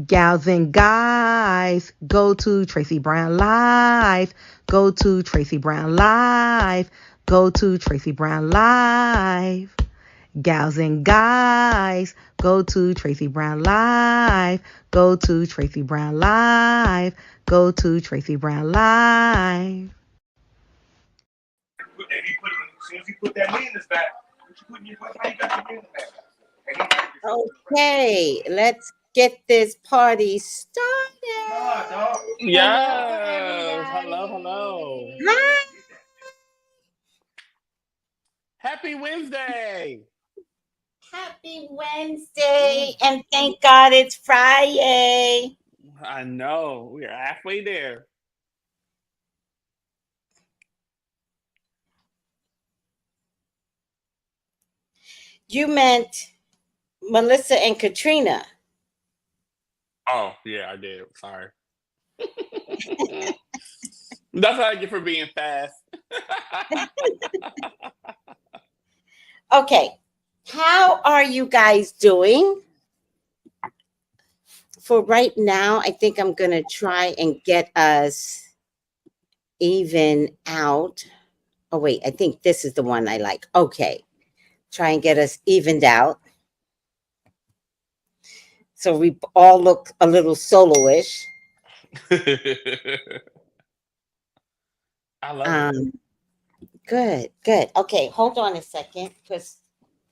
Gals and guys, go to Tracy Brown Live. Go to Tracy Brown Live. Go to Tracy Brown Live. Gals and guys, go to Tracy Brown Live. Go to Tracy Brown Live. Go to Tracy Brown Live. As soon as you put that meanness back, how you got your meanness back? Okay, let's get this party started. Yes. Hello. Hi. Happy Wednesday. Happy Wednesday, and thank God it's Friday. I know. We are halfway there. You meant Melissa and Katrina. Oh, yeah, I did. Sorry. That's what I get for being fast. Okay, how are you guys doing? For right now, I think I'm going to try and get us even out. Oh, wait, I think this is the one I like. Okay, try and get us evened out. So we all look a little soloish. I love it. Good, good. Okay, hold on a second, because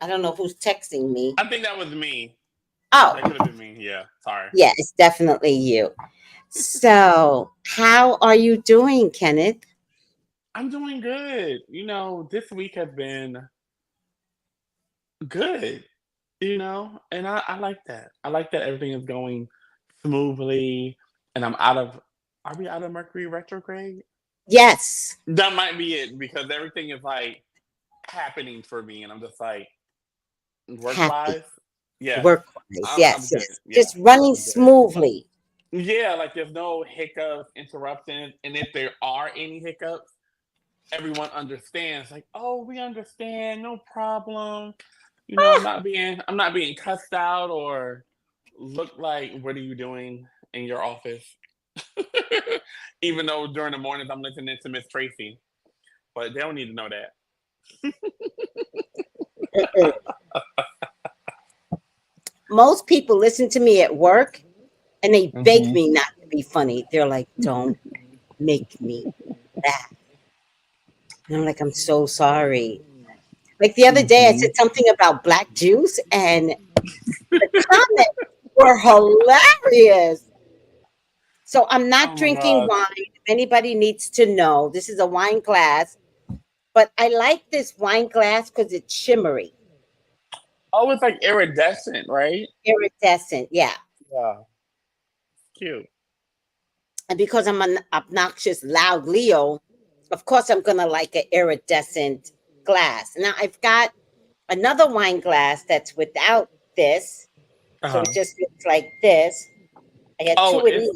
I don't know who's texting me. I think that was me. Oh, that could have been me. Yeah, sorry. Yeah, it's definitely you. So, how are you doing, Kenneth? I'm doing good. This week has been good. And I like that. I like that everything is going smoothly, and are we out of Mercury retrograde? Yes. That might be it, because everything is like happening for me, and I'm just like, work-wise. Yeah. Work-wise, yes. Yeah. Just running smoothly. Yeah, like there's no hiccups, interruptions, and if there are any hiccups, everyone understands. Like, oh, we understand, no problem. I'm not being cussed out or look like, what are you doing in your office? Even though during the mornings I'm listening to Miss Tracy, but they don't need to know that. Most people listen to me at work and they beg me not to be funny. They're like, don't make me laugh. And I'm like, I'm so sorry. Like the other day, I said something about black juice, and the comments were hilarious. So I'm not drinking wine. If anybody needs to know, this is a wine glass, but I like this wine glass because it's shimmery. Oh, it's like iridescent, right? Iridescent, yeah. Yeah. Cute. And because I'm an obnoxious, loud Leo, of course I'm going to like an iridescent glass. Now I've got another wine glass that's without this. So it just looks like this. I got two of these.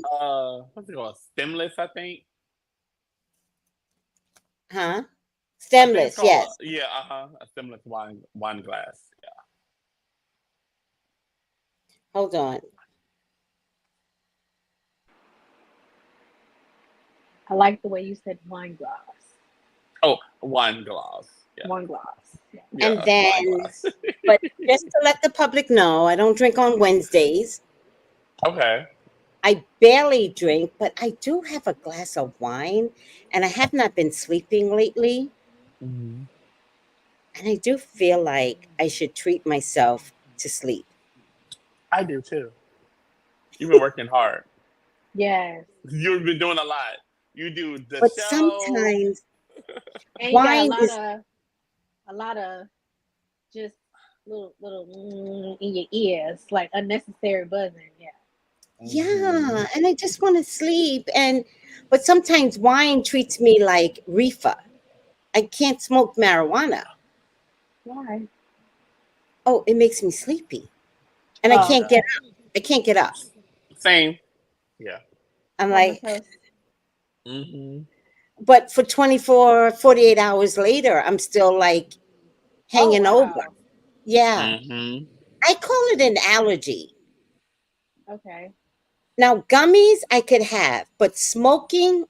What's it called? Stemless, I think. Huh? Stemless, yes. Yeah, a stemless wine glass. Yeah. Hold on. I like the way you said wine glass. Oh, wine glass. Yeah. Wine glass. Yeah. And then, but just to let the public know, I don't drink on Wednesdays. Okay. I barely drink, but I do have a glass of wine, and I have not been sleeping lately. Mm-hmm. And I do feel like I should treat myself to sleep. I do too. You've been working hard. Yes. You've been doing a lot. You do the but show. Sometimes and wine you got a lot of just little in your ears, like unnecessary buzzing. Yeah. Yeah, and I just want to sleep. But sometimes wine treats me like reefer. I can't smoke marijuana. Why? Oh, it makes me sleepy, and I can't get up. I can't get up. Same. Yeah. I'm like, but for 24, 48 hours later, I'm still like hanging over. Yeah. I call it an allergy. Okay. Now, gummies I could have, but smoking,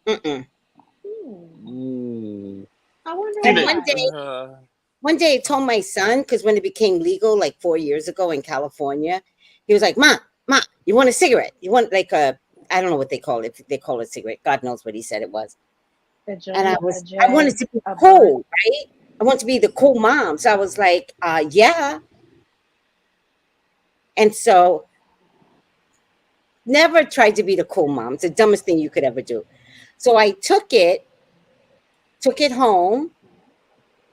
Hmm. I wonder And why. one day I told my son, because when it became legal, like 4 years ago in California, he was like, Ma, you want a cigarette? You want like a, I don't know what they call it. They call it a cigarette. God knows what he said it was. And I wanted to be cool, right? I wanted to be the cool mom. So I was like, yeah. And so never tried to be the cool mom. It's the dumbest thing you could ever do. So I took it home,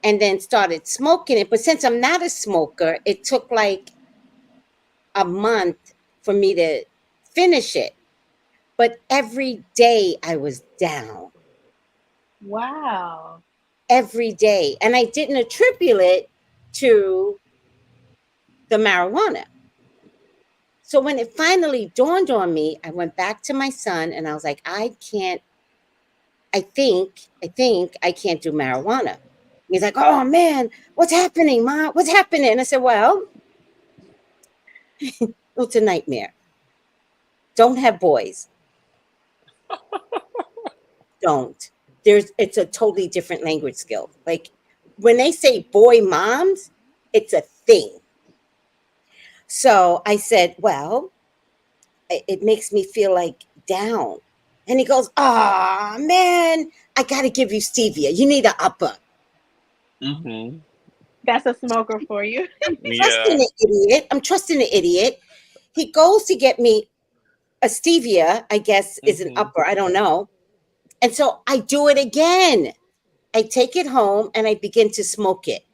and then started smoking it. But since I'm not a smoker, it took like a month for me to finish it. But every day I was down. Wow. Every day. And I didn't attribute it to the marijuana. So when it finally dawned on me, I went back to my son and I was like, I think I can't do marijuana. He's like, oh man, what's happening, Ma? What's happening? And I said, well, it's a nightmare. Don't have boys. Don't. It's a totally different language skill. Like when they say boy moms, it's a thing. So I said, well, it makes me feel like down. And he goes, ah, man, I got to give you stevia. You need an upper. That's a smoker for you. Trusting the idiot. I'm trusting the idiot. He goes to get me a stevia, I guess is an upper. I don't know. And so I do it again. I take it home and I begin to smoke it.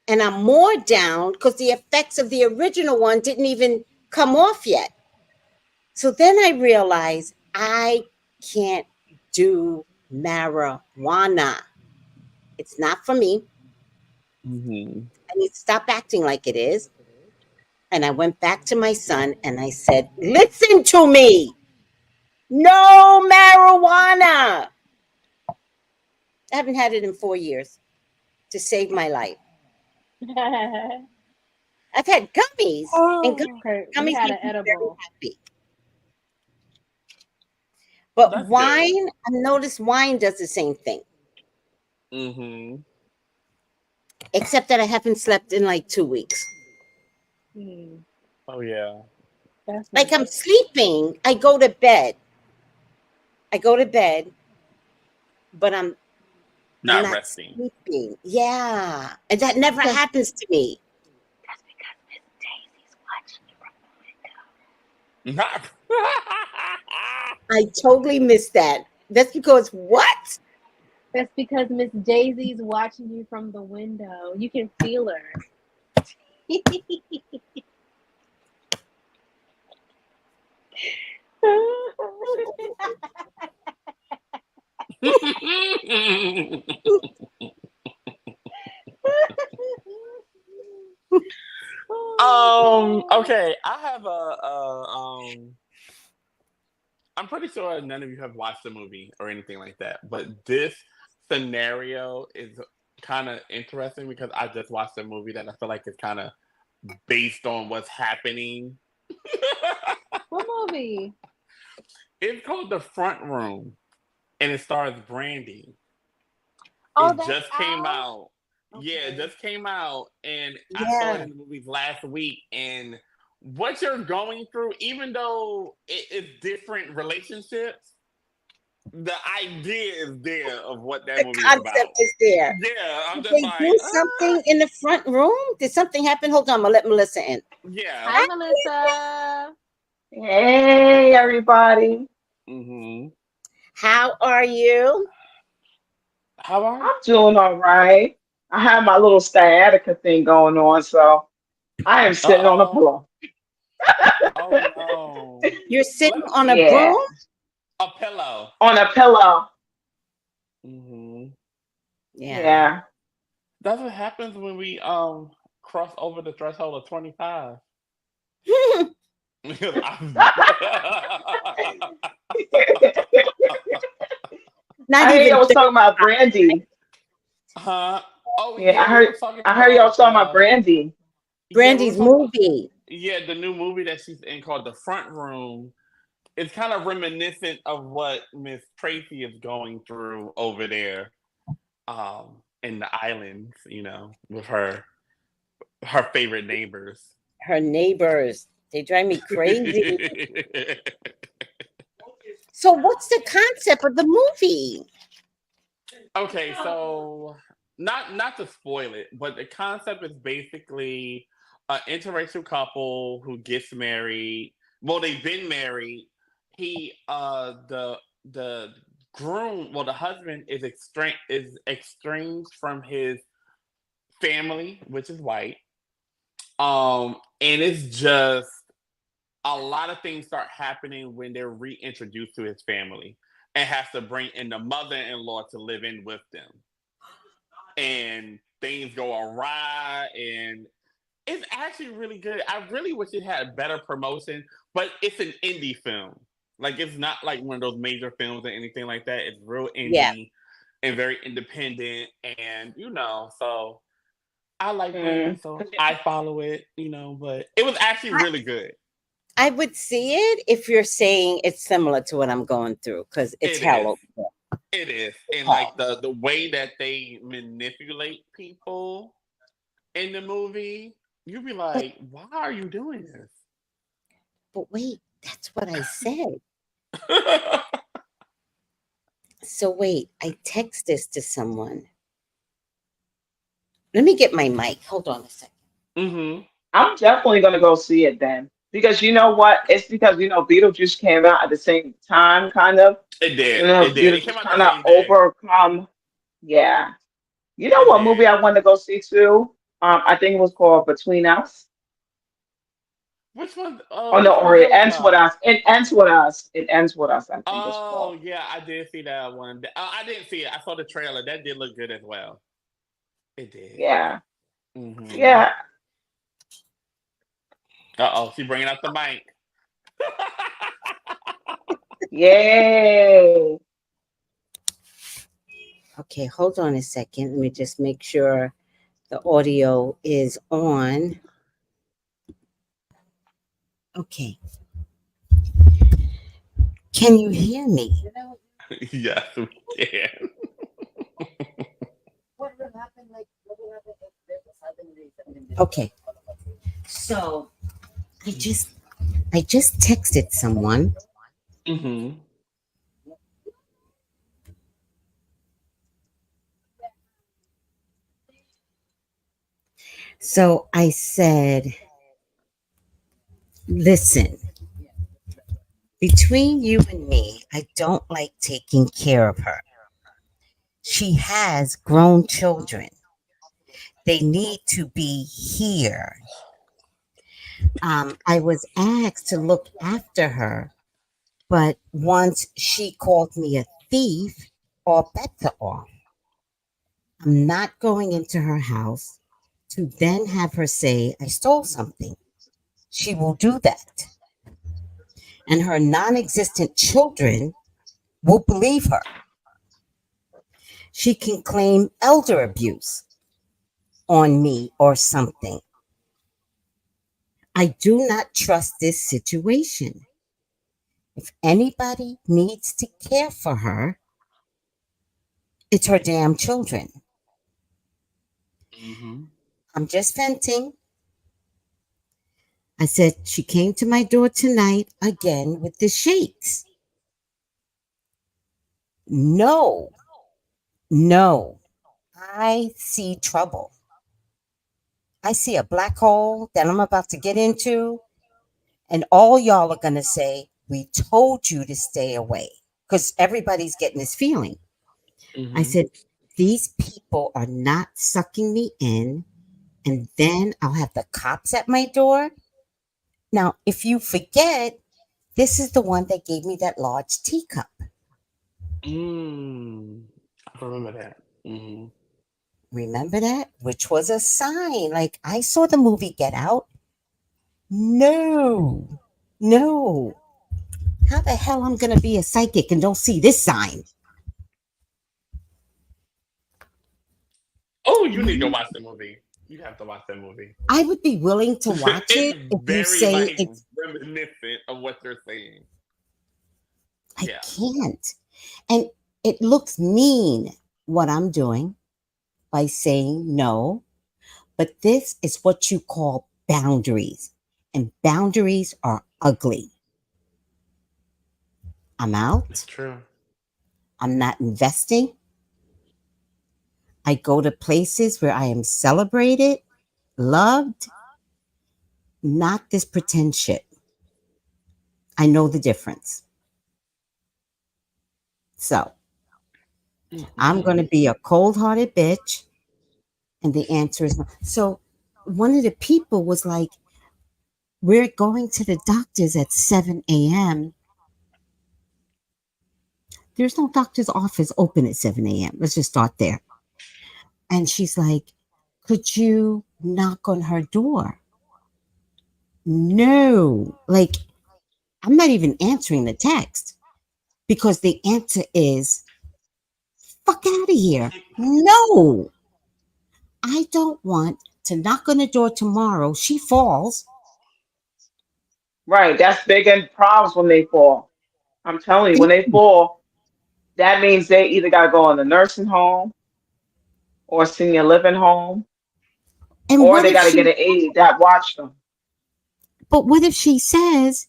And I'm more down because the effects of the original one didn't even come off yet. So then I realized I can't do marijuana. It's not for me. I need to stop acting like it is. And I went back to my son and I said, listen to me. No marijuana. I haven't had it in 4 years to save my life. I've had gummies, and gummies had make an me very edible. happy. But That's wine, good. I've noticed wine does the same thing. Except that I haven't slept in like 2 weeks. Oh yeah. That's Like I'm sleeping. I go to bed, but I'm not resting. sleeping. Yeah. And that never happens to me. That's because Miss Daisy's watching you from the window. I totally missed that. That's because what? That's because Miss Daisy's watching you from the window. You can feel her. Okay, I have I'm pretty sure none of you have watched the movie or anything like that, but this scenario is kind of interesting because I just watched a movie that I feel like is kind of based on what's happening. What movie? It's called The Front Room, and it stars Brandy. Oh, it just came out. Okay. Yeah, it just came out, and I saw it in the movies last week. And what you're going through, even though it is different relationships, the idea is there of what that movie is about. The concept is there. Yeah, I'm Did just they like, do something in the front room? Did something happen? Hold on, I'm gonna let Melissa in. Yeah. Hi, Melissa. Hey, everybody. How are you? I'm doing all right. I have my little sciatica thing going on, so I am sitting on a pillow. Oh no! You're sitting on a broom? A pillow. On a pillow. Yeah. That's what happens when we cross over the threshold of 25. I heard y'all was talking about Brandy. Huh? Oh yeah, I heard y'all talking about Brandy. Brandy's movie. Yeah, the new movie that she's in called The Front Room. It's kind of reminiscent of what Miss Tracy is going through over there, in the islands. With her favorite neighbors. Her neighbors, they drive me crazy. So what's the concept of the movie? Okay, so not to spoil it, but the concept is basically an interracial couple who gets married. Well, they've been married. He the groom, well, the husband is estranged from his family, which is white. And it's just a lot of things start happening when they're reintroduced to his family and has to bring in the mother-in-law to live in with them. And things go awry, and it's actually really good. I really wish it had better promotion, but it's an indie film. Like, it's not like one of those major films or anything like that. It's real indie and very independent, and so I like Brandy, so I follow it, but it was actually really good. I would see it if you're saying it's similar to what I'm going through, because it's hell. It is. And like the way that they manipulate people in the movie, you'd be like, why are you doing this? But wait, that's what I said. So wait, I text this to someone. Let me get my mic. Hold on a second. Mm-hmm. I'm definitely gonna go see it then. Because you know what? It's because Beetlejuice came out at the same time, kind of. It did. It did. It came Beetlejuice out kind the of same day. overcome. Yeah. You know what movie I wanted to go see too? I think it was called Between Us. Which one? Oh no, or It Ends With Us. It Ends With Us. It Ends With Us, I think it's Oh, called. yeah, I did see that one. I didn't see it. I saw the trailer. That did look good as well. It did. Yeah. Mm-hmm. Yeah. Uh-oh, she bringing up the mic. Yay. Okay, hold on a second. Let me just make sure the audio is on. Okay. Can you hear me? Yes, we can. Okay. So I just texted someone. Mm-hmm. So I said, listen, between you and me, I don't like taking care of her. She has grown children. They need to be here. I was asked to look after her, but once she called me a thief, all bets are off. I'm not going into her house to then have her say I stole something. She will do that. And her non existent children will believe her. She can claim elder abuse on me or something. I do not trust this situation. If anybody needs to care for her, it's her damn children. Mm-hmm. I'm just venting. I said she came to my door tonight again with the shakes. No, I see trouble. I see a black hole that I'm about to get into, and all y'all are going to say, we told you to stay away, because everybody's getting this feeling. Mm-hmm. I said, these people are not sucking me in, and then I'll have the cops at my door. Now, if you forget, this is the one that gave me that large teacup. I remember that. Mm-hmm. Remember that? Which was a sign. Like, I saw the movie Get Out. No. How the hell I'm going to be a psychic and don't see this sign? Oh, you need to go watch the movie. You have to watch that movie. I would be willing to watch it It's if you very say like it's. reminiscent of what you're saying. I Yeah. can't. And it looks mean what I'm doing by saying no. But this is what you call boundaries. And boundaries are ugly. I'm out. It's true. I'm not investing. I go to places where I am celebrated, loved, not this pretend shit. I know the difference. So I'm going to be a cold-hearted bitch. And the answer is no. So one of the people was like, we're going to the doctor's at 7 a.m. There's no doctor's office open at 7 a.m. Let's just start there. And she's like, could you knock on her door? No. Like, I'm not even answering the text because the answer is, fuck out of here. No. I don't want to knock on the door tomorrow. She falls. Right. That's big in problems when they fall. I'm telling you, when they fall, that means they either got to go in a nursing home or a senior living home, And or what they if got to she, get an aide that watch them. but what if she says,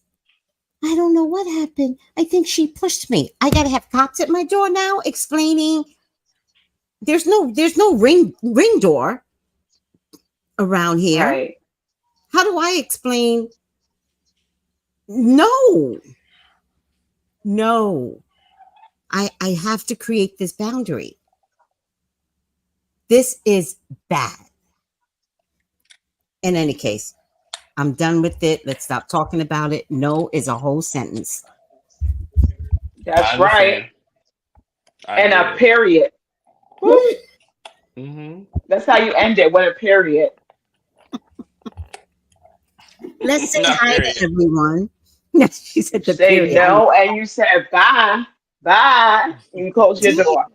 I don't know what happened. I think she pushed me. I got to have cops at my door now explaining there's no ring door around here. Right. How do I explain? No. I have to create this boundary. This is bad. In any case, I'm done with it. Let's stop talking about it. No is a whole sentence. That's right. And a it. period. That's how you end it, with a period. Let's say Not hi period. to everyone. Yes, she said the Say period. no, and you said bye, bye, and you close your door.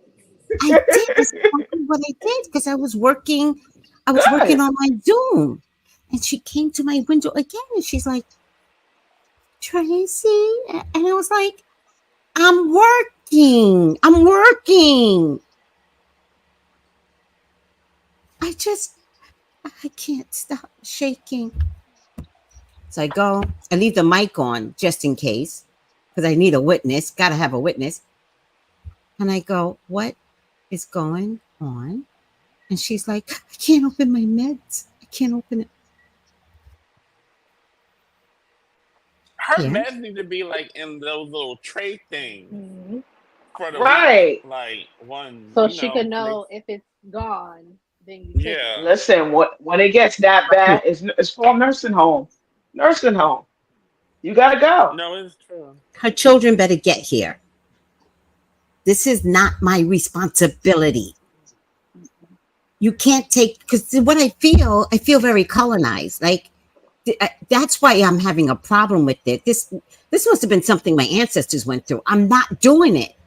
I did. That's exactly what I did because I was working. I was working Good. on my Zoom, and she came to my window again, and she's like, "Tracy," and I was like, "I'm working. I'm working. I can't stop shaking." So I leave the mic on just in case, because I need a witness. Got to have a witness. And I go, "What is going on?" And she's like, "I can't open my meds. I can't open it." Her Yeah. meds need to be like in those little tray things for the Right. week. Like one, So she could know if it's gone, then you take it. Yeah. Listen, when it gets that bad, it's for a nursing home. Nursing home. You gotta go. No, it's true. Her children better get here. This is not my responsibility. You can't take, because what I feel very colonized. Like, that's why I'm having a problem with it. This must have been something my ancestors went through. I'm not doing it.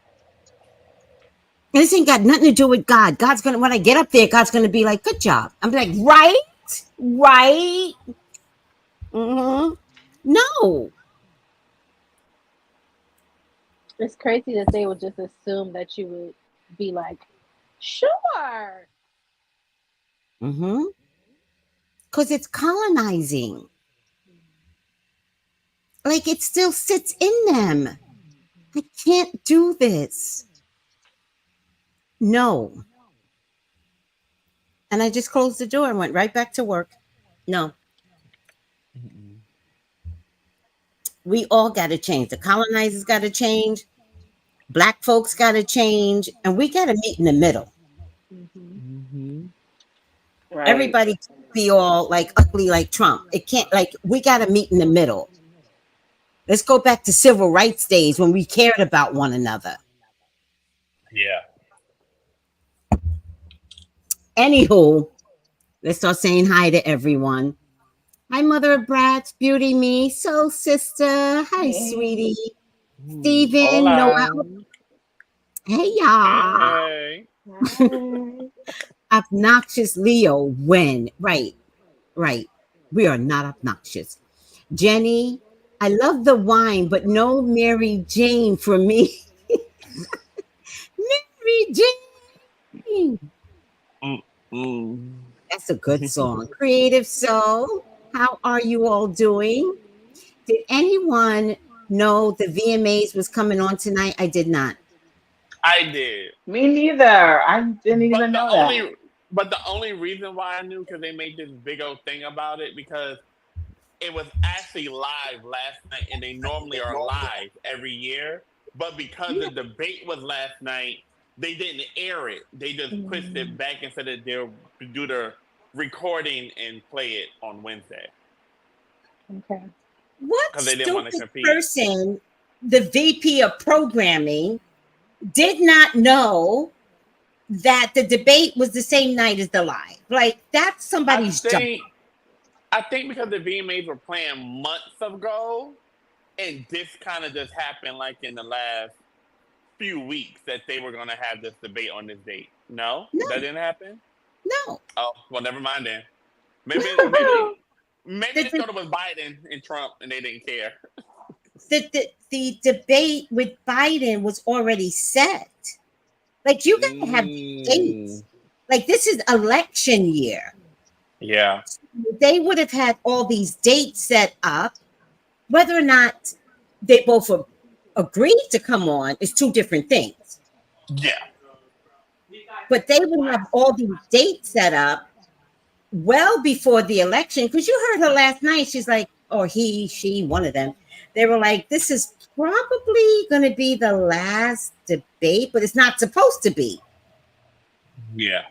And this ain't got nothing to do with God. God's gonna, when I get up there, God's gonna be like, "Good job." I'm like, right. No. It's crazy that they would just assume that you would be like, sure. Because it's colonizing. Like, it still sits in them. I can't do this. No. And I just closed the door and went right back to work. No. We all got to change. The colonizers got to change. Black folks got to change. And we got to meet in the middle. Right. Everybody can't be all like ugly like Trump. It can't, like, we got to meet in the middle. Let's go back to civil rights days when we cared about one another. Yeah. Anywho, let's start saying hi to everyone. Hi, Mother of Brats, Beauty Me, Soul Sister. Hi, sweetie. Steven, Hola. Noel. Hey, y'all. Hey. Obnoxious Leo when? Right. We are not obnoxious. Jenny, I love the wine, but no Mary Jane for me. Mary Jane. That's a good song. Creative Soul, how are you all doing? Did anyone know the VMAs was coming on tonight? I did not. I did. Me neither. I didn't even know that. But the only reason why I knew because they made this big old thing about it because it was actually live last night, and they normally are live every year. But because the debate was last night, they didn't air it. They just pushed it back and said that they'll do the recording and play it on Wednesday. Okay. What Because they didn't want to stupid compete. person, the VP of programming, did not know that the debate was the same night as the live? Like, that's somebody's job. I think because the VMAs were playing months ago, and this kind of just happened like in the last few weeks that they were going to have this debate on this date. No? That didn't happen? No. Oh, well, never mind then. Maybe they thought it was Biden and Trump, and they didn't care. The debate with Biden was already set. Like, you gotta have dates. Like, this is election year. Yeah. They would have had all these dates set up. Whether or not they both agreed to come on is two different things. Yeah. But they would have all these dates set up well before the election. Because you heard her last night. She's like, or he, she, one of them. They were like, this is probably going to be the last debate, but it's not supposed to be. Yeah.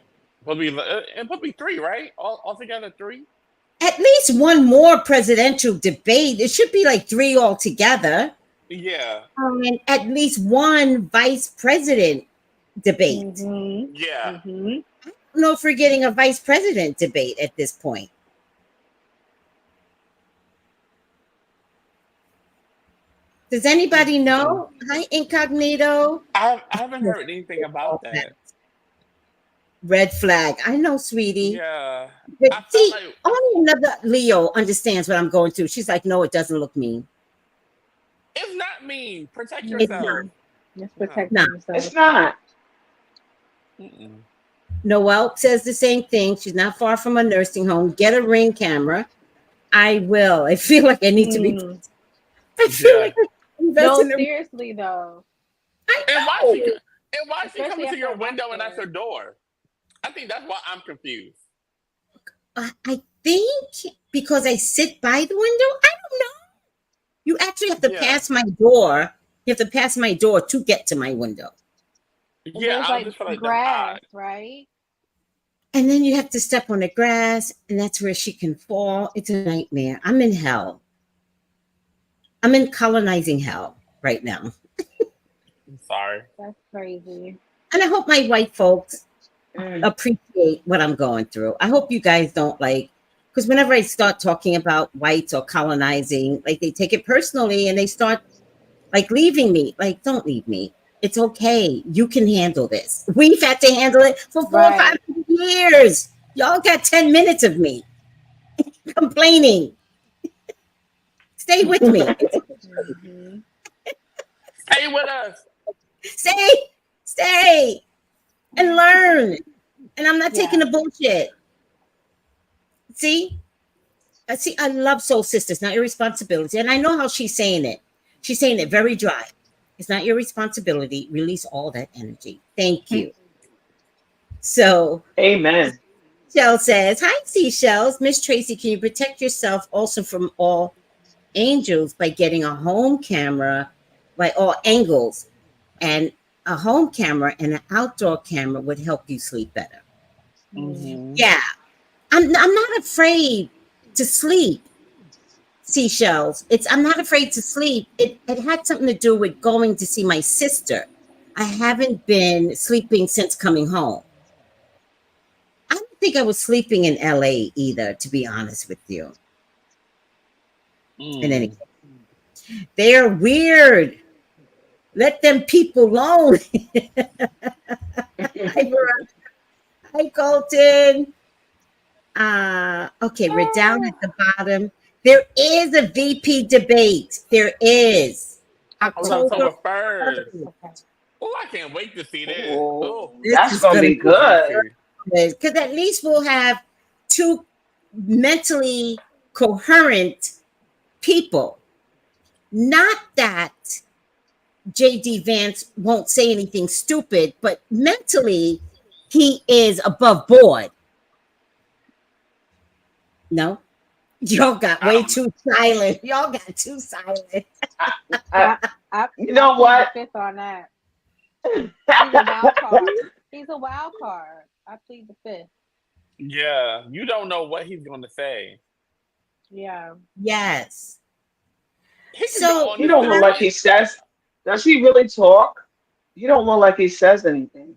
It would be 3, right? All together 3? At least one more presidential debate. It should be like 3 altogether. Yeah. And at least one vice president debate. Yeah. I don't know if we're getting a vice president debate at this point. Does anybody know? Hi, Incognito. I haven't heard anything about that. Red flag. I know, sweetie. Yeah. But see, only another Leo understands what I'm going through. She's like, no, it doesn't look mean. It's not mean. Protect yourself. Just protect yourself. It's not. Noelle says the same thing. She's not far from a nursing home. Get a Ring camera. I will. I feel like I need to be. I feel like no, seriously though. And why is she coming to your window and at your door? I think that's why I'm confused. I think because I sit by the window. I don't know. You actually have to pass my door. You have to pass my door to get to my window. Yeah, I just feel like grass, right? And then you have to step on the grass, and that's where she can fall. It's a nightmare. I'm in hell. I'm in colonizing hell right now. I'm sorry. That's crazy. And I hope my white folks appreciate what I'm going through. I hope you guys don't because whenever I start talking about whites or colonizing, they take it personally and they start leaving me. Don't leave me. It's okay. You can handle this. We've had to handle it for 4 or 5 years. Y'all got 10 minutes of me complaining. Stay with me. Stay with us. Stay and learn. And I'm not taking the bullshit. See, I love Soul Sisters, not your responsibility. And I know how she's saying it. She's saying it very dry. It's not your responsibility. Release all that energy. Thank you. So, amen. Shell says, hi, Seashells. Miss Tracy, can you protect yourself also from all angels by getting a home camera by all angles? And a home camera and an outdoor camera would help you sleep better. Yeah. I'm not afraid to sleep. Seashells. I'm not afraid to sleep. It had something to do with going to see my sister. I haven't been sleeping since coming home. I don't think I was sleeping in LA either, to be honest with you. In any case, they're weird. Let them people alone. Hi, Colton. Okay, we're down at the bottom. There is a VP debate. There is. Oh, it's October October 1st. 3rd. Okay. Oh, I can't wait to see this. Oh, Oh, This that's is gonna going to be be good. juicy. good because at least we'll have two mentally coherent people. Not that JD Vance won't say anything stupid, but mentally he is above board. No, y'all got I way don't know. too silent. Y'all got too silent. I, I you know plead what? the fifth on that. He's a wild card. He's a wild card. I plead the fifth. Yeah, you don't know what he's going to say. Yeah. Yes. He could So go on He this don't look like he debate. says. Does he really talk? He don't look like he says anything.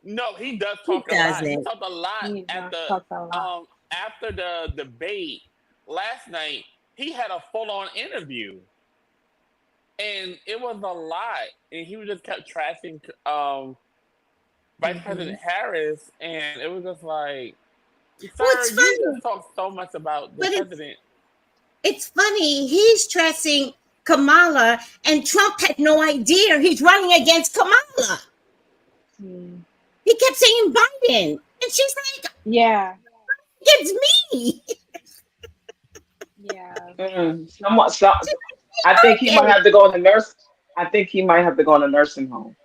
No, he does he talk a lot. He doesn't. talked a lot He at the talks a lot. after the debate last night. He had a full-on interview, and it was a lot. And he just kept trashing Vice President Harris, and it was just like, Well, sir, it's you funny, just talk so much about the but president. it's funny. He's stressing Kamala, and Trump had no idea he's running against Kamala. Hmm. He kept saying Biden, and she's like, Yeah. "It's me." Yeah. Somewhat. I think he might Okay. have to go in the nurse. I think he might have to go in a nursing home.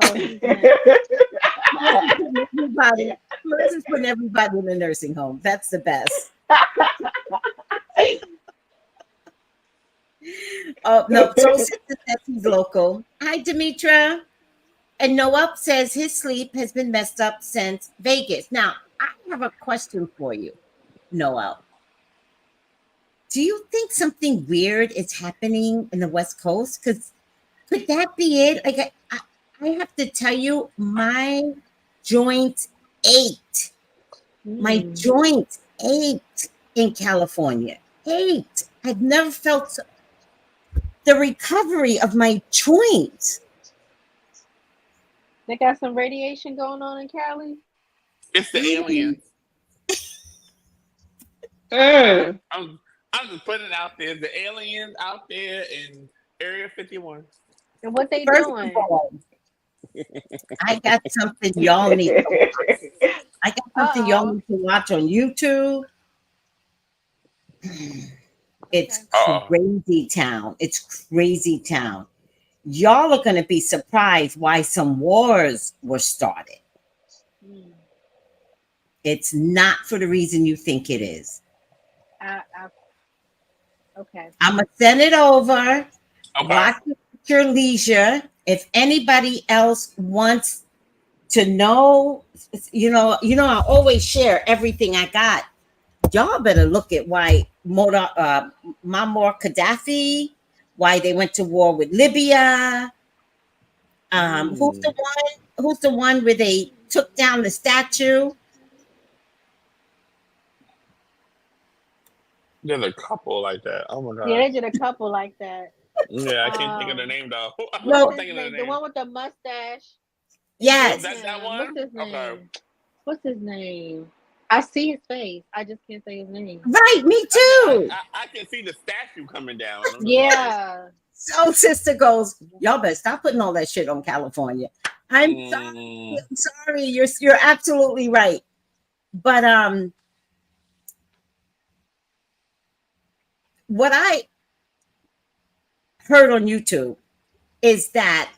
Oh, he's next. Melissa's putting everybody in a nursing home. That's the best. Oh no! So Sister says he's local. Hi, Demetra. And Noah says his sleep has been messed up since Vegas. Now, I have a question for you, Noel. Do you think something weird is happening in the West Coast? Because could that be it? Like, I have to tell you, my joint ached. My Hmm. joint ached in California. Ached. I've never felt the recovery of my joints. They got some radiation going on in Cali. It's the Mm. aliens. Mm. I'm just putting it out there. The aliens out there in Area 51. And what they First of doing? all, I got something y'all need. I got something y'all Uh-oh. need to watch on YouTube. It's Uh-oh. crazy town. It's crazy town. Y'all are gonna be surprised why some wars were started. Hmm. It's not for the reason you think it is. Okay. I'm gonna send it over. Okay. Watch it at your leisure. If anybody else wants to know, I always share everything I got. Y'all better look at why Muammar Gaddafi, why they went to war with Libya. Who's the one where they took down the statue? There's a couple like that. Oh my Yeah, god. they did a couple like that. Yeah, I can't think of the name though. I'm No. What's his thinking of the name? The name. one with the mustache. Yes. That's that one? What's his Okay. name? What's his name? I see his face. I just can't say his name. Right, me too. I can see the statue coming down. I'm just like, Yeah. So sister goes, y'all better stop putting all that shit on California. I'm sorry. mm, I'm sorry. You're absolutely right. But what I heard on YouTube is that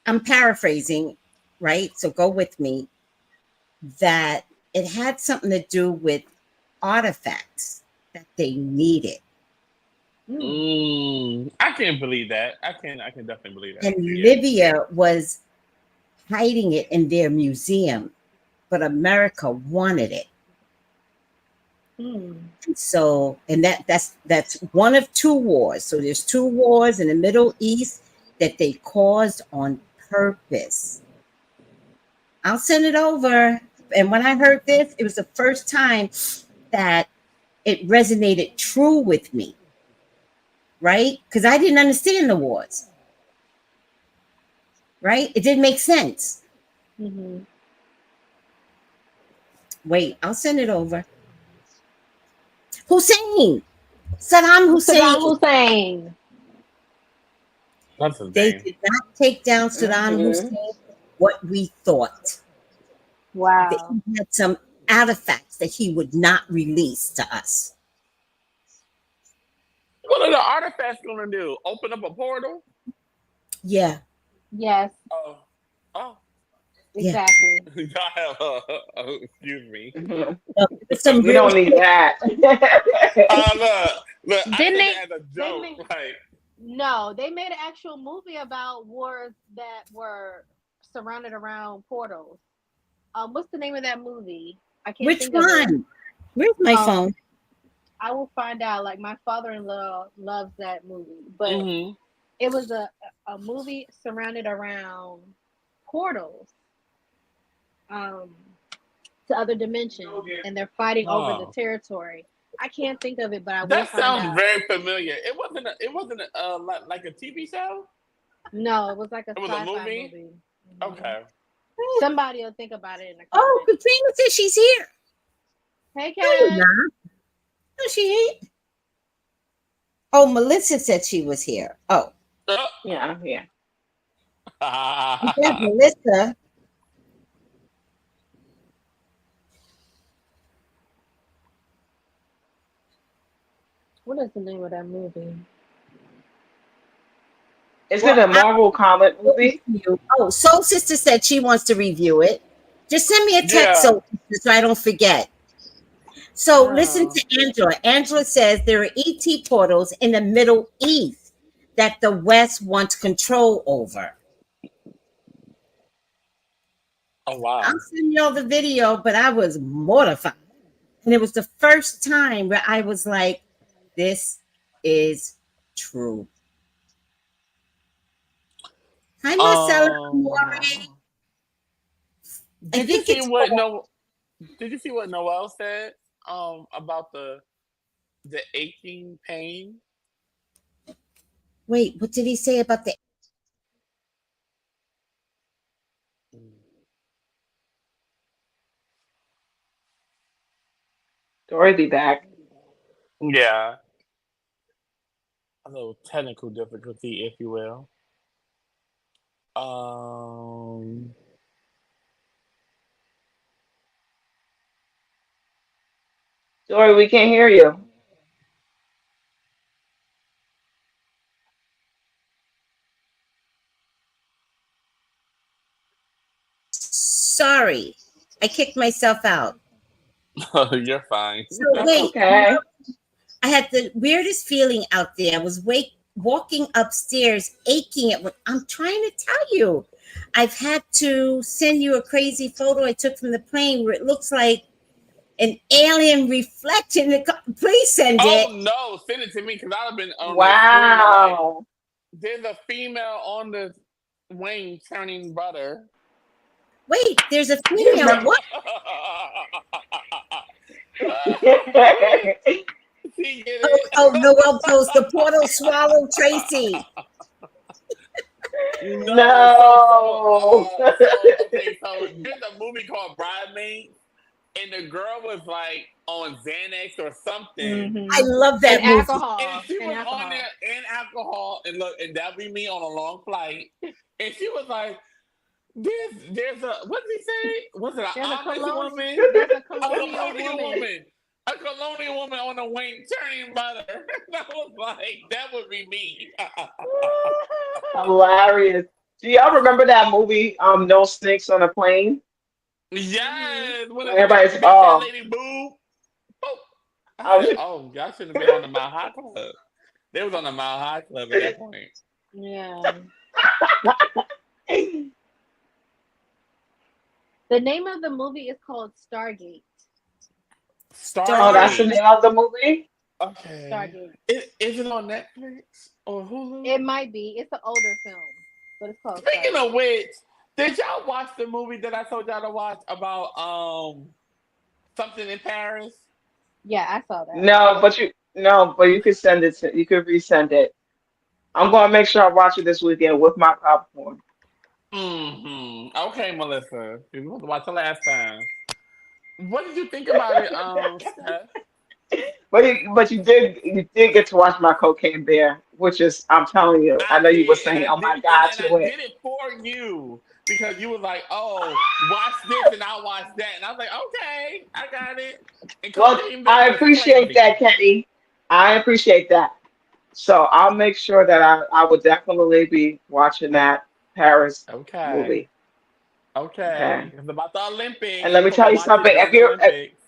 I'm paraphrasing, right? So go with me. That it had something to do with artifacts that they needed. I can't believe that. I can definitely believe that. And Yeah. Libya was hiding it in their museum, but America wanted it. So, and that's one of two wars. So there's two wars in the Middle East that they caused on purpose. I'll send it over. And when I heard this, it was the first time that it resonated true with me, right? Because I didn't understand the wars, right? It didn't make sense. Mm-hmm. Wait, I'll send it over. Hussein. Saddam Saddam Hussein. Hussein. That's his They name. did not take down Saddam Hussein what we thought. That Wow. he had some artifacts that he would not release to us. What are the artifacts gonna do? Open up a portal? Yeah. Yes, Oh, Yeah. exactly. y'all have excuse me. No, some We real don't need that. Look, I Didn't said they? that as a They joke. made Like, no. They made an actual movie about wars that were surrounded around portals. What's the name of that movie? I can't Which think of it. one? Where's my phone? I will find out. Like my father-in-law loves that movie, but mm-hmm. it was a movie surrounded around portals to other dimensions, and they're fighting over the territory. I can't think of it, but I will That find sounds out. very familiar. It wasn't. Like a TV show. No, it was like a It was a sci-fi movie? movie. Okay. Somebody will think about it in the Oh, comments. Katrina says she's here. Hey, No, you're Kat. not. No, she ain't. Oh, Melissa said she was here. Oh, Yeah, I'm here. there's Melissa. What is the name of that movie? Is it a Marvel comic movie? Oh, Soul Sister said she wants to review it. Just send me a text, Yeah. Soul Sister, so I don't forget. So listen to Angela. Angela says there are ET portals in the Middle East that the West wants control over. Oh wow. I'll send y'all the video, but I was mortified. And it was the first time where I was like, this is true. Hi, Marcella. Did you see what Noel said about the aching pain? Wait, what did he say about the? Dory be back. Yeah. A little technical difficulty, if you will. Dory, we can't hear you. Sorry, I kicked myself out. You're fine. So That's wait, okay. I had the weirdest feeling out there. I was walking upstairs, aching at what I'm trying to tell you. I've had to send you a crazy photo I took from the plane where it looks like an alien reflection. Please send it. Oh no, send it to me because I've been on the screen. Wow. There's a female on the wing turning butter. Wait, there's a female. What? Oh, Noel post the portal swallowed Tracy. No. Okay, so there's a movie called Bridesmaids, and the girl was like on Xanax or something. Mm-hmm. I love that and movie. alcohol. And she was alcohol. on there and alcohol, and look, and that'd be me on a long flight. And she was like, "There's a what did he say? Was it an Amish woman? There's a A colonial woman. A colonial woman on the wing turning butter." That was like, that would be me. Hilarious. Do y'all remember that movie, No Snakes on a Plane? Yes. When Everybody's that lady boob. I Oh, y'all should have been on the Mile High Club. They was on the Mile High Club at that point. Yeah. The name of the movie is called Stargate. Oh, that's the name of the movie? Okay. Stargate. Is it on Netflix or Hulu? It might be. It's an older film, but it's called Speaking Stargate. of which, did y'all watch the movie that I told y'all to watch about something in Paris? Yeah, I saw that. No, but you could send it you could resend it. I'm gonna make sure I watch it this weekend with my popcorn. Mm-hmm. Okay, Melissa. You want to watch the last time. What did you think about it, Steph? But you did get to watch my Cocaine Bear, which is, I'm telling you, I I know you were did, and saying, I oh did my it, God, and to I it. did it for you because you was like, "Oh, watch this," and I'll watch that, and I was like, "Okay, I got it." And Well, Cocaine Bear I was appreciate that, crazy. Kenny. I appreciate that. So I'll make sure that I will definitely be watching that Paris Okay, movie. Okay. okay. It's about the And Olympics. let You're me supposed tell to you watch it something. during the Olympics.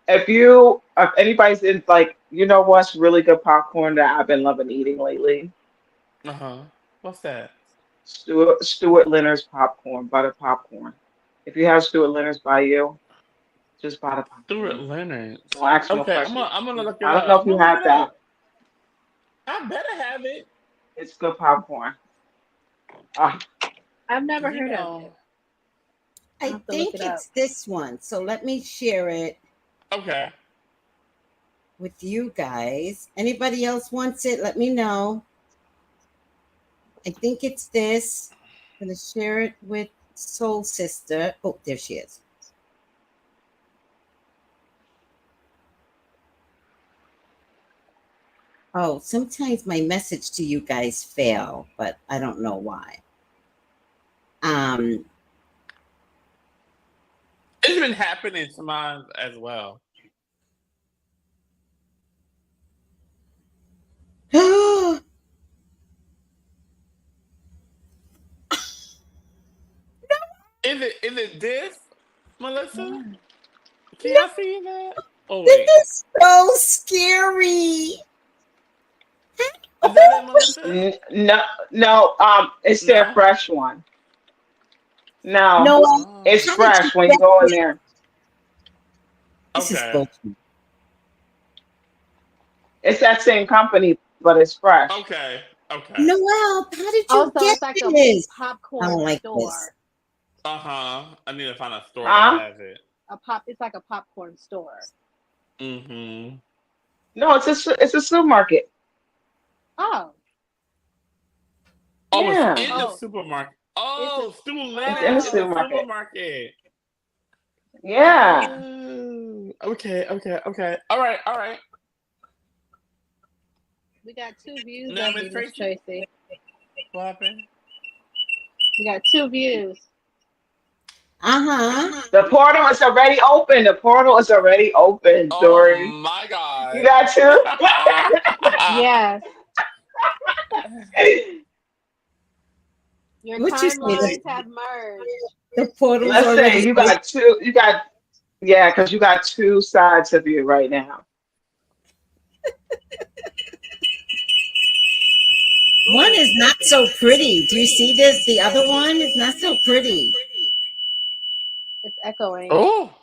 If anybody's in, like, you know what's really good popcorn that I've been loving eating lately? Uh huh. What's that? Stuart Leonard's popcorn, butter popcorn. If you have Stuart Leonard's by you, just buy the Stuart popcorn. Leonard. Don't ask no Okay, questions. I'm gonna look it I don't up. know if I'm you gonna look have it that. up. I better have it. It's good popcorn. Ah, I've never You heard of it. know. I'll I have to look think it up. it's this one. So let me share it Okay. with you guys. Anybody else wants it? Let me know. I think it's this. I'm gonna share it with Soul Sister. Oh, there she is. Oh, sometimes my message to you guys fail, but I don't know why. Um, It's been happening to mine as well. no, Is it this, Melissa? Can y'all see that? Oh this wait. is so scary. Is that it, Melissa? no, no. It's their No? fresh one. No, No, it's how Oh. did you fresh when you get go in this? there. This is Okay. bullshit. It's that same company, but it's fresh. Okay. Okay. Noel, how did you Also, get it's like a this? I popcorn don't like this. store. Uh-huh. I need to find a store that Huh? has it. It's like a popcorn store. Mm-hmm. No, it's a supermarket. Oh, Oh, it's Yeah, in the oh, supermarket. it's a Oh, Stu it's in the Leonard's in the supermarket. supermarket. Yeah. Oh. Okay, okay, okay. All right, all right. we got two views Now, of Miss you, Miss Tracy, Tracy. what happened? We got two views. Uh-huh. The portal is already open. The portal is already open, Oh Dory. my You God. got to? Yes, your What you say? timelines have merged. The portal's Listen, already you open. got two. You got, yeah, because you got two sides of you right now. One Ooh, is not so pretty. Do you see this? The other one is not so pretty. it's echoing. Oh.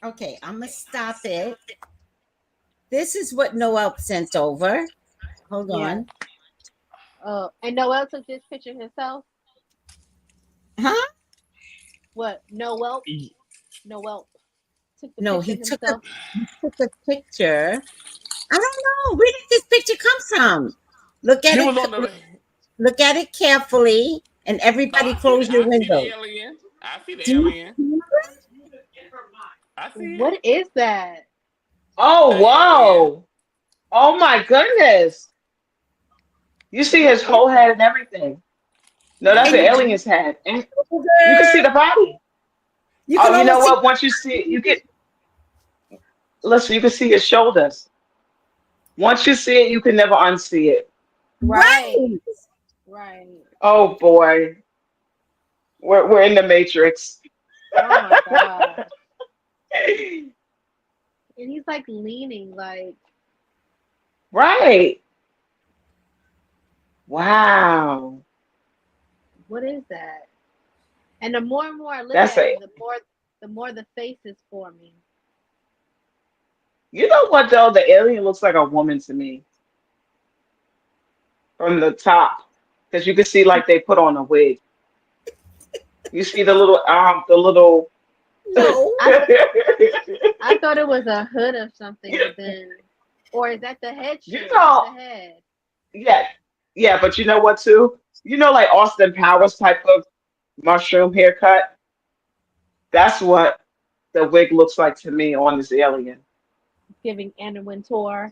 Okay, I'm gonna stop it. This is what Noel sent over. Hold Yes. on. Oh, and Noel took this picture himself. Huh? What? Noel took the No, picture he himself. took a picture. I don't know. Where did this picture come from? Look at He it. was on the. Look at it carefully, and Oh, everybody I see close the. your I see the windows. alien. I see the Do you alien. see I see it. What is that? Oh, The alien. whoa. Oh my goodness. You see What his is whole head that? and everything. No, that's the it? Mm-hmm. alien's head. And you can see And the body. you Oh, can you know almost see. what? Once you see it, you get, listen, you can see his shoulders. Once you see it, you can never unsee it. Right. Right. Right. Oh boy. We're in the matrix. Oh my god. And he's like leaning, like Right. Wow. what is that? And the more and more I look That's at him, it. the more the face is forming. You know what though? The alien looks like a woman to me from the top. Because you can see like they put on a wig. You see the little No. I I thought it was a hood of something, but then, or is that the head you shape? That's know, the head. yeah, yeah, but you know what too? You know, like Austin Powers type of mushroom haircut. That's what the wig looks like to me on this alien. Giving Anna Wintour.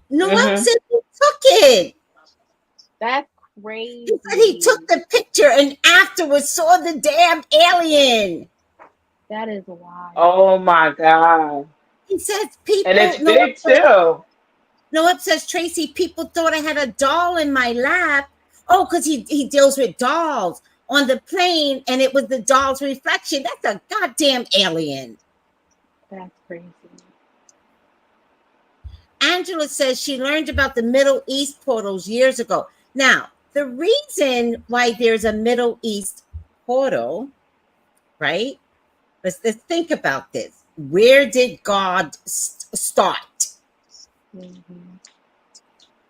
No one Hmm said he took it. That's He crazy. said he took the picture and afterwards saw the damn alien. That is wild. Oh my God. He says And people. it's big too. No one says, Tracy, people thought I had a doll in my lap. Oh, because he deals with dolls on the plane, and it was the doll's reflection. That's a goddamn alien. That's crazy. Angela says she learned about the Middle East portals years ago. Now, the reason why there's a Middle East portal, right? Let's think about this. Where did God start? Mm-hmm.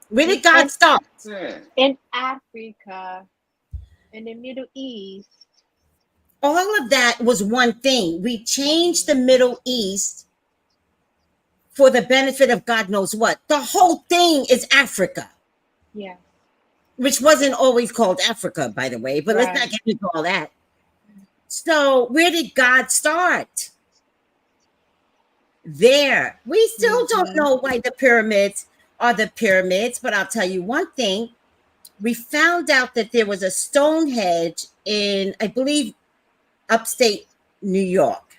Where did God start? In Africa, in the Middle East. All of that was one thing. We changed the Middle East for the benefit of God knows what. The whole thing is Africa. Yeah. Which wasn't always called Africa, by the way, but let's not get into all that. So where did God start? There. We still don't know why the pyramids are the pyramids, but I'll tell you one thing. We found out that there was a Stonehenge in, I believe, upstate New York.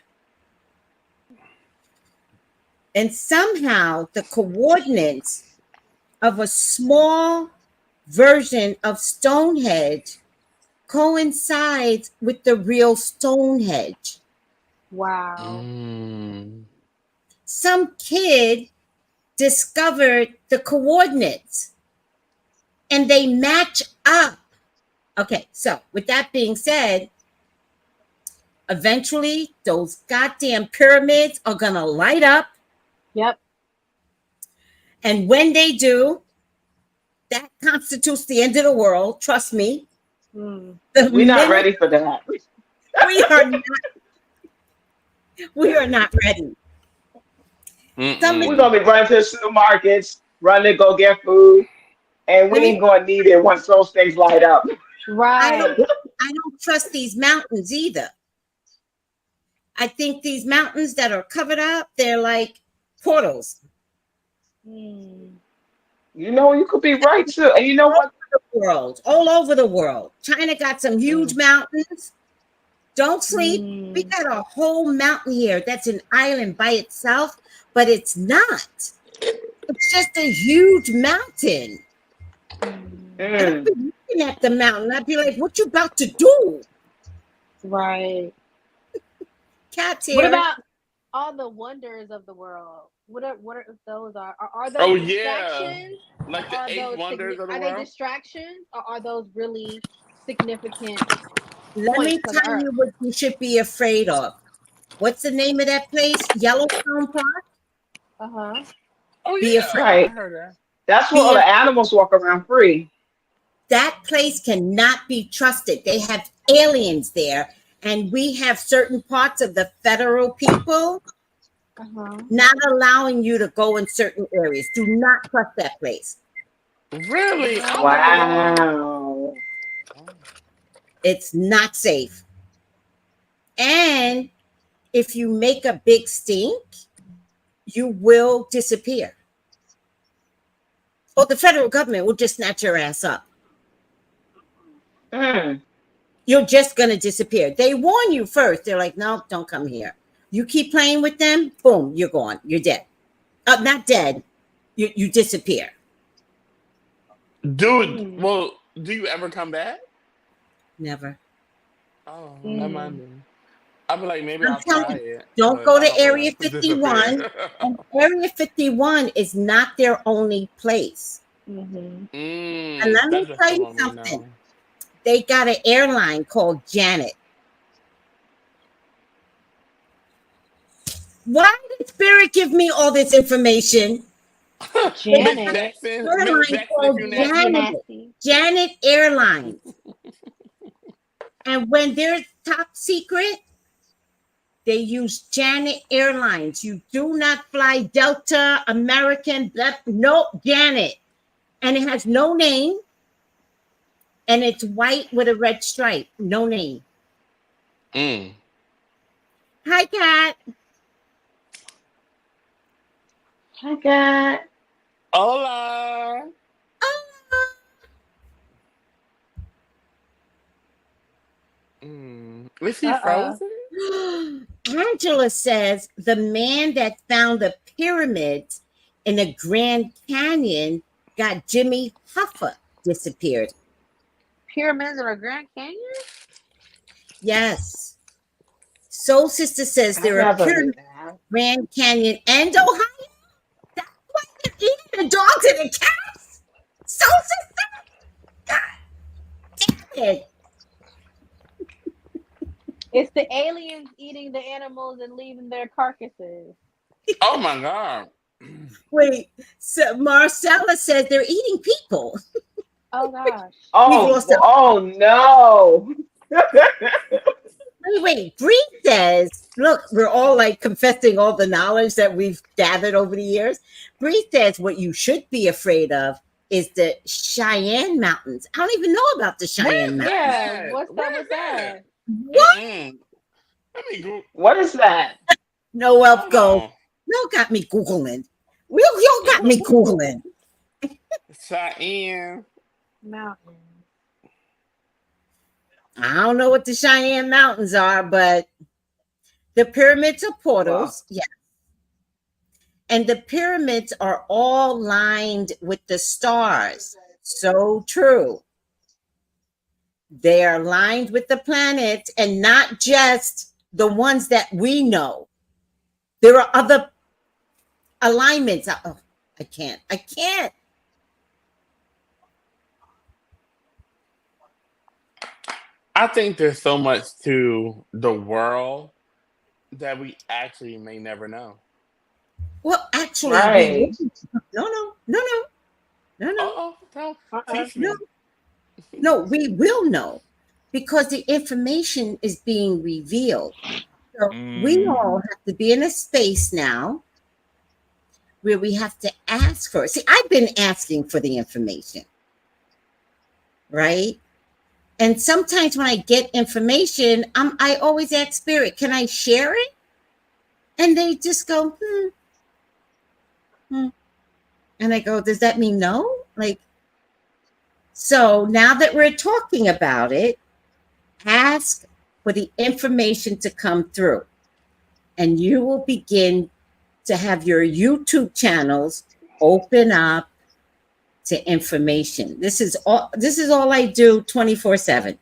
And somehow the coordinates of a small version of Stonehenge coincides with the real Stonehenge. Wow. Some kid discovered the coordinates and they match up. Okay, so with that being said, eventually those goddamn pyramids are gonna light up. Yep. And when they do, that constitutes the end of the world. Trust me. We're not ready for that. We are not ready. We're gonna be running to the supermarkets, running to go get food, and we ain't gonna need it once those things light up. Right. I don't trust these mountains either. I think these mountains that are covered up, they're like portals. You know, you could be right too. And you know what? All over the world. China got some huge mountains. Don't sleep. We got a whole mountain here that's an island by itself, but it's not. It's just a huge mountain. And I'd be looking at the mountain. I'd be like, what you about to do? Right. Cats here. What about all the wonders of the world? What are those? Are those distractions? Like the 8 wonders of the world? Are they distractions, or are those really significant? Let me tell you what you should be afraid of. What's the name of that place? Yellowstone Park? Oh, be afraid. Right. I heard that. That's where all the animals walk around free. That place cannot be trusted. They have aliens there, and we have certain parts of the federal people not allowing you to go in certain areas. Do not trust that place. Really? Wow. It's not safe. And if you make a big stink, you will disappear. Or the federal government will just snatch your ass up. You're just going to disappear. They warn you first. They're like, no, don't come here. You keep playing with them, boom, you're gone. You're dead. Not dead. You disappear. Dude, well, do you ever come back? Never. Oh, never mind. I'll be like, maybe I'll try it. Don't go to Area 51. And Area 51 is not their only place. And let me tell you something. They got an airline called Janet. Why did Spirit give me all this information? Janet. Janet Airlines. And when they're top secret, they use Janet Airlines. You do not fly Delta, American, no, Janet. And it has no name. And it's white with a red stripe. No name. Mm. Hi, Kat. Hi, God. Hola. Is she Uh-uh. frozen? Angela says the man that found the pyramids in the Grand Canyon got Jimmy Hoffa disappeared. Pyramids in a Grand Canyon? Yes. Soul Sister says I there are never knew pyramids that. in Grand Canyon and Ohio. That's why they're eating the dogs and the cats. Soul Sister, God damn it. It's the aliens eating the animals and leaving their carcasses. Oh my god. Wait, so Marcella says they're eating people. Oh gosh. We've Oh, lost our. oh no. Wait. Bree says, look, we're all like confessing all the knowledge that we've gathered over the years. Bree says what you should be afraid of is the Cheyenne Mountains. I don't even know about the Cheyenne Where's Mountains. Yeah, that? what's up Where's with that? that? What? Let me go. What is that? No, help Hold go. on. Y'all got me Googling. Y'all got me Googling. Cheyenne. Mountain. I don't know what the Cheyenne Mountains are, but the pyramids are Well, portals. Yeah. And the pyramids are all lined with the stars. So true. They are lined with the planets and not just the ones that we know. There are other alignments. Oh, I can't. I think there's so much to the world that we actually may never know. Well, actually, we will. right. No. Oh, no. Uh-uh. Teach No, me. no, we will know because the information is being revealed. So we all have to be in a space now where we have to ask for it. See, I've been asking for the information, right? And sometimes when I get information, I always ask spirit, can I share it? And they just go, hmm. And I go, does that mean no? Like, so now that we're talking about it, ask for the information to come through. And you will begin to have your YouTube channels open up to information. This is all I do 24/7.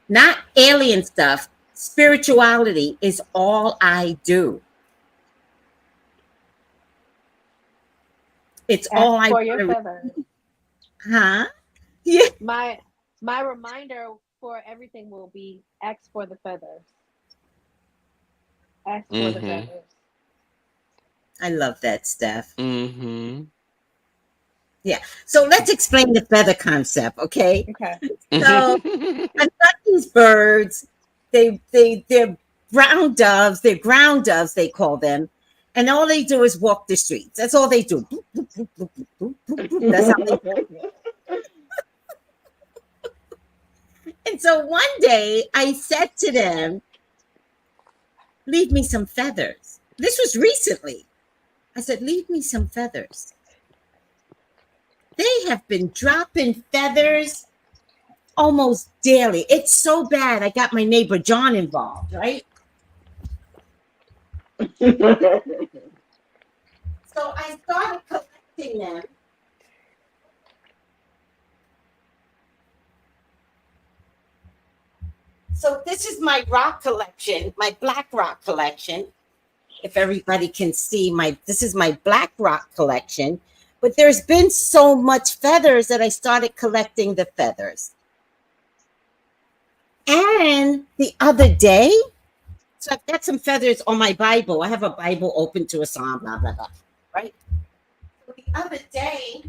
Not alien stuff. Spirituality is all I do. It's Ask all I for your do. feathers. Huh? Yeah. My reminder for everything will be ask for the feathers. Ask for the Mm-hmm. feathers. I love that, Steph. Mm-hmm. Yeah. So let's explain the feather concept, okay? Okay. So I got these birds. They're brown doves. They're ground doves, they call them. And all they do is walk the streets. That's all they do. Boop, boop, boop, boop, boop, boop, boop. That's how they. And so one day I said to them, leave me some feathers. This was recently. I said, leave me some feathers. They have been dropping feathers almost daily. It's so bad. I got my neighbor John involved, right? So I started collecting them. So this is my rock collection, my black rock collection. If everybody can see this is my black rock collection. But there's been so much feathers that I started collecting the feathers. And the other day, so I've got some feathers on my Bible. I have a Bible open to a psalm, blah, blah, blah, right? So the other day,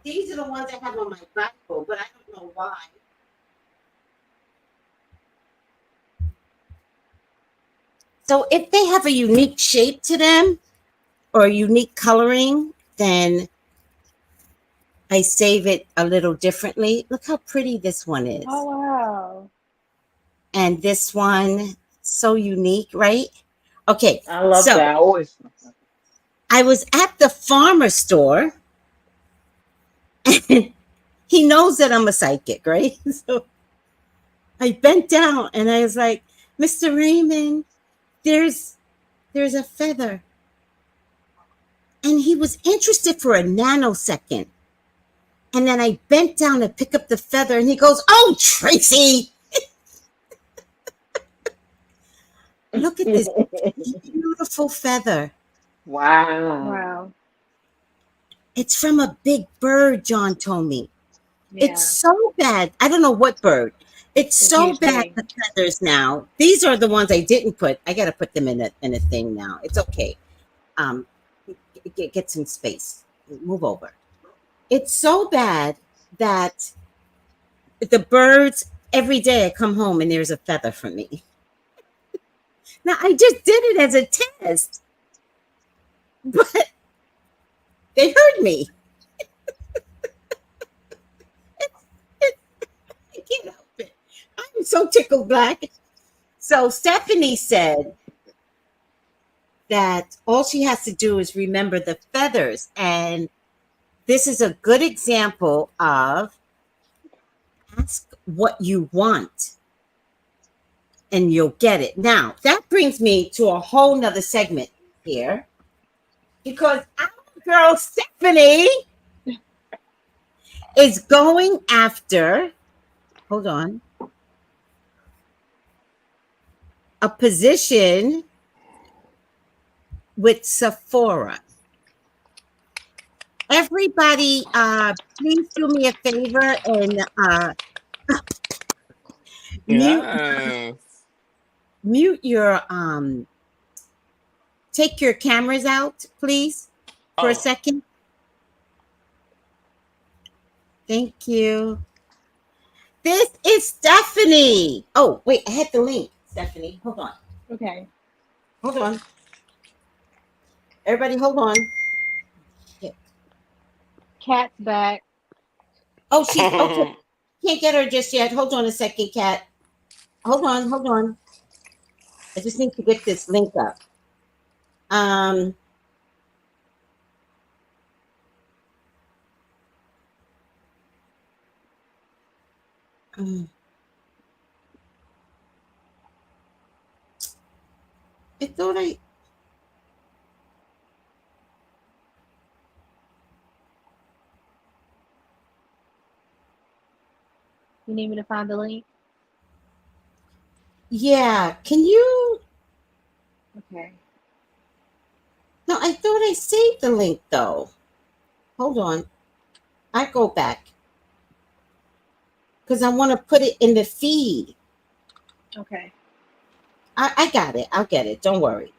these are the ones I have on my Bible, but I don't know why. So if they have a unique shape to them or a unique coloring, then I save it a little differently. Look how pretty this one is. Oh wow. And this one, so unique, right? Okay, I love so that. I always love that. I was at the farmer store, and he knows that I'm a psychic, right? So I bent down and I was like, Mr. Raymond, there's a feather. And he was interested for a nanosecond. And then I bent down to pick up the feather, and he goes, "Oh, Tracy, look at this beautiful feather. Wow. Wow. It's from a big bird," John told me. It's Yeah. so bad. I don't know what bird. It's It's a so huge bad, thing. the feathers now. These are the ones I didn't put. I got to put them in a thing now. It's okay. Um, get some space. Move over. It's so bad that the birds, every day I come home and there's a feather for me. Now, I just did it as a test, but they heard me. I can't help it. I'm so tickled black. So Stephanie said that all she has to do is remember the feathers. And this is a good example of ask what you want and you'll get it. Now, that brings me to a whole nother segment here, because our girl Stephanie is going after, hold on, a position with Sephora. Everybody, please do me a favor and mute Yes. mute your take your cameras out, please, for a Oh, second. Thank you. This is Stephanie. Oh, wait, I had the link, Stephanie. Hold on. Okay. Hold on. Everybody, hold on. Cat's back. Oh, she's okay. Can't get her just yet. Hold on a second, Kat. Hold on, hold on. I just need to get this link up. Um, um, I thought I. You need me to find the link? Yeah, can you? Okay. No, I thought I saved the link though. Hold on. I go back because I want to put it in the feed. Okay. I got it. I'll get it. Don't worry.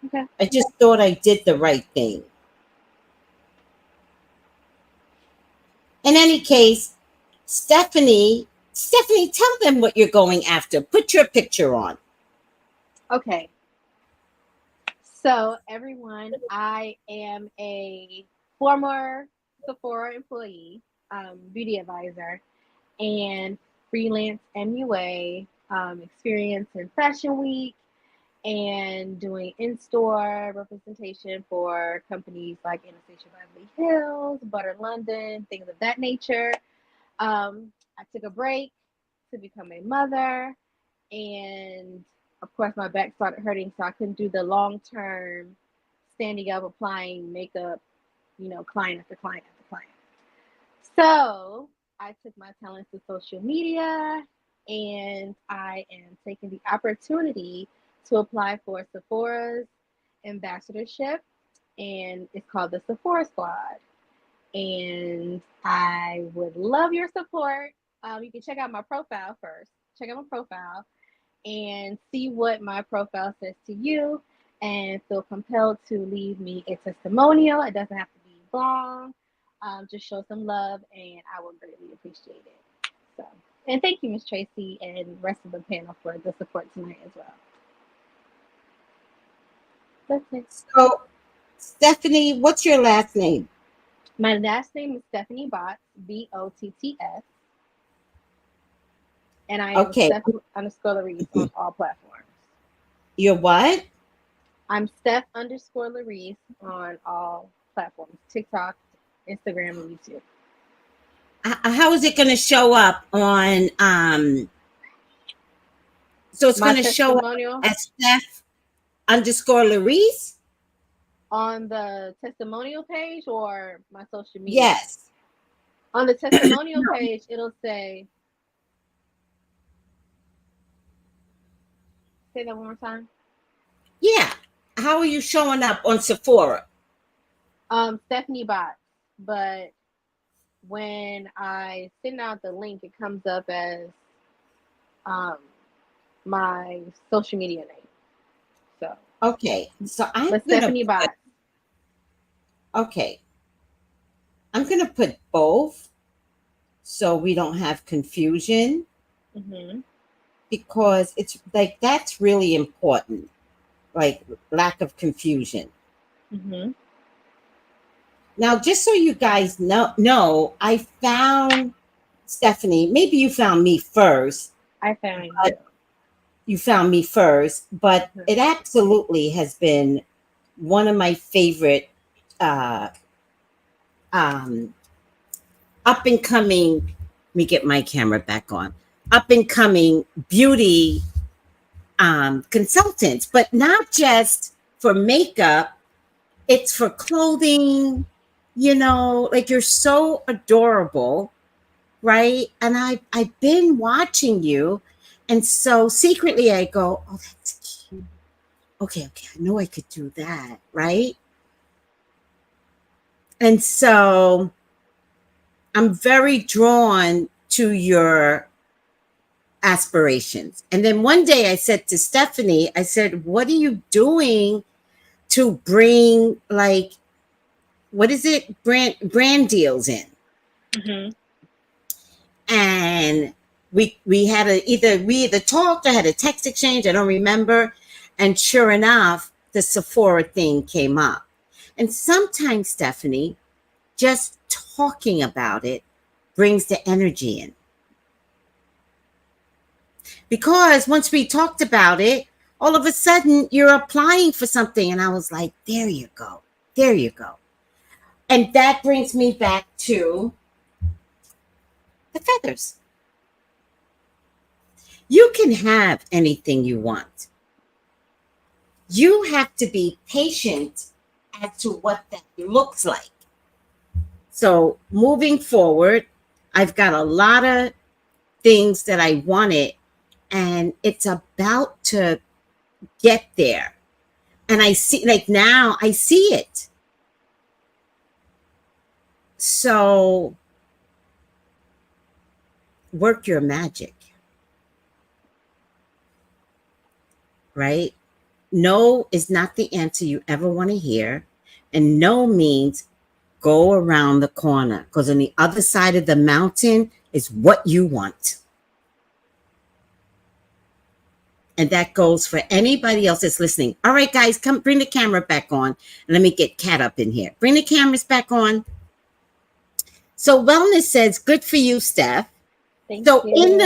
Okay. I just thought I did the right thing. In any case, Stephanie, tell them what you're going after. Put your picture on. Okay. So, everyone, I am a former Sephora employee, beauty advisor, and freelance MUA, experience in Fashion Week and doing in-store representation for companies like Anastasia Beverly Hills, Butter London, things of that nature. I took a break to become a mother, and of course my back started hurting, so I couldn't do the long-term standing up applying makeup, client after client after client. So I took my talents to social media, and I am taking the opportunity to apply for Sephora's ambassadorship, and it's called the Sephora Squad. And I would love your support. You can check out my profile first. Check out my profile and see what my profile says to you, and feel compelled to leave me a testimonial. It doesn't have to be long. Just show some love, and I would greatly appreciate it. So, and thank you, Miss Tracy, and the rest of the panel for the support tonight as well. That's it. So, Stephanie, what's your last name? My last name is Stephanie Botts, Botts, and I am Okay. Steph underscore Larice on all platforms. You're what? I'm Steph underscore Larice on all platforms: TikTok, Instagram, and YouTube. How is it going to show up on? So it's My going to show up testimonial as Steph underscore Larice. on the testimonial page or my social media. Yes. On the testimonial No. page, it'll say that one more time. Yeah. How are you showing up on Sephora? Stephanie Botts, but when I send out the link, it comes up as my social media name. So Okay. So I'm but going to Stephanie put, Botts. okay. I'm going to put both so we don't have confusion, Mm-hmm. because it's like that's really important. Like lack of confusion. Mm-hmm. Now, just so you guys know, I found Stephanie. Maybe you found me first. I found you. But you found me first, but Mhm. it absolutely has been one of my favorite uh, um, up and coming. Let me get my camera back on. Up and coming beauty consultants, but not just for makeup. It's for clothing. Like you're so adorable, right? And I've been watching you, and so secretly I go, oh, that's cute. Okay, I know I could do that, right? And so I'm very drawn to your aspirations. And then one day I said to Stephanie, I said, what are you doing to bring, like, what is it, brand deals in? Mm-hmm. And we had we either talked or had a text exchange, I don't remember. And sure enough, the Sephora thing came up. And sometimes, Stephanie, just talking about it brings the energy in. Because once we talked about it, all of a sudden you're applying for something. And I was like, there you go. There you go. And that brings me back to the feathers. You can have anything you want. You have to be patient as to what that looks like. So moving forward, I've got a lot of things that I wanted, and it's about to get there. And I see, like now I see it. So work your magic, right? No is not the answer you ever want to hear. And no means go around the corner, because on the other side of the mountain is what you want. And that goes for anybody else that's listening. All right, guys, come bring the camera back on. And let me get Kat up in here. Bring the cameras back on. So Wellness says, good for you, Steph. Thank So you. in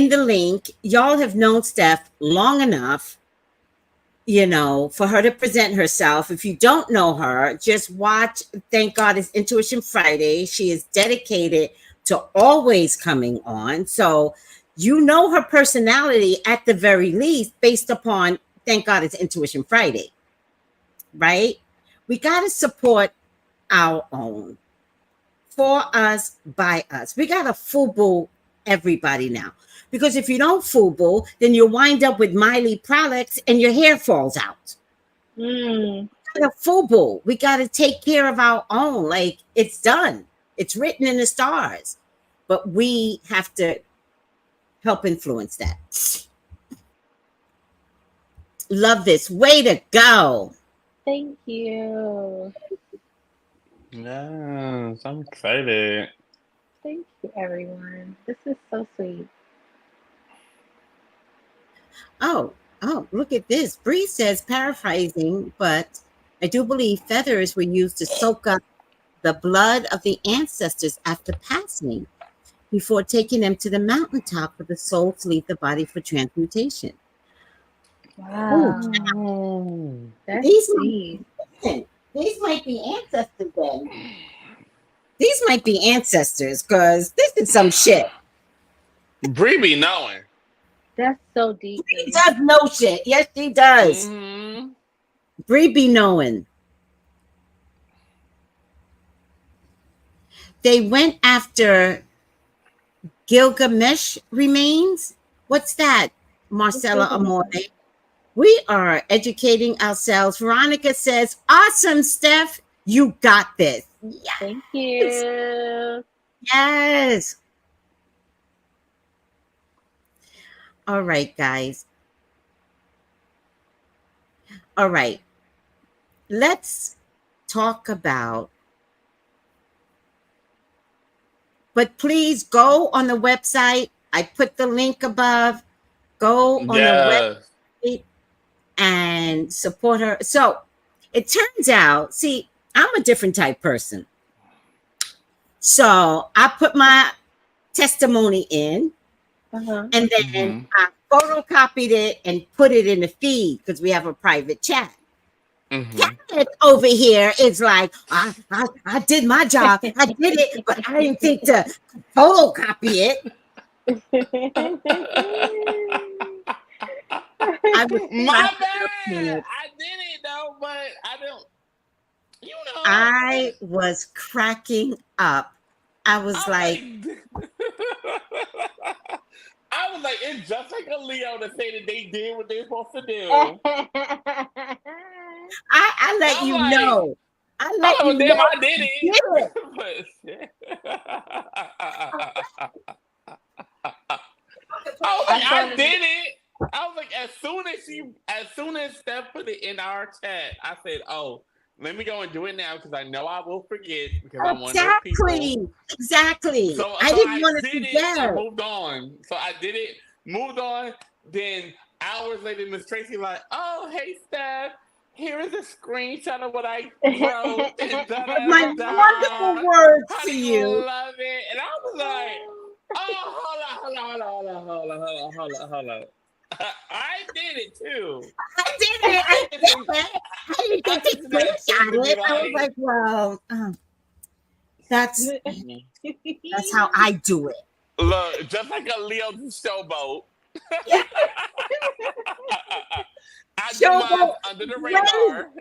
the link, y'all have known Steph long enough, for her to present herself. If you don't know her, just watch Thank God It's Intuition Friday. She is dedicated to always coming on. So you know her personality at the very least based upon Thank God It's Intuition Friday, right? We got to support our own. For us, by us. We got to FUBU everybody now. Because if you don't FUBU, then you wind up with Miley products and your hair falls out. Mm. We got to FUBU. We got to take care of our own. Like, it's done. It's written in the stars. But we have to help influence that. Love this. Way to go. Thank you. Yes, I'm excited. Thank you, everyone. This is so sweet. Oh, look at this. Bree says, paraphrasing, but I do believe feathers were used to soak up the blood of the ancestors after passing before taking them to the mountaintop for the soul to leave the body for transmutation. Wow. Oh. That's These deep. these might be ancestors then. These might be ancestors because this is some shit. Bree be knowing. That's so deep. She Baby. does know shit. Yes, she does. Mm-hmm. Bree be knowing. They went after Gilgamesh remains. What's that, Marcella Amore? We are educating ourselves. Veronica says, awesome, Steph. You got this. Yes. Thank you. Yes. All right, guys. All right. Let's talk about, but please go on the website. I put the link above. Go on the website and support her. So it turns out, see, I'm a different type person. So I put my testimony in, and then I photocopied it and put it in the feed because we have a private chat. Kenneth over here is like, I did my job. I did it, but I didn't think to photocopy it. My bad. I did it though, but I don't. You know. I was cracking up. I was like I was like, it's just like a Leo to say that they did what they're supposed to do. I let you know. I let you know. I did it. I did it. I was like, as soon as Steph put it in our chat, I said, "Oh, let me go and do it now because I know I will forget because I'm one of those people." Exactly. So I didn't want to forget. I moved on. So I did it, moved on. Then hours later, Miss Tracy like, "Oh, hey, Steph. Here is a screenshot of what I wrote." My wonderful words to you. Love it. And I was like, "Oh, hold on. I did it too. I did it. I didn't get to screenshot it. I was like, well, that's how I do it. Look, just like a Leo showboat. I did mine under the radar.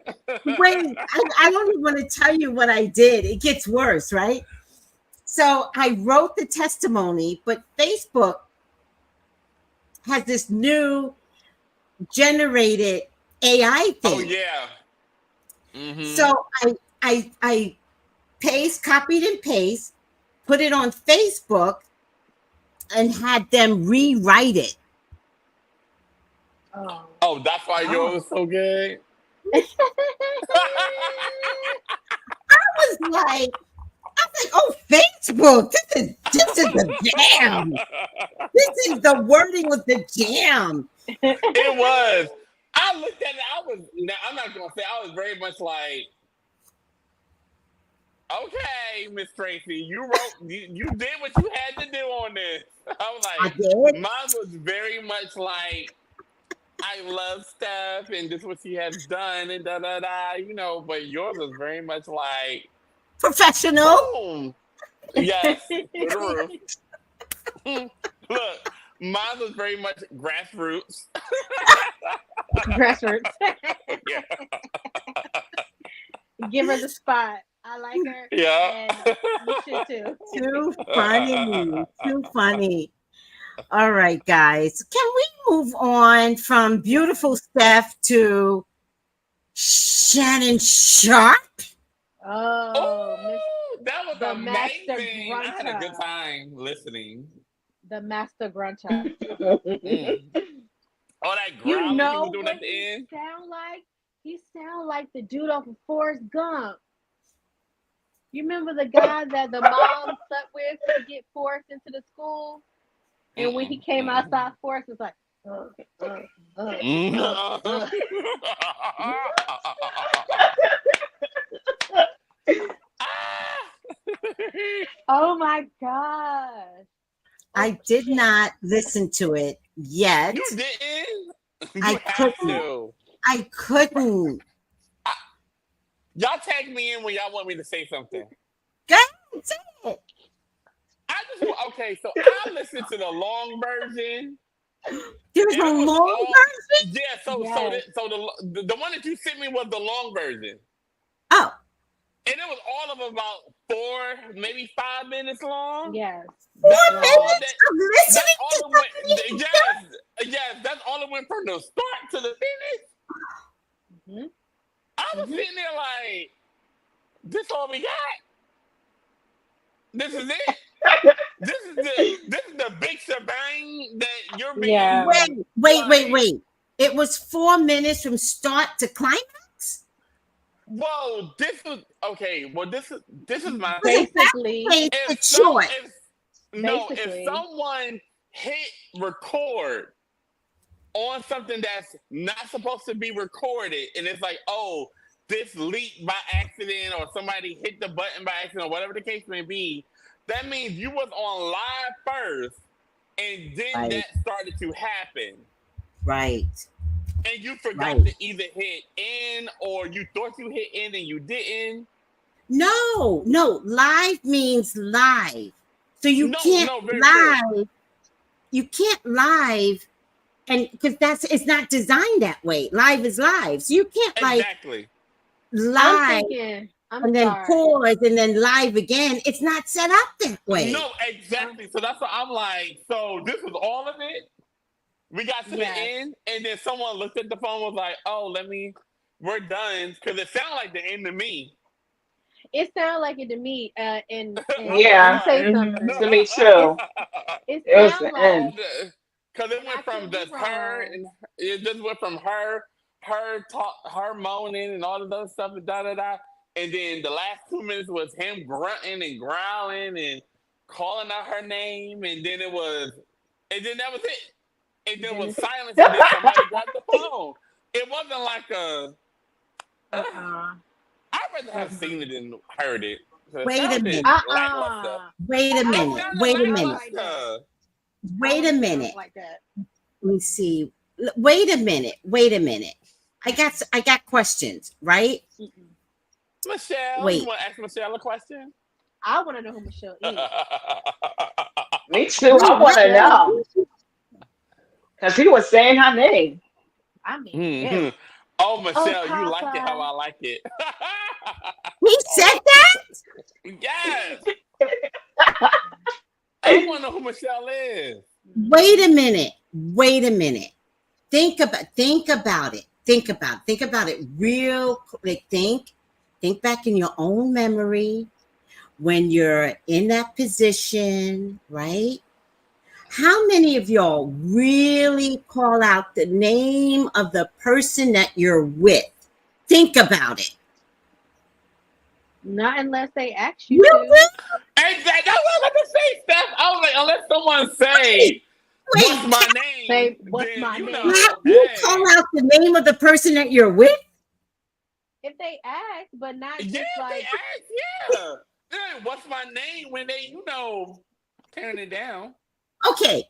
Wait, I don't even want to tell you what I did. It gets worse, right? So I wrote the testimony, but Facebook has this new generated AI thing. Oh yeah. Mm-hmm. So I copied and paste, put it on Facebook, and had them rewrite it. Oh, that's why yours was so good. I was like, oh, Facebook, this is the jam. This is the wording with the jam. It was. I looked at it. I'm not gonna say I was very much like, okay, Miss Tracy, you did what you had to do on this. I was like, mine was very much like, I love Steph and this is what she has done and but yours was very much like professional. Boom. Yes, to the roof. Look, mine was very much grassroots. Grassroots. Yeah. Give her the spot. I like her. Yeah. And you should too. Too funny. Too funny. All right, guys. Can we move on from beautiful Steph to Shannon Sharpe? Oh, that was amazing. I had a good time listening. The master grunter. All that growling he was doing at the end. He sound like the dude off of Forrest Gump. You remember the guy that the mom slept with to get Forrest into the school? And when he came outside, Forrest was like, Oh my gosh. I did not listen to it yet. You didn't? You I have couldn't. to. I couldn't. Y'all tag me in when y'all want me to say something. Go ahead, say it. Okay, so I listened to the long version. There's And a it was long all- version? Yeah, so the one that you sent me was the long version. Oh, And it was all of about 4, maybe 5 minutes long. Yes. 4 That's all minutes that- of listening That's to all it went. something? Yes, that's all it went from the start to the finish. Mhm. I was sitting there like, this all we got? This is it? This is the big shebang that you're being. Yeah. Wait. It was 4 minutes from start to climax? Whoa, this was okay. Well, this is my Basically, It's short. if someone hit record on something that's not supposed to be recorded, and it's like, oh, this leaked by accident, or somebody hit the button by accident, or whatever the case may be, that means you was on live first, and then Right. that started to happen. Right. And you forgot to either hit end, or you thought you hit end and you didn't. No. Live means live. So you can't very live. true. You can't live, and because it's not designed that way. Live is live. So you can't Exactly. live I'm and then sorry. pause and then live again. It's not set up that way. No, exactly. So that's what I'm like. So this was all of it. We got to the end, and then someone looked at the phone, was like, "Oh, we're done," because it sounded like the end to me. It sounded like it to me. And Yeah, say something. to me too. It was sounded the like end. Because it went from just her, and it just went from her moaning and all of those stuff, and da da da. And then the last 2 minutes was him grunting and growling and calling out her name, and then that was it. And then was silence, and then somebody grabbed the phone. It wasn't like I'd rather have seen it than heard it. Wait a minute. Wait a minute. Like that. Let me see. Wait a minute. I got questions, right? Michelle, Wait. you want to ask Michelle a question? I want to know who Michelle is. Me too. I want to know. Because he was saying her name. I mean, oh, Michelle, you like it how I like it. He said that? Yes. I want to know who Michelle is. Wait a minute. Think about it. Think about it real quick. Think back in your own memory when you're in that position, right? How many of y'all really call out the name of the person that you're with? Think about it. Not unless they ask you to. Exactly. That's what I was about to say, Steph. I was like, unless someone say, what's my name? Say, what's my name? You call out the name of the person that you're with? If they ask, but not just they like. ask, yeah. What's my name when they, tearing it down? Okay.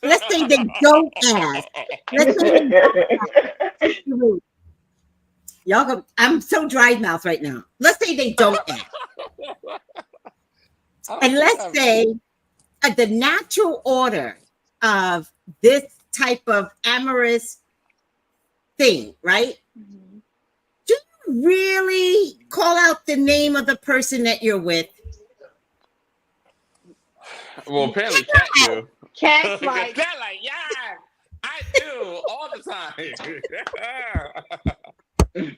Let's say they don't ask. Let's say they don't ask. Y'all go, I'm so dry mouth right now. Let's say they don't ask. And let's say the natural order of this type of amorous thing, right? Mm-hmm. Do you really call out the name of the person that you're with? Well, apparently Cat do. Cat's like, yeah, I do all the time.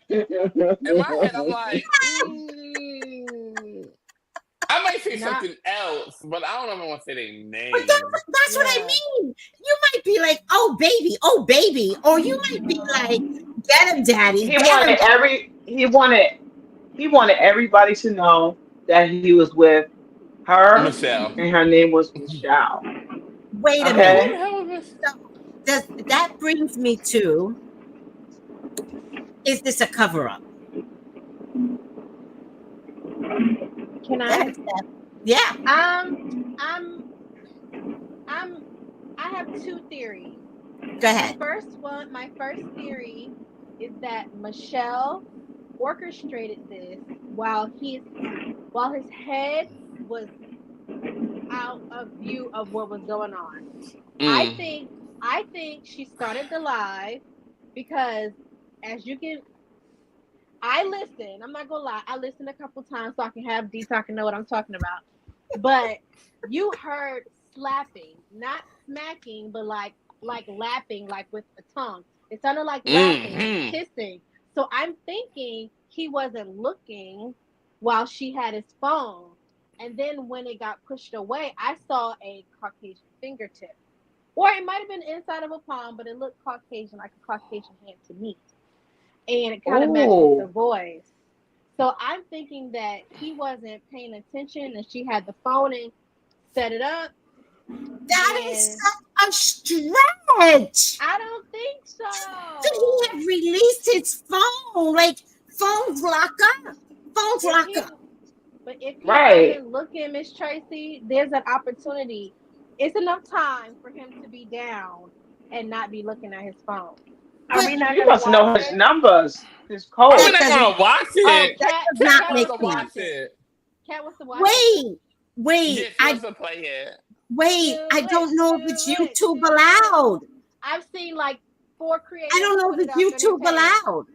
In my head, I'm like, I might say something else, but I don't know if I want to say their name. But that's what I mean. You might be like, oh baby, or you might be like, get him, daddy. He wanted everybody to know that he was with her, Michelle, and her name was Michelle. Wait a minute. So that brings me to: is this a cover-up? Can I? Yeah. I have two theories. Go ahead. My first theory is that Michelle orchestrated this while his head was out of view of what was going on. I think she started the live because as you can I listen, I'm not gonna lie, I listened a couple times so I can have D talk and know what I'm talking about. But you heard slapping, not smacking, but like lapping, like with a tongue. It sounded like lapping and kissing. So I'm thinking he wasn't looking while she had his phone. And then when it got pushed away, I saw a Caucasian fingertip. Or it might have been inside of a palm, but it looked Caucasian, like a Caucasian hand to me. And it kind of matched with the voice. So I'm thinking that he wasn't paying attention and she had the phone and set it up. That is such a stretch. I don't think so. Could he have released his phone? Like, phones lock up. Phones lock up. But if he wasn't looking, Miss Tracy, there's an opportunity. It's enough time for him to be down and not be looking at his phone. Are we not going to know his numbers, his code? We're not going to watch it. Cat wants to watch it. Cat wants to watch it. Wait. Yes, she wants to play it. Wait, I don't know if it's YouTube allowed. I've seen like 4 creators. I don't know if it's YouTube allowed.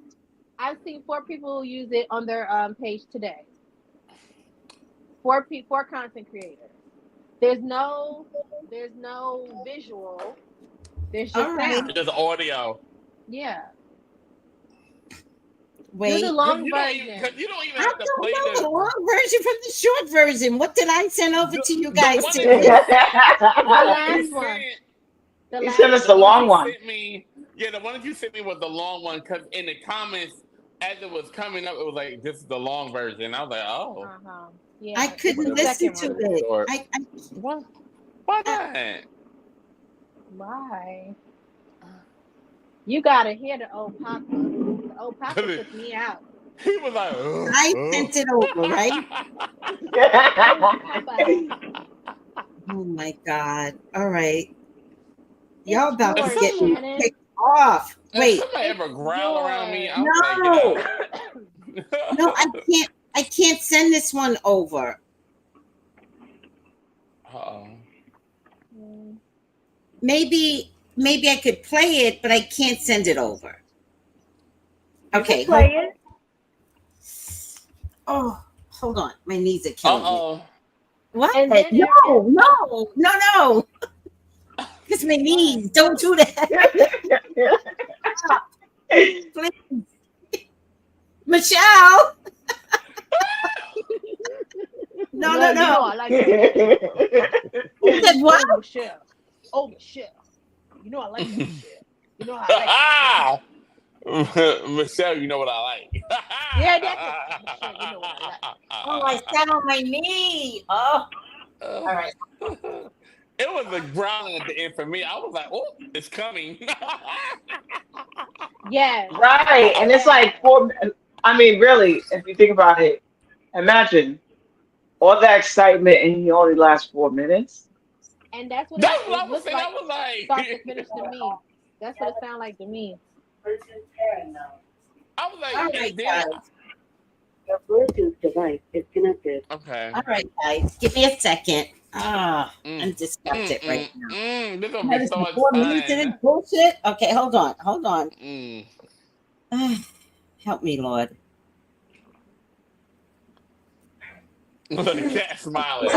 I've seen 4 people use it on their page today. 4 content creators. There's no visual. There's just sound. Just audio. Yeah. Wait, do the long version. Because you don't even have to play the long version from the short version. What did I send over to you guys today? The last one. You sent us the long one. The one that you sent me was the long one because in the comments, as it was coming up, it was like, this is the long version. I was like, oh. Yeah, I couldn't listen to it. What? Why not? Why? You gotta hear the old Papa. The old Papa took me out. He was like, I sent it over, right? Oh my God. All right. Y'all about to get me kicked off. Wait. Did somebody ever growl around me? No, I can't send this one over. Uh-oh. Maybe I could play it, but I can't send it over. Okay. Play it. Oh, hold on. My knees are killing me. What? No. Because my knees. Don't do that. Please. Michelle. No. You know I like that. You said what? Michelle. You know I like that shit. You know I like Michelle, you know what I like. Yeah, that's it. Michelle, you know what I like. Oh, I sat on my knee. Oh. All right. It was a growling at the end for me. I was like, oh, it's coming. Yeah. Right. And it's like really, if you think about it, imagine all that excitement and he only lasts 4 minutes. And that's what I was saying. I was like, start to finish to me. That's what it sounded like to me. I was like, all right, guys. Your Bluetooth device is connected. Okay. All right, guys. Give me a second. I'm disgusted right now. This gonna be so much 4 minutes in this bullshit. Okay, hold on. Help me, Lord. Look at the cat smiling.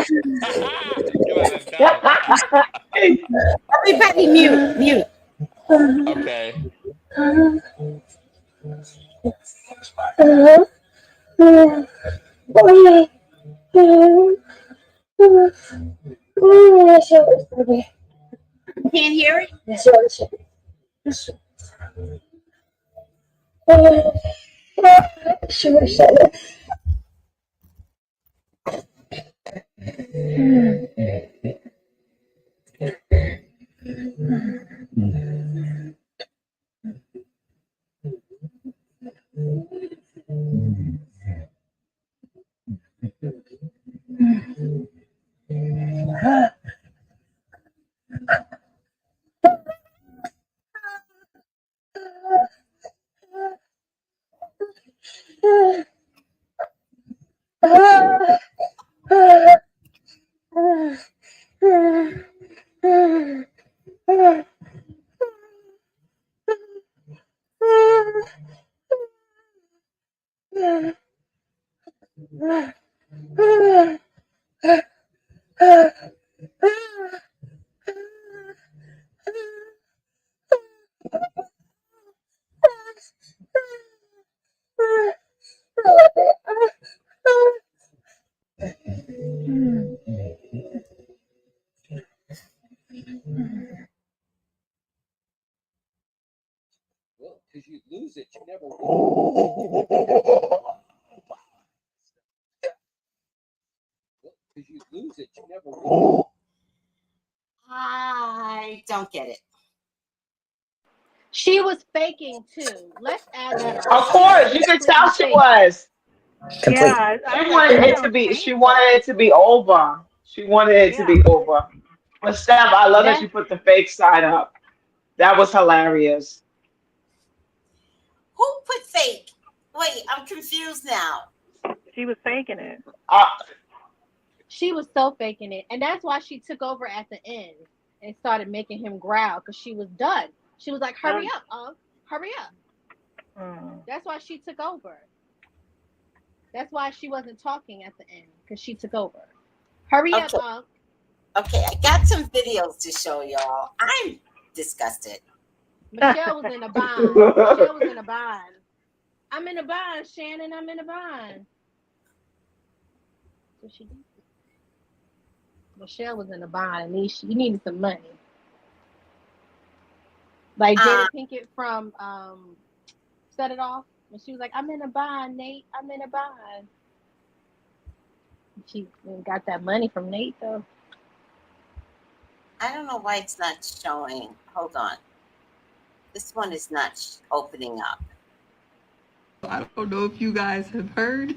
Everybody mute. Okay. Can't hear it? I don't get it. She was faking too. Let's add that on. Of She was course, you could tell definitely she faking. was. Complete. Yeah, She I wanted that it to sounds be. She painful. wanted it to be over. She wanted it to Yeah. be over. But Steph, I love that That you put the fake side up. That was hilarious. Who put fake? Wait, I'm confused now. She was faking it. Uh, she was so faking it, and that's why she took over at the end and started making him growl because she was done. She was like, "Hurry up, hurry up." Mm. That's why she took over. That's why she wasn't talking at the end because she took over. Hurry up, Okay, okay, I got some videos to show y'all. I'm disgusted. Michelle was in a bind. Michelle was in a bind. I'm in a bind, Shannon. I'm in a bind. So she did. Michelle was in a bind. And she needed some money. Like Uh, Jada Pinkett from Set It Off. And she was like, I'm in a bind, Nate. I'm in a bind. She got that money from Nate, though. I don't know why it's not showing. Hold on. This one is not opening up. I don't know if you guys have heard,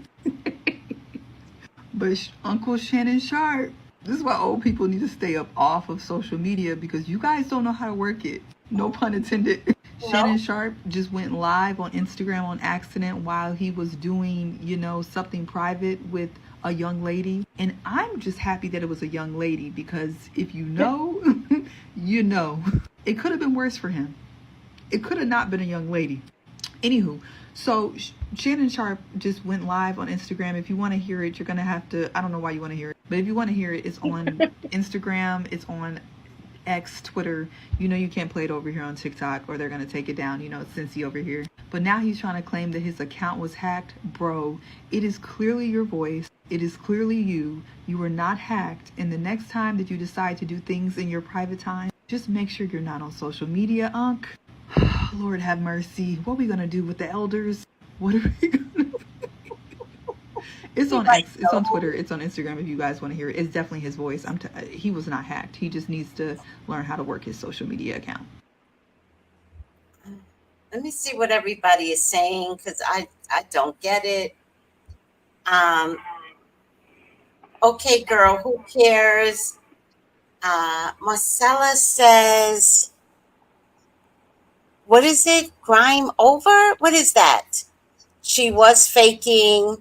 but Uncle Shannon Sharpe. This is why old people need to stay up off of social media because you guys don't know how to work it. No pun intended. No. Shannon Sharpe just went live on Instagram on accident while he was doing, something private with a young lady. And I'm just happy that it was a young lady because if you know, you know. It could have been worse for him. It could have not been a young lady. Anywho, so Shannon Sharpe just went live on Instagram. If you want to hear it, you're going to have to, I don't know why you want to hear it, but if you want to hear it, it's on Instagram, it's on X, Twitter. You can't play it over here on TikTok or they're going to take it down. It's Cincy over here. But now he's trying to claim that his account was hacked. Bro, it is clearly your voice. It is clearly you. You were not hacked. And the next time that you decide to do things in your private time, just make sure you're not on social media, Unc. Lord have mercy. What are we going to do with the elders? What are we going to do? It's on X, it's on Twitter, it's on Instagram if you guys want to hear it. It's definitely his voice. He was not hacked. He just needs to learn how to work his social media account. Let me see what everybody is saying because I don't get it. Okay, girl, who cares? Marcella says, what is it? Grime over? What is that? She was faking.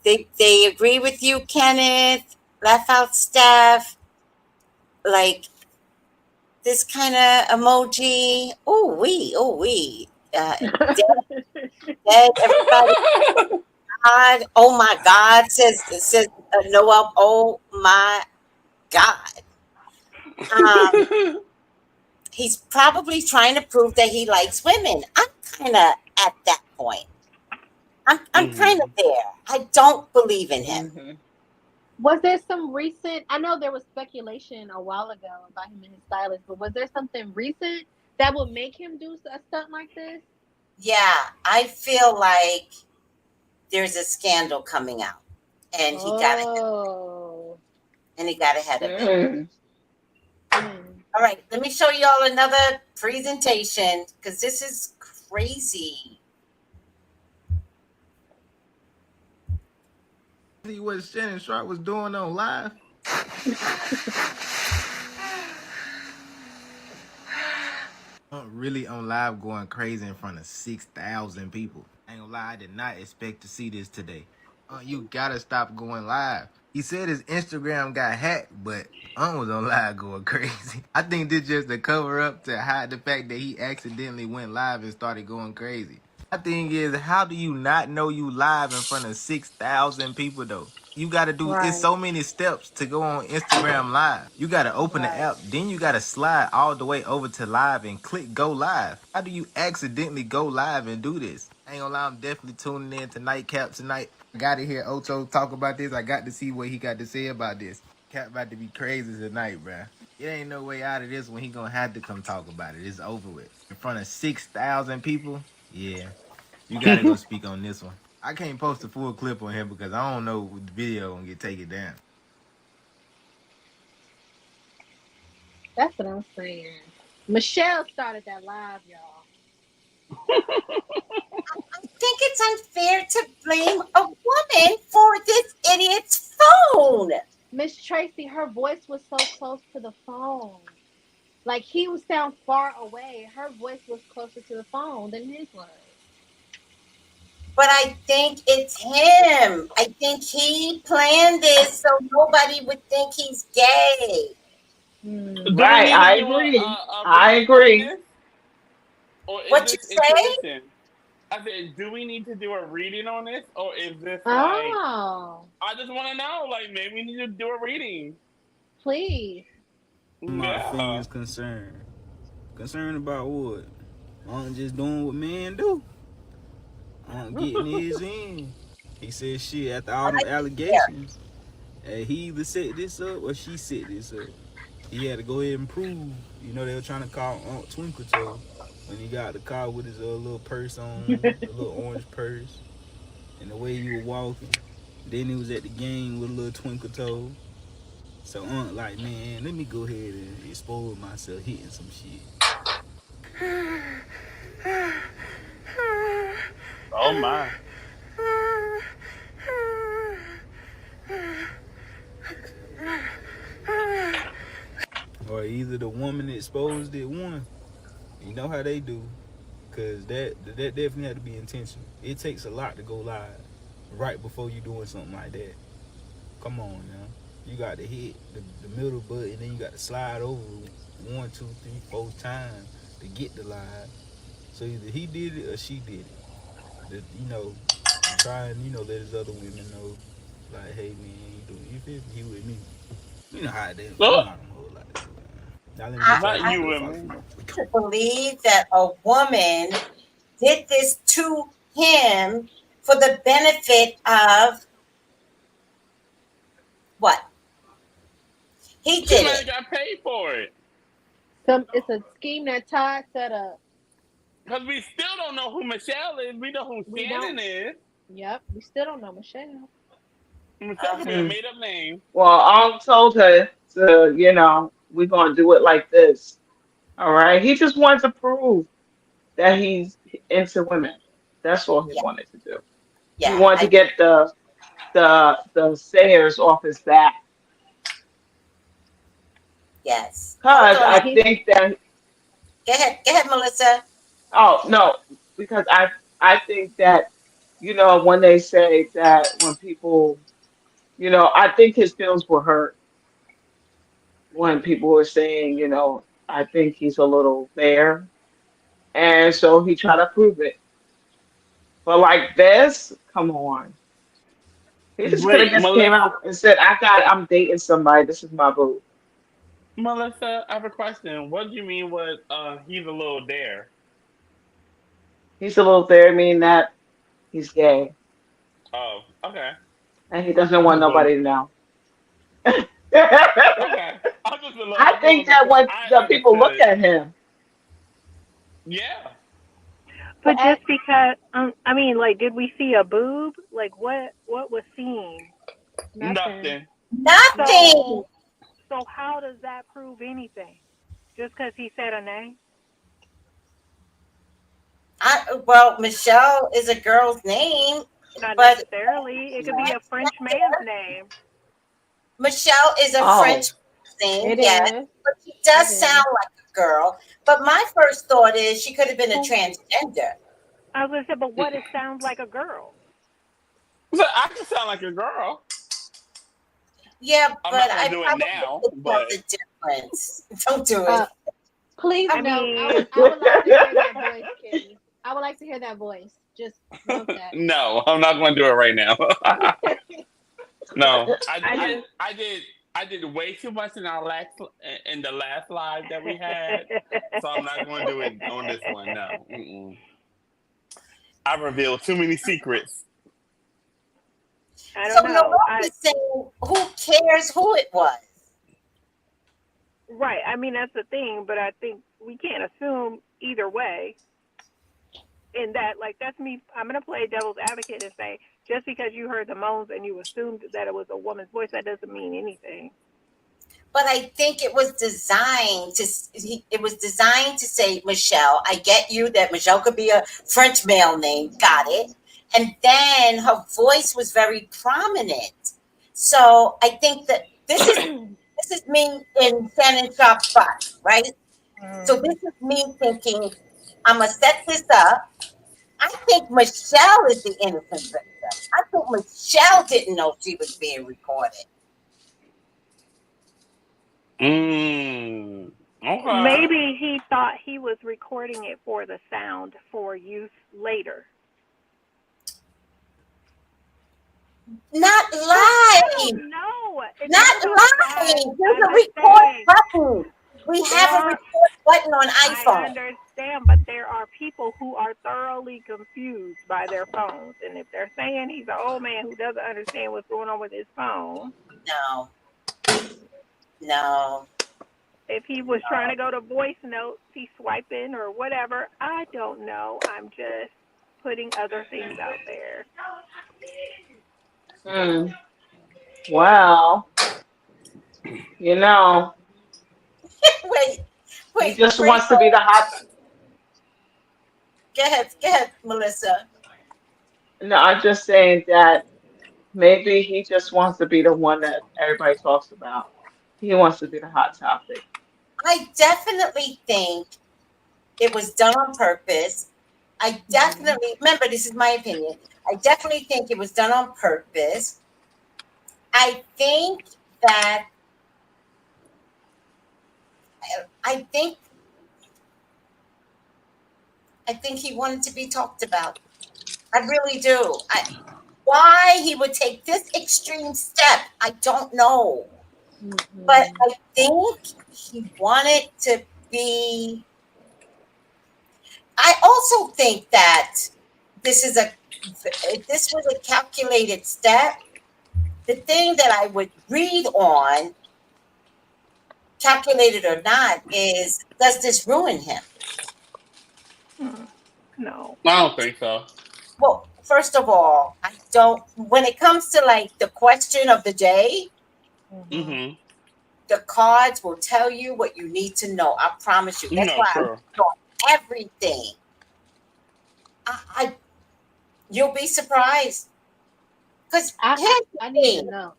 They agree with you, Kenneth. Laugh out, Steph. Like this kind of emoji. Oh we. Dead. Everybody. God. Oh my God. Says Noel. Oh my God. He's probably trying to prove that he likes women. I'm kind of at that point. I'm kind of there. I don't believe in him. mm-hmm. Was there some recent? I know there was speculation a while ago about him and his stylist, but was there something recent that would make him do a stunt like this? Yeah, I feel like there's a scandal coming out, and he got ahead. Oh. And he got ahead of it. Mm. All right, let me show y'all another presentation because this is crazy. See what Shannon Sharpe was doing on live? Really on live going crazy in front of 6,000 people. I ain't gonna lie, I did not expect to see this today. You gotta stop going live. He said his Instagram got hacked, but was on live going crazy. I think this just a cover up to hide the fact that he accidentally went live and started going crazy. My thing is, how do you not know you live in front of 6,000 people though? You gotta do it's Right. so many steps to go on Instagram live. You gotta open the Right. app, then you gotta slide all the way over to live and click go live. How do you accidentally go live and do this? I ain't gonna lie, I'm definitely tuning in to Nightcap tonight. I got to hear Ocho talk about this. I got to see what he got to say about this. Cap about to be crazy tonight, bruh. It ain't no way out of this when he gonna have to come talk about it. It's over with. In front of 6,000 people? Yeah. You gotta go speak on this one. I can't post a full clip on him because I don't know if the video gonna get taken down. That's what I'm saying. Michelle started that live, y'all. I think it's unfair to blame a woman for this idiot's phone. Miss Tracy, her voice was so close to the phone. Like he would sound far away. Her voice was closer to the phone than his was. But I think it's him. I think he planned this so nobody would think he's gay. Do we Right, need to I do agree. a I reading on agree. this? Or is What you this say? intuition? I said, do we need to do a reading on this? Or is this like, Oh, I just want to know, like, maybe we need to do a reading. please. My Yeah. feelings concerned. Concerned about what? I'm just doing what men do. I'm getting his in. He said shit after all them Yeah. allegations. He either set this up or she set this up. He had to go ahead and prove. You know they were trying to call Aunt Twinkle Toe when he got the car with his little purse on, the little orange purse, and the way he was walking. Then he was at the game with a little Twinkle Toe. So Aunt like, man, let me go ahead and expose myself hitting some shit. Oh, my. Or either the woman exposed it one. You know how they do. Cause that definitely had to be intentional. It takes a lot to go live right before you doing something like that. Come on now. You got to hit the middle button, then you got to slide over 1, 2, 3, 4 times to get the live. So either he did it or she did it. Try and let his other women know, like, hey man, you doing? You feel me? He with me. You know how they, you Oh, know how them hoes like to do. Now let me I, get y'all not some I you good and fucking. me. to believe that a woman did this to him for the benefit of what? He She did might it. have got paid for it. It's a scheme that Todd set up. Because we still don't know who Michelle is. We know who We Shannon don't. is. Yep, we still don't know Michelle. Michelle could be a Hmm. made up name. Well, I told her to, we're gonna do it like this. All right. He just wanted to prove that he's into women. That's all he Yeah, wanted to do. He yeah. wanted to get the sayers off his back. Yes. Hold Cause on. And I he think that Go ahead, Melissa. oh no, because I think that, when they say that when people, I think his feelings were hurt when people were saying, I think he's a little there. And so he tried to prove it. But like this, come on. He just could have Wait, just came out and said, I'm dating somebody. This is my boo. Melissa, I have a question. What do you mean with he's a little dare? He's a little there, meaning that he's gay. Oh, okay. And he doesn't I'm want just nobody wondering. to know. Okay. I'm just a little, I I'm just think wondering that because when I the people look understood. at him, Yeah. but But just because, I mean, like, did we see a boob? Like, what was seen? nothing. Nothing. Nothing. So, so how does that prove anything? Just because he said a name? Well, Michelle is a girl's name, Not but necessarily. It could be a French man's name. Michelle is a oh, French name, It yes, is. but she does It sound is. like a girl. But my first thought is she could have been a Well, transgender. I was gonna say, but what it sounds like a girl? So I can sound like a girl. Yeah, I'm but not gonna I do it probably now, could tell but the difference. Don't do it. Uh, please I no. mean, I would like to hear that voice, Kitty. I would like to hear that voice. Just note that. no, I'm not gonna do it right now. No, I just I did way too much in the last live that we had, so I'm not going to do it on this one. No, I revealed too many secrets. I So don't know. Noel is saying, who cares who it was? Right. I mean, that's the thing, but I think we can't assume either way. In that, like, that's me. I'm going to play devil's advocate and say, just because you heard the moans and you assumed that it was a woman's voice, that doesn't mean anything. But I think it was designed to say Michelle. I get you that Michelle could be a French male name. Got it. And then her voice was very prominent. So I think that this is me in Shannon Sharpe spot, right? So this is me thinking, I'm gonna set this up. I think Michelle is the innocent victim. I think Michelle didn't know she was being recorded. Okay. Maybe he thought he was recording it for the sound for use later. Not live. No, Not live. There's a record button. We have a record button on iPhone. I understand, but there are people who are thoroughly confused by their phones. And if they're saying he's an old man who doesn't understand what's going on with his phone. No. If he was trying to go to voice notes, he's swiping or whatever. I don't know. I'm just putting other things out there. Well, Wait. he just wants to be the hot. Go ahead, Melissa. No, I'm just saying that maybe he just wants to be the one that everybody talks about. He wants to be the hot topic. I definitely think it was done on purpose. I definitely, remember, this is my opinion. I definitely think it was done on purpose. I think he wanted to be talked about. I really do. Why he would take this extreme step, I don't know. But I think he wanted to be. I also think that this was a calculated step. The thing that I would read on, calculated or not, is, does this ruin him? No. I don't think so. Well, first of all, I don't. When it comes to like the question of the day, the cards will tell you what you need to know. I promise you. That's why I'm doing everything. You'll be surprised. Because I need to know.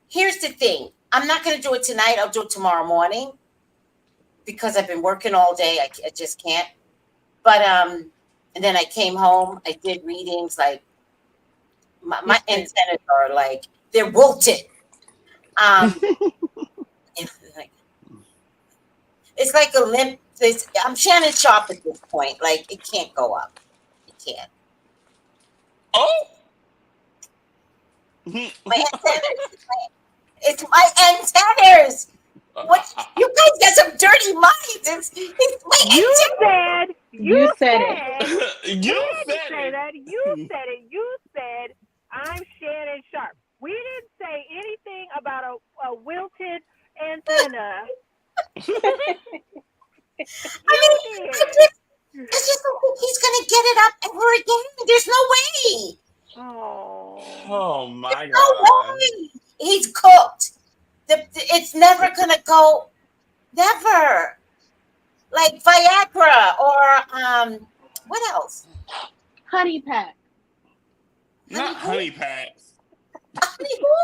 Here's the thing. I'm not going to do it tonight. I'll do it tomorrow morning because I've been working all day. I just can't. But and then I came home. I did readings. Like my antennas are like, they're wilted. It's like a limp. I'm Shannon Sharpe at this point. Like, it can't go up. It can't. Oh. My antennas. It's my antennas. What? You guys got some dirty minds. It's my antennas. You said it. You said it. You said, I'm Shannon Sharpe. We didn't say anything about a wilted antenna. I just don't think he's going to get it up ever again. There's no way. Oh my God. No way. He's cooked. It's never going to go. Never. Like Viagra or what else? Honey pack. Not honey packs. Honey who?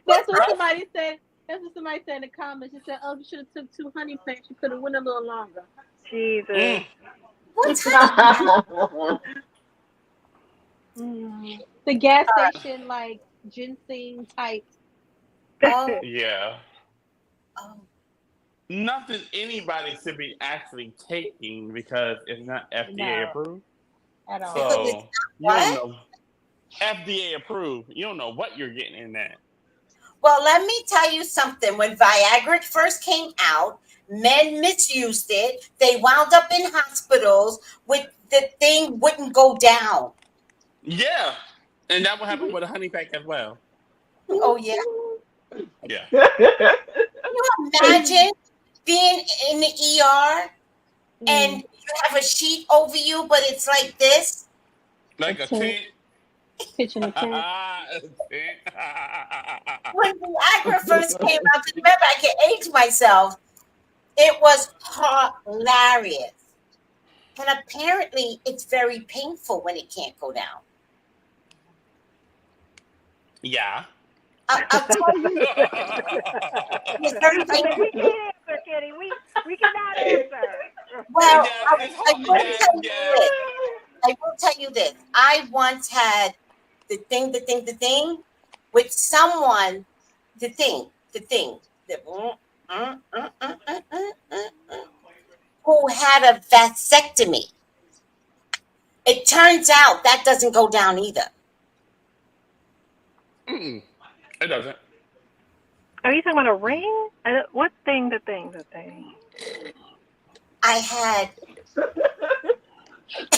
That's what somebody said. That's what somebody said in the comments. She said, "Oh, you should have took 2 honey packs. You could have went a little longer." Jesus. What's The gas station, like ginseng type. Oh, Yeah. oh. Nothing anybody should be actually taking because it's not FDA No, approved. at all. Because it's So you don't what? know. FDA approved. You don't know what you're getting in that. Well, let me tell you something. When Viagra first came out, men misused it. They wound up in hospitals with the thing wouldn't go down. Yeah. And that will happen with a honey pack as well. Oh yeah. Yeah. Can you imagine being in the ER and Mm, you have a sheet over you, but it's like this? a Like a tent, tent. pitching a tent. A tent. When Viagra first came out, 'cause remember I can age myself. It was hilarious. And apparently it's very painful when it can't go down. Yeah. I'll tell you, it's very I said, we painful. can't answer, Kitty. We cannot answer. Well, Yes, it's I hard. will Yes, tell you yes. this. I will tell you this. I once had the thing with someone, the thing, the, who had a vasectomy. It turns out that doesn't go down either. Mm-mm. It doesn't. Are you talking about a ring? What thing? The thing. I had,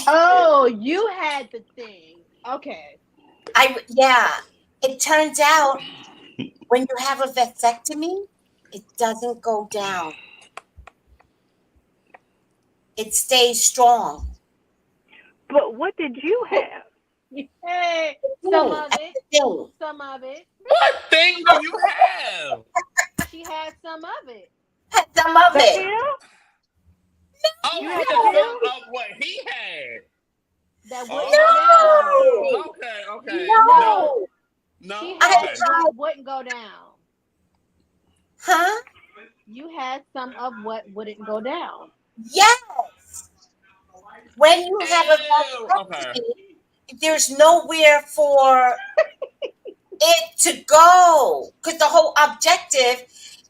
Oh, you had the thing. Okay. yeah. It turns out when you have a vasectomy, it doesn't go down. It stays strong. But what did you have? Hey, Thing, some of that's it. the thing. Some of it. What thing do you have? She had some of it. Had some of The it. pill? Oh, You she had the had pill? some of what he had. That wouldn't go down. No, Okay. no. No. She I had Okay. what wouldn't go down. Huh? You had some of what wouldn't go down. Yes. When you have a Ew. Okay. vasectomy, there's nowhere for it to go because the whole objective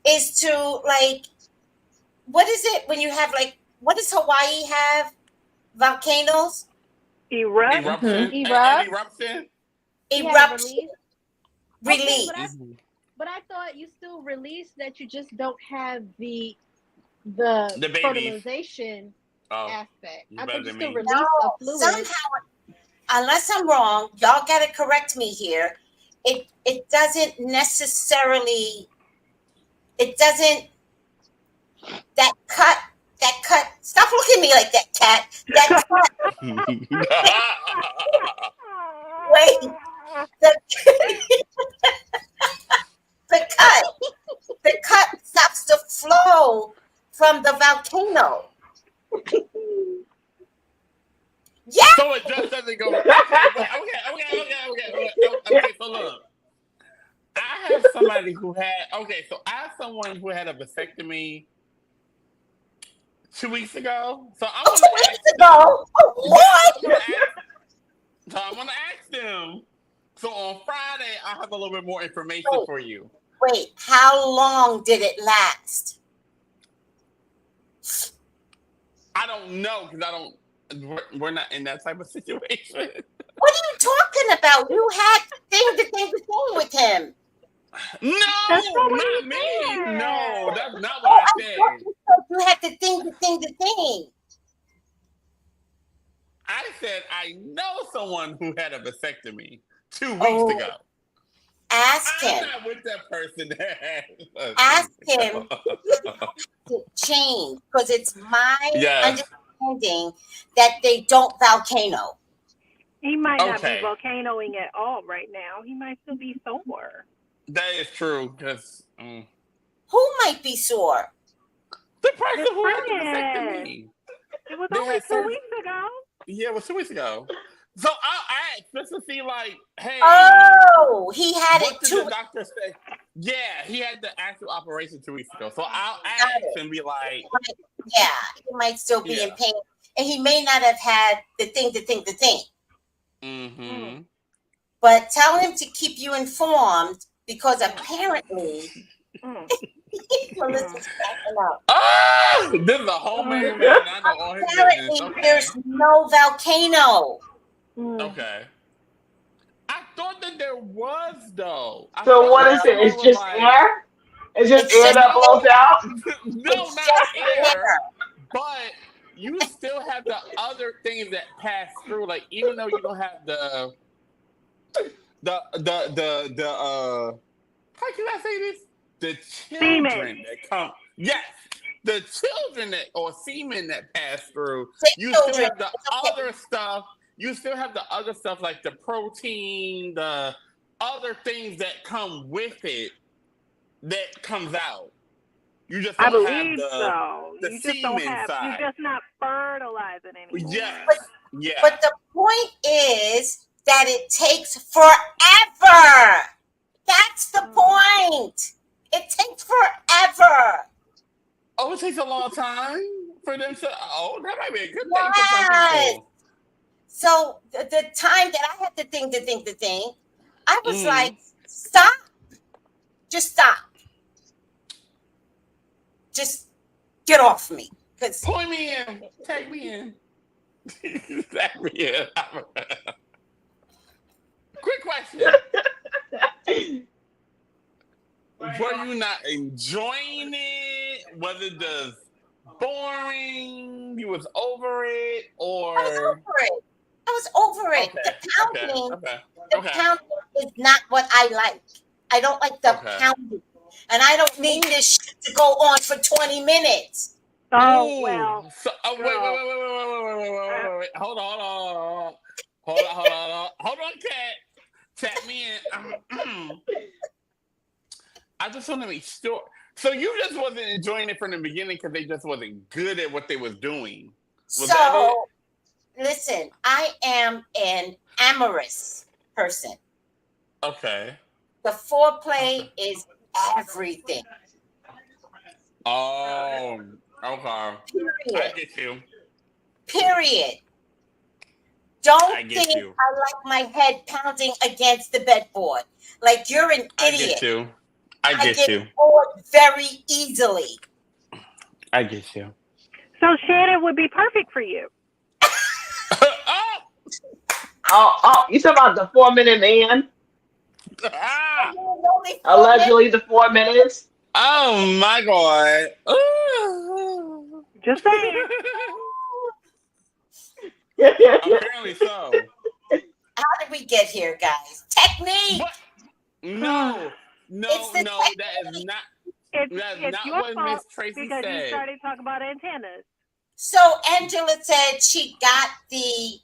is to like, what is it when you have like, what does Hawaii have? Volcanoes? Erupt? Eruption. An Erupt. eruption. She had Eruption. release. Okay, Release. but I thought you still release that you just don't have the The babies. fertilization Oh, aspect. you I better thought you than still me. release a No, fluid. somehow, unless I'm wrong, y'all gotta correct me here. It doesn't necessarily, it doesn't, that cut, stop looking at me like that, cat. That cut, wait, the, the cut stops the flow from the volcano. Yeah. So it just doesn't go. Okay. So look, I have somebody who had. Okay, so I have someone who had a vasectomy 2 weeks ago. So I'm Oh, gonna 2 ask weeks ago. Oh, them. Lord. So I'm gonna ask them. So on Friday, I'll have a little bit more information for you. Wait, how long did it last? I don't know because I don't. We're not in that type of situation. What are you talking about? You had the thing with him. No, That's not what not he me. said. No, that's not Oh, what I I said. thought you said you had the thing. I said I know someone who had a vasectomy 2 weeks Oh, ago. ask I'm him. not with that person. Ask him to change because it's my Yes. understanding that they don't volcano. He might not be Okay. volcanoing at all right now. He might still be somewhere. That is true. Because Who might be sore? the person His who had the friend. vasectomy. It was They only had 2 surgery. weeks ago. Yeah, it was 2 weeks ago. So I asked just to see, like, hey, Oh, he had what it did too. the doctor say? Yeah, he had the actual operation 2 weeks ago. So I'll Got ask it. and be like, Yeah, he might still be in pain, and he may not have had the thing. mm-hmm. But tell him to keep you informed because apparently Melissa's cracking up. Oh, this is a homemade man. I know all his business. Apparently Okay. there's no volcano. Okay. I thought that there was though. I So thought what that is it? someone It's was just like, air? It's just It's air just that blows out? no, It's not just air. air. But you still have the other things that pass through. Like even though you don't have the how can I say this? The children Semen. that come. Yes. The children that or semen that pass through. Say You still children. have the other stuff. You still have the other stuff like the protein, the other things that come with it that comes out. You just I don't have believe so. the You just don't semen have. side. You're just not fertilizing anymore. Yes. Yeah. But the point is that it takes forever. That's the point. It takes forever. Oh, it takes a long time for them to. Oh, that might be a good thing for some Yes. people. So the time that I had to think, I was like, stop. Just stop. Just get off me. Point me in. Tag me in. Tag me in. Quick question. Were you not enjoying it? Was it just boring? You was over it? Or I was over it. Okay, The pounding, okay. the pounding is not what I like. I don't like the pounding. And I don't need this shit to go on for 20 minutes. Oh, well. So, wait. Hold on, Cat. Tap me in. I just want to make sure. So you just wasn't enjoying it from the beginning because they just wasn't good at what they was doing. So, listen, I am an amorous person. Okay. The foreplay is everything. Oh, okay. Period. I get you. Period. Don't think you. I like my head pounding against the bedboard. Like you're an idiot. I get you. I get bored very easily. I get you. So Shannon would be perfect for you. You talking about the 4-minute man? Allegedly the 4 minutes. Oh my God. Just saying. Apparently so. How did we get here, guys? Technique. What? No, that is not. It's not your what fault Miss Tracy because said. you started talking about antennas. So Angela said she got the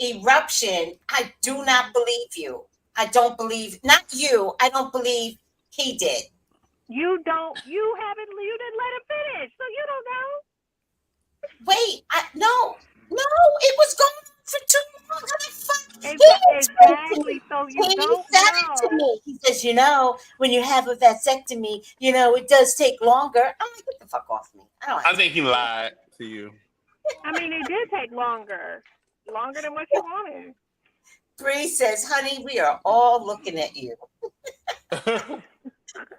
eruption. I do not believe you. I don't believe, not you. I don't believe he did. You didn't let him finish, so you don't know. Wait, no, it was going on for too long. Exactly, so you he don't said know. it to me. He says, when you have a vasectomy, it does take longer. I'm like, get the fuck off me. I think he lied to you. I mean, it did take longer than what you wanted. Bree says, honey, we are all looking at you.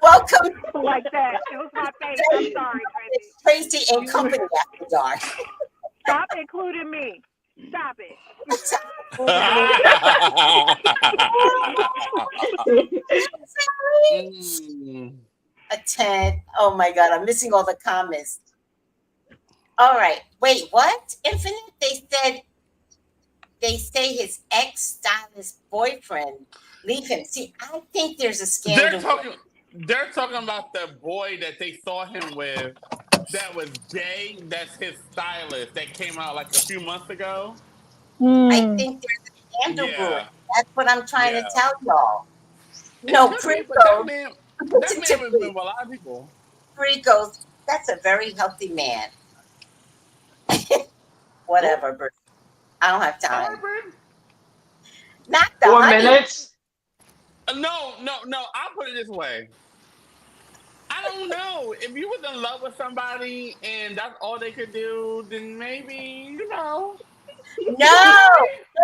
Welcome. Like that. It was my face. I'm sorry, Tracy. Tracy and Company After Dark. Stop including me. Stop it. A 10. Oh my God, I'm missing all the comments. All right. Wait, what? Infinite? They say his ex-stylist boyfriend leave him. See, I think there's a scandal. They're talking about the boy that they saw him with that was gay. That's his stylist that came out like a few months ago. I think there's a scandal brewing. That's what I'm trying to tell y'all. No, that man was with a lot of people. Free goes, that's a very healthy man. Whatever, Bert. I don't have time. Not the 4 honey. minutes? No. I'll put it this way. I don't know. If you was in love with somebody and that's all they could do, then maybe, No.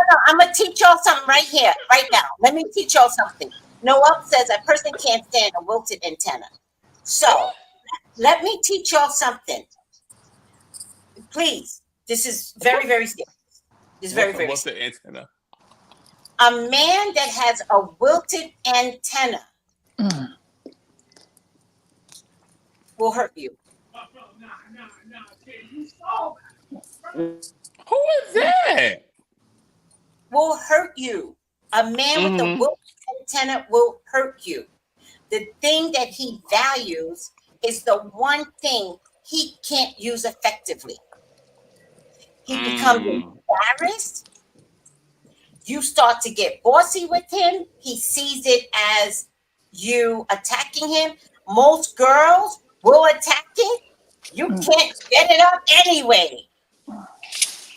no. I'm gonna teach y'all something right here, right now. Let me teach y'all something. Noel says a person can't stand a wilted antenna. So let me teach y'all something. Please. This is very, very serious. This is very, very What's serious. the antenna? A man that has a wilted antenna will hurt you. Who is that? Will hurt you. A man with a Mm-hmm. wilted antenna will hurt you. The thing that he values is the one thing he can't use effectively. He becomes embarrassed. You start to get bossy with him. He sees it as you attacking him. Most girls will attack it. You can't get it up anyway.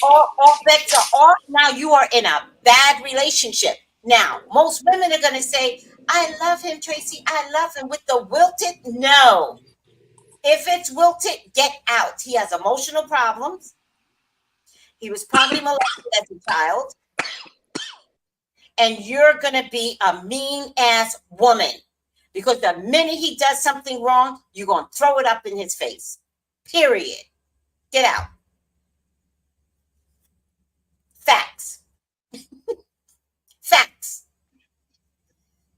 All bets are off. Now you are in a bad relationship. Now, most women are going to say, I love him, Tracy. I love him. With the wilted, no. If it's wilted, get out. He has emotional problems. He was probably molested as a child. And you're going to be a mean ass woman. Because the minute he does something wrong, you're going to throw it up in his face. Period. Get out. Facts. Facts.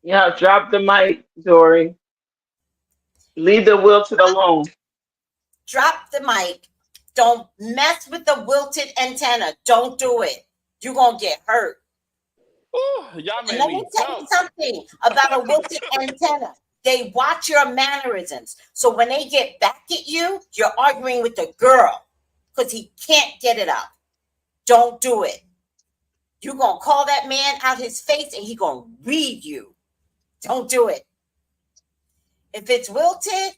Yeah, drop the mic, Dory. Leave the wilted alone. Drop the mic. Don't mess with the wilted antenna. Don't do it. You're going to get hurt. Ooh, y'all And made let me me tell you choke. something about a wilted antenna. They watch your mannerisms. So when they get back at you, you're arguing with the girl because he can't get it up. Don't do it. You're going to call that man out his face and he's going to read you. Don't do it. If it's wilted,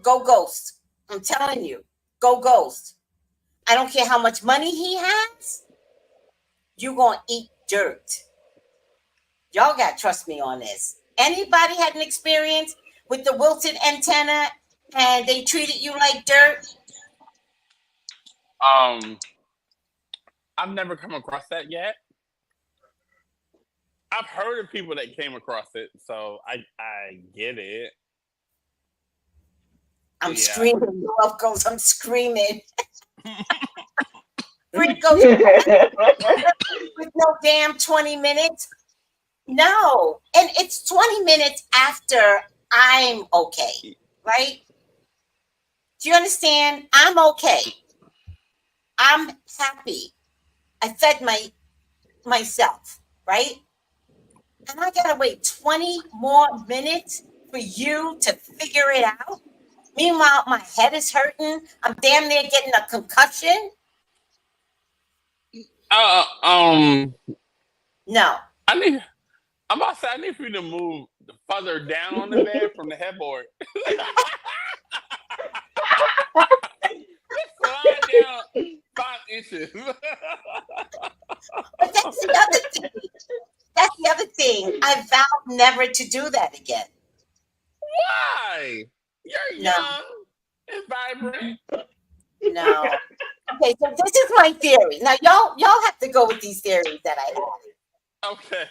go ghost. I'm telling you, go ghost. I don't care how much money he has. You're going to eat dirt. Y'all got to trust me on this. Anybody had an experience with the wilted antenna and they treated you like dirt? I've never come across that yet. I've heard of people that came across it, so I get it. I'm Yeah. screaming. Love goes, I'm screaming. Freak goes with no damn 20 minutes. No. And it's 20 minutes after I'm okay, right? Do you understand? I'm okay. I'm happy. I fed myself, right? And I gotta wait 20 more minutes for you to figure it out. Meanwhile, my head is hurting. I'm damn near getting a concussion. No. I'm about to say I need for you to move further down on the bed from the headboard. Just slide down 5 inches. But that's the other thing. That's the other thing. I vowed never to do that again. Why? You're No. young and vibrant. No. Okay, so this is my theory. Now y'all have to go with these theories that I have. Okay.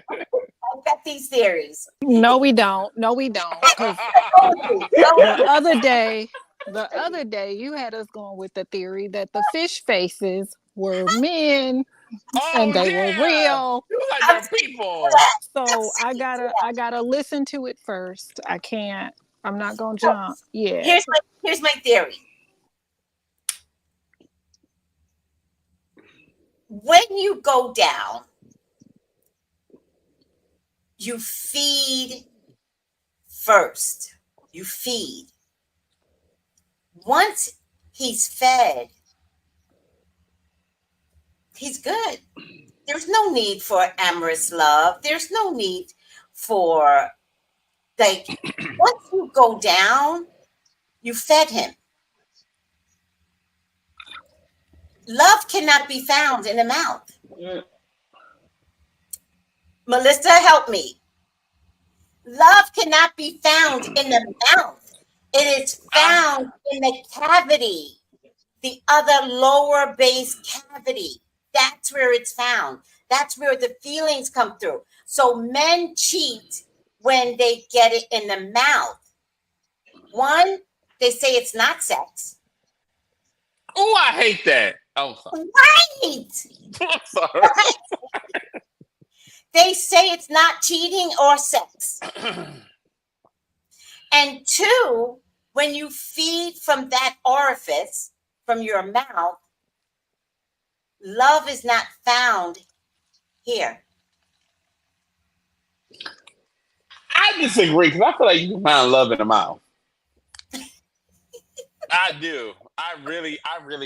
I've got these theories. No, we don't. No, we don't. Because the other day, you had us going with the theory that the fish faces were men and they were real. You like the people. So I gotta listen to it first. I can't. I'm not gonna jump. Yeah. Here's my theory. When you go down, you feed first. You feed. Once he's fed, he's good. There's no need for amorous love. There's no need for, like, once you go down, you fed him. Love cannot be found in the mouth. Melissa, help me. Love cannot be found in the mouth. It is found in the cavity. the other lower base cavity. That's where it's found. That's where the feelings come through. So men cheat when they get it in the mouth. One, they say it's not sex. Oh, I hate that. Oh, sorry. Right. I'm sorry. They say it's not cheating or sex. And two, when you feed from that orifice, from your mouth, love is not found here. I disagree because I feel like you can find love in the mouth. I do. I really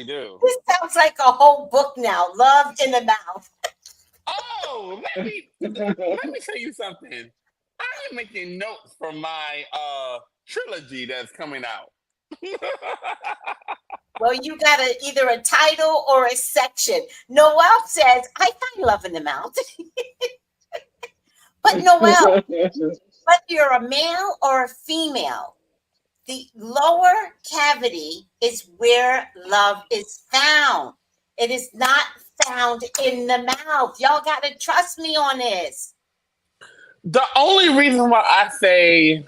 do. This sounds like a whole book now. Love in the mouth. Oh, let me tell you something. I am making notes for my trilogy that's coming out. Well, you got either a title or a section. Noelle says, I find love in the mouth. But Noelle, whether you're a male or a female, the lower cavity is where love is found. It is not found in the mouth. Y'all got to trust me on this. The only reason why I say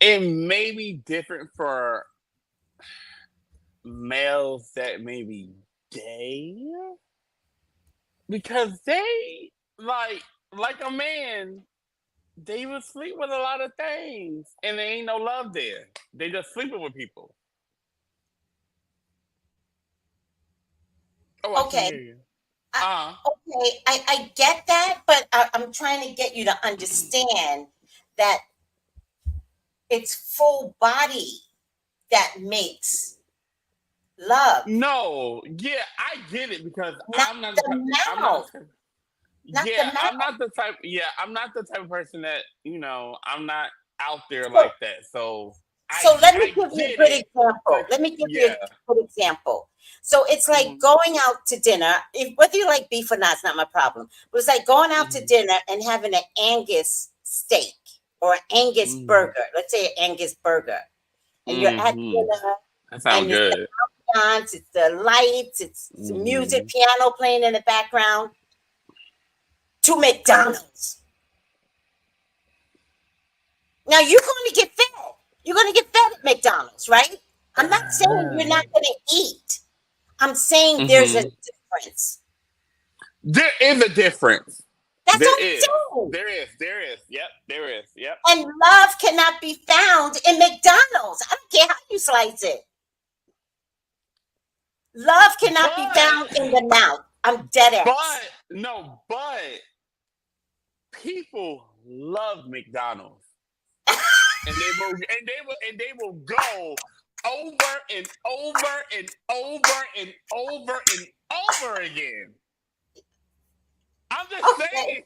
it may be different for males that may be gay, because they like a man, they would sleep with a lot of things and there ain't no love there. They just sleeping with people. Oh, I Okay. can hear you. Okay, I get that, but I'm trying to get you to understand that it's full body that makes love. No, yeah, I get it because Not I'm not the I'm mouth. not Not the yeah, mouth. I'm not the type of person that, I'm not out there like that. So let me give you a good example. But, Let me give you a good example. So it's like going out to dinner. Whether you like beef or not, it's not my problem. But it's like going out to dinner and having an Angus steak or an Angus burger. Let's say an Angus burger. And you're at dinner. That sounds good. It's the lights, it's the music, piano playing in the background. To McDonald's. Now you're going to get fed. You're going to get fed at McDonald's, right? I'm not saying you're not going to eat. I'm saying there's a difference. There is a difference. That's all I'm saying. There is. Yep, there is. Yep. And love cannot be found in McDonald's. I don't care how you slice it. Love cannot be found in the mouth. I'm dead ass. But people love McDonald's. and they will go over and over and over and over and over again. I'm just saying,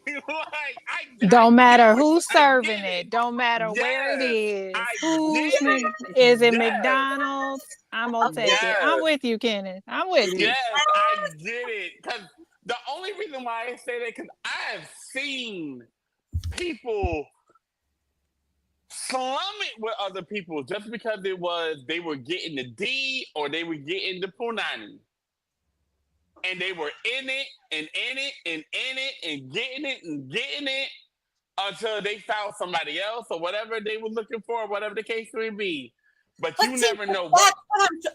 don't matter who's serving it. Don't matter where it is. Is it McDonald's? I'm gonna take it. I'm with you, Kenneth. I'm with you. Yes, I get it. Because the only reason why I say that, because I've seen people slum it with other people just because they were getting the D or they were getting the punani. And they were in it and in it and in it and getting it until they found somebody else or whatever they were looking for, whatever the case may be. But you never know what.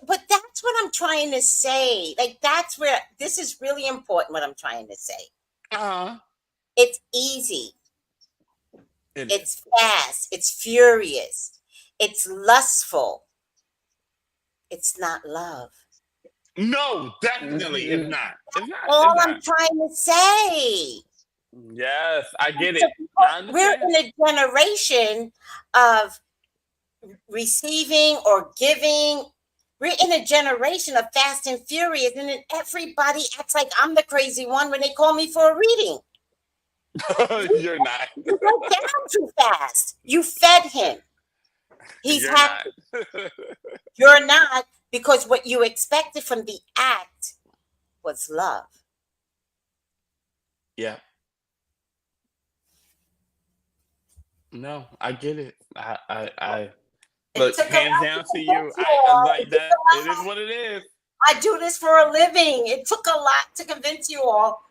But that's what I'm trying to say. Like, that's where this is really important. What I'm trying to say. It's easy. It's fast. It's furious. It's lustful. It's not love. No, definitely it's not. It's not. All I'm trying to say. Yes, I get it. We're in a generation of receiving or giving. We're in a generation of fast and furious, and then everybody acts like I'm the crazy one when they call me for a reading. You're not. You went down too fast. You fed him. He's happy. You're not, because what you expected from the act was love. Yeah. No, I get it. It Look, took a lot hands to down to you. convince you I all. like It took that. a It is lot. what it is. I do this for a living. It took a lot to convince you all.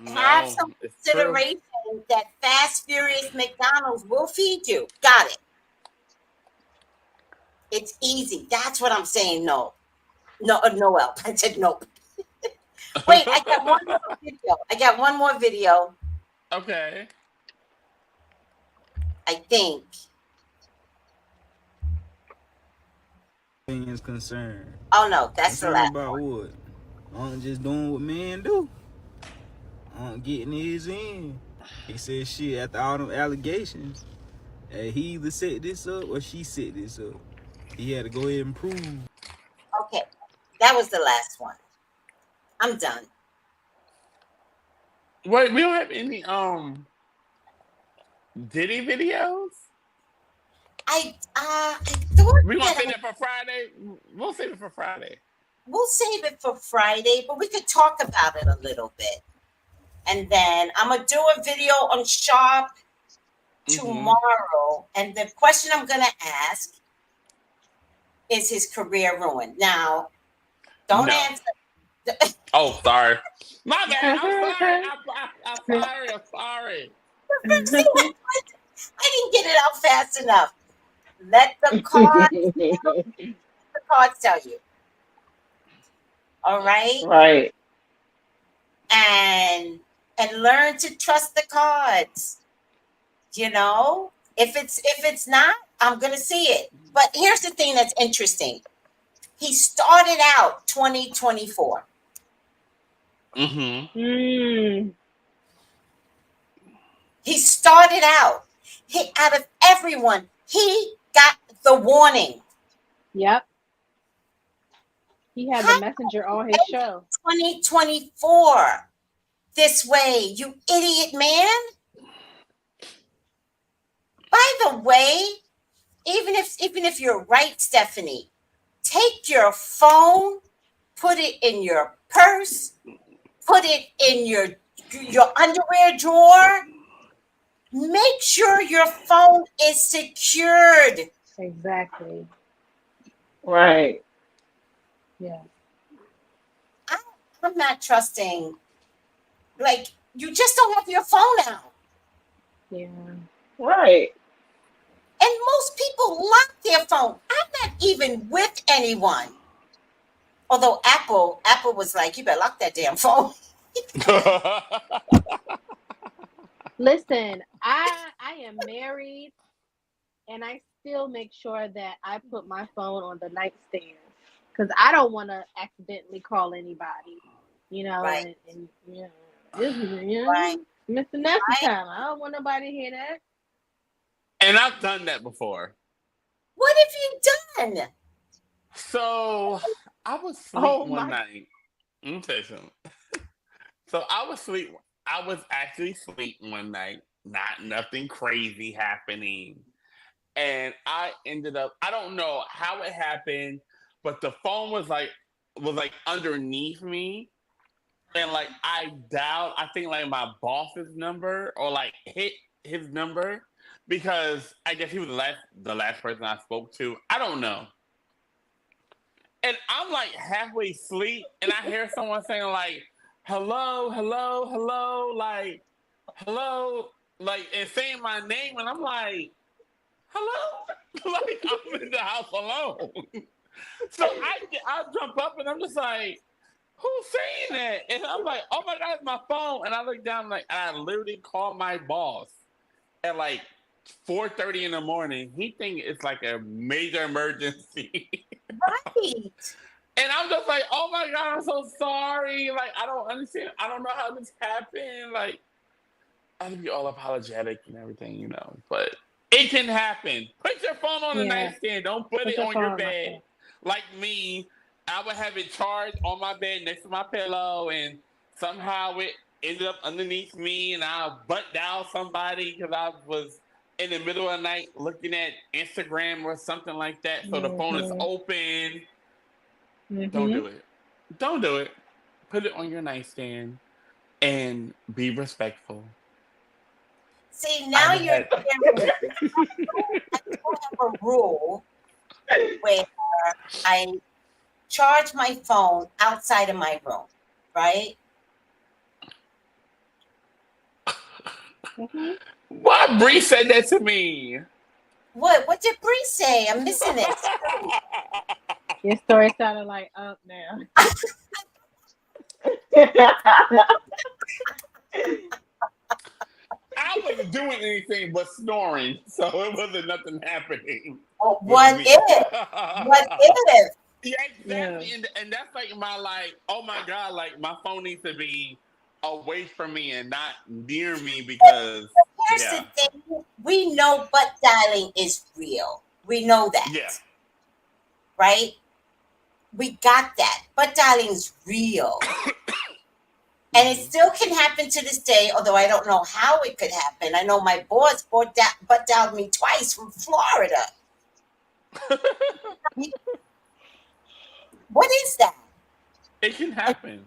Have No, some it's true. consideration that fast, furious McDonald's will feed you. Got it. It's easy. That's what I'm saying. No. No, Noel. I said no. Wait, I got one more video. Okay. I think. Things concerned. Oh no, that's the Concerned last about one. what? I'm just doing what men do. I'm getting his in. He said shit after all them allegations. He either set this up or she set this up. He had to go ahead and prove. Okay. That was the last one. I'm done. Wait, we don't have any Diddy videos? I thought We gonna that save that for Friday? We'll save it for Friday. we'll save it for Friday, but we could talk about it a little bit. And then I'm gonna do a video on Sharpe tomorrow. And the question I'm gonna ask is his career ruined? Now, don't No. answer. Oh, sorry. My bad. I'm sorry. I'm sorry. See, I didn't get it out fast enough. Let the cards tell you. All right? Right. And learn to trust the cards. You know? If it's not, I'm gonna see it. But here's the thing that's interesting. He started out 2024. Mm-hmm. He started out. Out of everyone, he got the warning. Yep. He had the messenger on his show. 2024. This way, you idiot man. By the way, even if you're right, Stephanie, take your phone, put it in your purse, put it in your underwear drawer. Make sure your phone is secured. Exactly. Right. Yeah. I'm not trusting. Like, you just don't have your phone out. Yeah. Right. And most people lock their phone. I'm not even with anyone. Although Apple was like, you better lock that damn phone. Listen, I am married, and I still make sure that I put my phone on the nightstand because I don't want to accidentally call anybody. You know, Right. and you know, this is Right. Mr. Nasty time. I don't want nobody to hear that. And I've done that before. What have you done? So I was asleep one night. Let me tell you something. So I was actually asleep one night. Nothing crazy happening. And I ended up, I don't know how it happened, but the phone was like underneath me. And like I dialed, I think like my boss's number or like hit his number because I guess he was the last person I spoke to. I don't know. And I'm like halfway asleep and I hear someone saying like, hello, hello, hello, like, hello, like, and saying my name. And I'm like, hello? Like, I'm in the house alone. So I jump up and I'm just like, who's saying that? And I'm like, oh my God, it's my phone. And I look down, like, and I literally called my boss at like 4:30 in the morning. He think it's like a major emergency. Right. And I'm just like, oh my God, I'm so sorry. Like, I don't understand. I don't know how this happened. Like, I'd be all apologetic and everything, you know. But it can happen. Put your phone on the nightstand. Don't put it on your bed. Like me, I would have it charged on my bed next to my pillow, and somehow it ended up underneath me, and I butt dialed somebody because I was in the middle of the night looking at Instagram or something like that. So the phone is open. Don't do it. Don't do it. Put it on your nightstand and be respectful. See, now I don't have a rule where I charge my phone outside of my room, right? Mm-hmm. Why Bree said that to me? What did Bree say? I'm missing it. Your story sounded like up now. I wasn't doing anything but snoring, so it wasn't nothing happening Oh, with what me. if? What if? Yeah, Yeah. exactly, and that's like my like. Oh my god, like my phone needs to be away from me and not near me because Here's yeah, the thing. We know butt dialing is real. We know yeah. that, right? We got that. Butt dialing is real. And it still can happen to this day, although I don't know how it could happen. I know my boss butt dialed me twice from Florida. What is that? It can happen.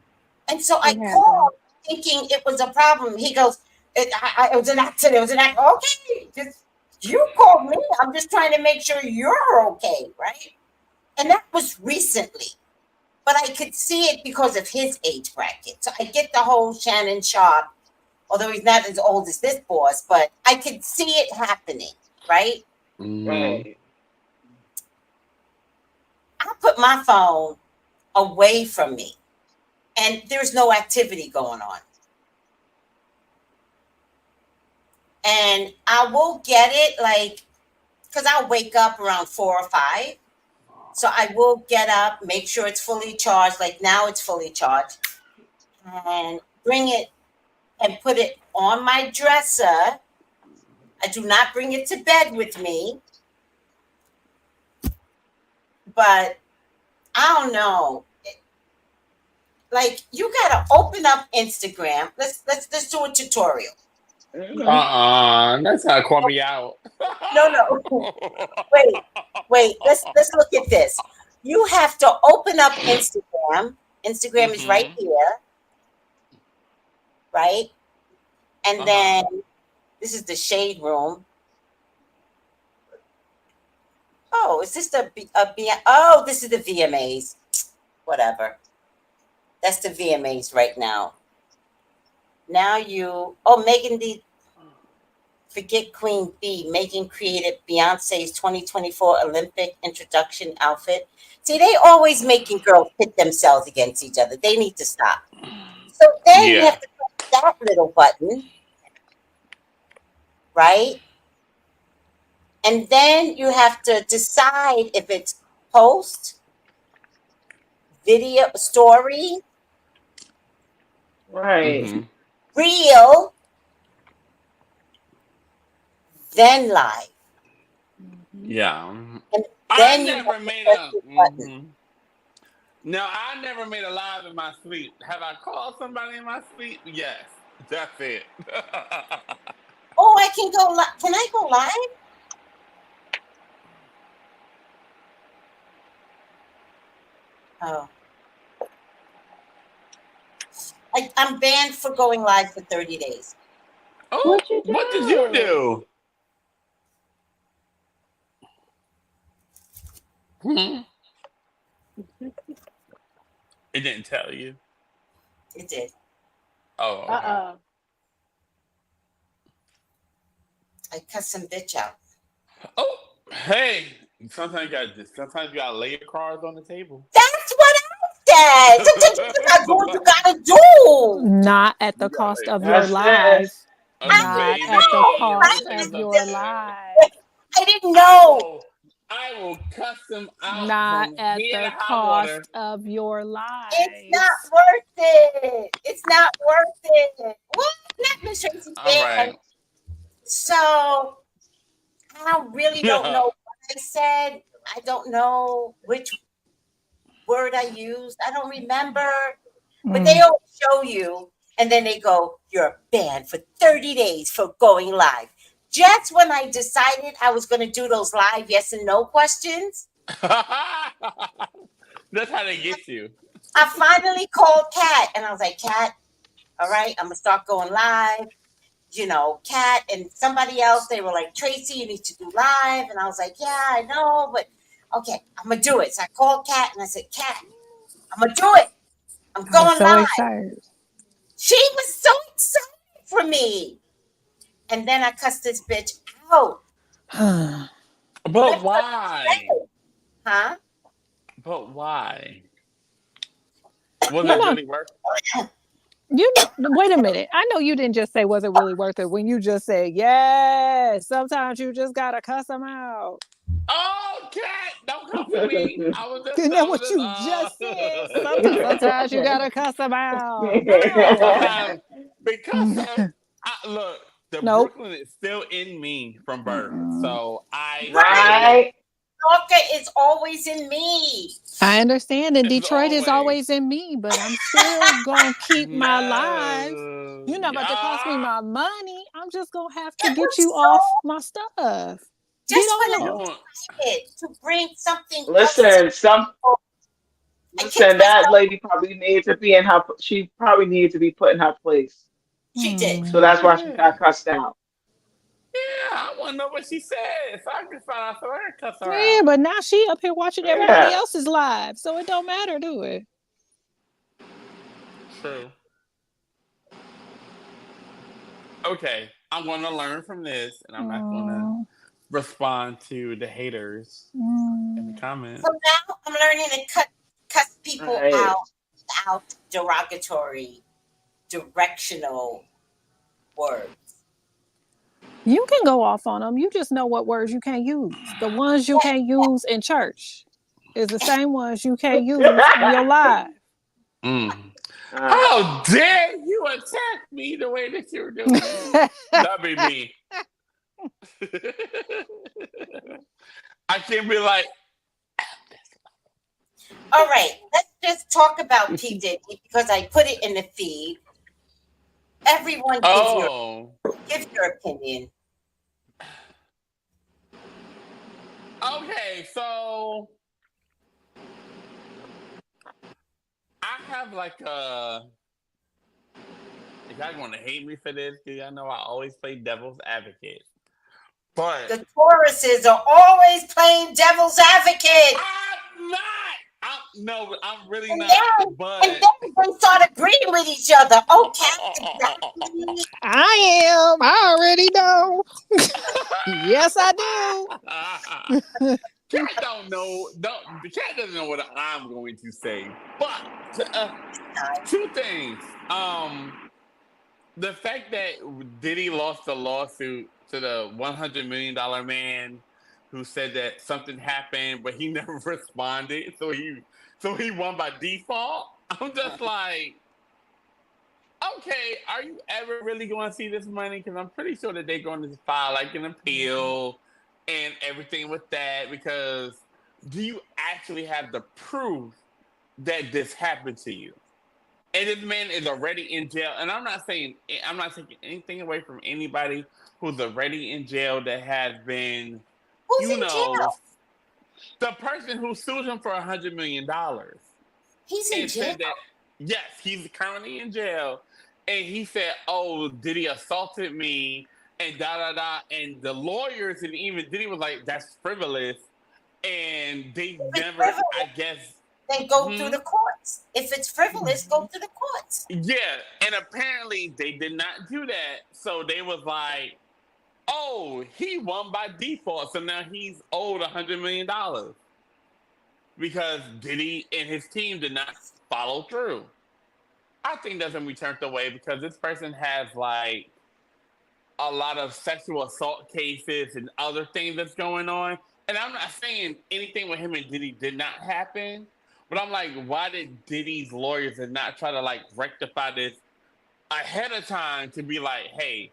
And so I It happened. called thinking it was a problem. He goes, it was an accident. It was an accident. Okay, just you called me. I'm just trying to make sure you're okay, right? And that was recently. But I could see it because of his age bracket. So I get the whole Shannon Sharpe, although he's not as old as this boss, but I could see it happening, right? Mm-hmm. Right. I put my phone away from me and there's no activity going on. And I will get it like, because I'll wake up around 4 or 5. So I will get up, make sure it's fully charged. Like now it's fully charged, and bring it and put it on my dresser. I do not bring it to bed with me, but I don't know. Like you gotta open up Instagram. Let's do a tutorial. Okay. That's how caught me out. No, no. Wait. Let's look at this. You have to open up Instagram. Instagram is right Mm-hmm. here, right? And Uh-huh. then this is the shade room. Oh, is this oh, this is the VMAs. Whatever. That's the VMAs right now. Now Megan D. Forget Queen B. Megan created Beyonce's 2024 Olympic introduction outfit. See, they always making girls pit themselves against each other. They need to stop. So then you Yeah. have to press that little button, right? And then you have to decide if it's post, video, story, Right. Mm-hmm. reel, then live. Mm-hmm. Yeah. And I then you have never to made press a. the button. Mm-hmm. No, I never made a live in my sleep. Have I called somebody in my sleep? Yes. That's it. Oh, I can go live. Can I go live? Oh, I'm banned for going live for 30 days. Oh, What you what did you do? do? Hmm? It didn't tell you. It did. Oh, okay. Uh-oh. I cut some bitch out. Oh, hey. Sometimes you gotta lay your cards on the table. That's what I said. Sometimes you gotta do what you gotta do. Not at the You gotta cost lay of your That's it. life. I Not at the know, baby. cost right? Lay of them your there. life. I didn't I know. will I will cuss them out Not from at here to the high water. cost of your It's not life. worth it. It's not worth it. What? Not Miss Tracy's All band. right. So I really don't know what I said. I don't know which word I used. I don't remember. But they Mm. always show you, and then they go, "You're banned for 30 days for going live." Just when I decided I was going to do those live yes and no questions, That's how they get you. I finally called Kat, and I was like, "Kat, all right, I'm gonna start going live." Kat and somebody else, they were like, "Tracy, you need to do live," and I was like, "Yeah, I know, but Okay, I'm gonna do it. So I called Kat and I said, Kat, I'm gonna do it. I'm I was going so live. excited. She was so excited for me. And then I cussed this bitch out. But why? Huh? But why? Was You it know, really worth? wait a minute. I know you didn't just say was it really worth it when you just said yes. Sometimes you just gotta cuss them out. Oh, cat! Don't come for me. Isn't that what you just said? Sometimes you gotta cuss them out. No, Sometimes because look, the nope. Brooklyn is still in me from birth, Mm-mm. so I still Right? Okay, it's always in me. I understand, and it's Detroit is always always in me, but I'm still gonna keep my live. no. You're not about to cost me my money. I'm just gonna have to It get was you off my stuff. Get just when I You off. want decided to bring something else to Listen, I kicked that myself. lady probably needed to be in her. She probably needed to be put in her place. She did. So Hmm. that's why she yeah. got cussed out. Yeah, I wanna know what she said. So I can find out so I can cuss her Yeah, out. but now she up here watching everybody Yeah. else's live, so it don't matter, do it? True. Okay. I'm gonna learn from this and I'm not gonna Mm, respond to the haters in the mm. comments. So now I'm learning to cut people Right. out derogatory, directional words. You can go off on them. You just know what words you can't use. The ones you can't use in church is the same ones you can't use on your live. Mm. uh, How dare you attack me the way that you're doing? That'd be me. I can't be like, All right, let's just talk about P. Diddy because I put it in the feed. Everyone oh, give your opinion. okay. So I have like a. You guys want to hate me for this? Because y'all know I always play devil's advocate. But The Tauruses are always playing devil's advocate. I'm not. No, I'm really And not. then, But and then they start agreeing with each other. Oh, Cat, exactly. I am. I already know. Yes, I do. Cat don't know. Don't the cat doesn't know what I'm going to say. But two things. The fact that Diddy lost the lawsuit to the $100 million man who said that something happened, but he never responded, so he won by default. I'm just like, okay, are you ever really going to see this money? Because I'm pretty sure that they're going to file like an appeal and everything with that. Because do you actually have the proof that this happened to you? And this man is already in jail. And I'm not taking anything away from anybody who's already in jail that has been, Who's you in know, jail? the person who sued him for $100 million He's in and jail. said that yes, he's currently in jail. And he said, "Oh, Diddy assaulted me," and da da da. And the lawyers and even Diddy was like, "That's frivolous," and they If it's never, I frivolous, guess. then go through Hmm? the courts. If it's frivolous, go through the courts. Yeah, and apparently they did not do that. So they was like, "Oh, he won by default, so now he's owed $100 million because Diddy and his team did not follow through." I think that's when we turned away because this person has like a lot of sexual assault cases and other things that's going on. And I'm not saying anything with him and Diddy did not happen, but I'm like, why did Diddy's lawyers not try to like rectify this ahead of time to be like, hey,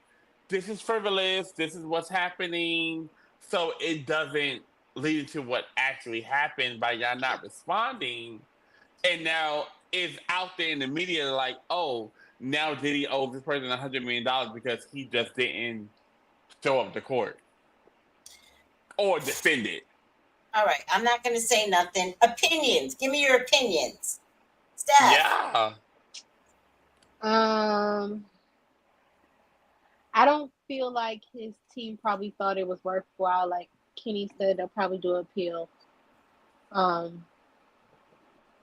this is frivolous, this is what's happening, so it doesn't lead to what actually happened by y'all not responding. And now it's out there in the media like, oh, now Diddy owes this person $100 million because he just didn't show up to court or defend it. All right, I'm not going to say nothing. Opinions. Give me your opinions. Steph. Yeah. I don't feel like his team probably thought it was worthwhile. Like Kenny said, they'll probably do an appeal.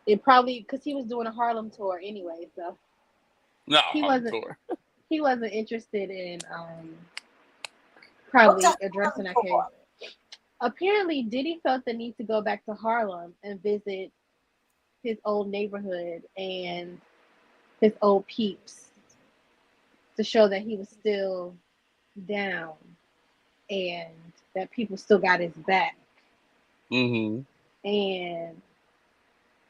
It probably because he was doing a Harlem tour anyway, so No, he Harlem wasn't tour. he wasn't interested in What's a probably addressing Harlem that case. tour? Apparently, Diddy felt the need to go back to Harlem and visit his old neighborhood and his old peeps to show that he was still down and that people still got his back. Mm-hmm. And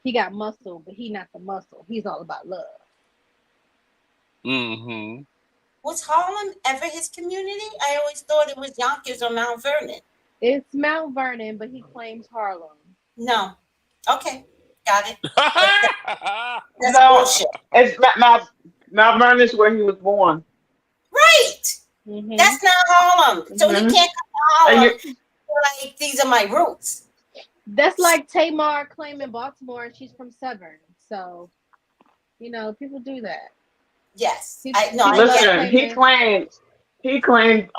he got muscle, but he not the muscle. He's all about love. Mm-hmm. Was Harlem ever his community? I always thought it was Yonkers or Mount Vernon. It's Mount Vernon, but he claims Harlem. No. Okay. Got it. That's No, bullshit. it's Mount Vernon's where he was born. Right. Mm-hmm. That's not Harlem. So he Mhm. can't come to And Harlem. Like, these are my roots. That's like Tamar claiming Baltimore and she's from Severn. So, you know, people do that. Yes. He- I people get love Listen, claiming. he claimed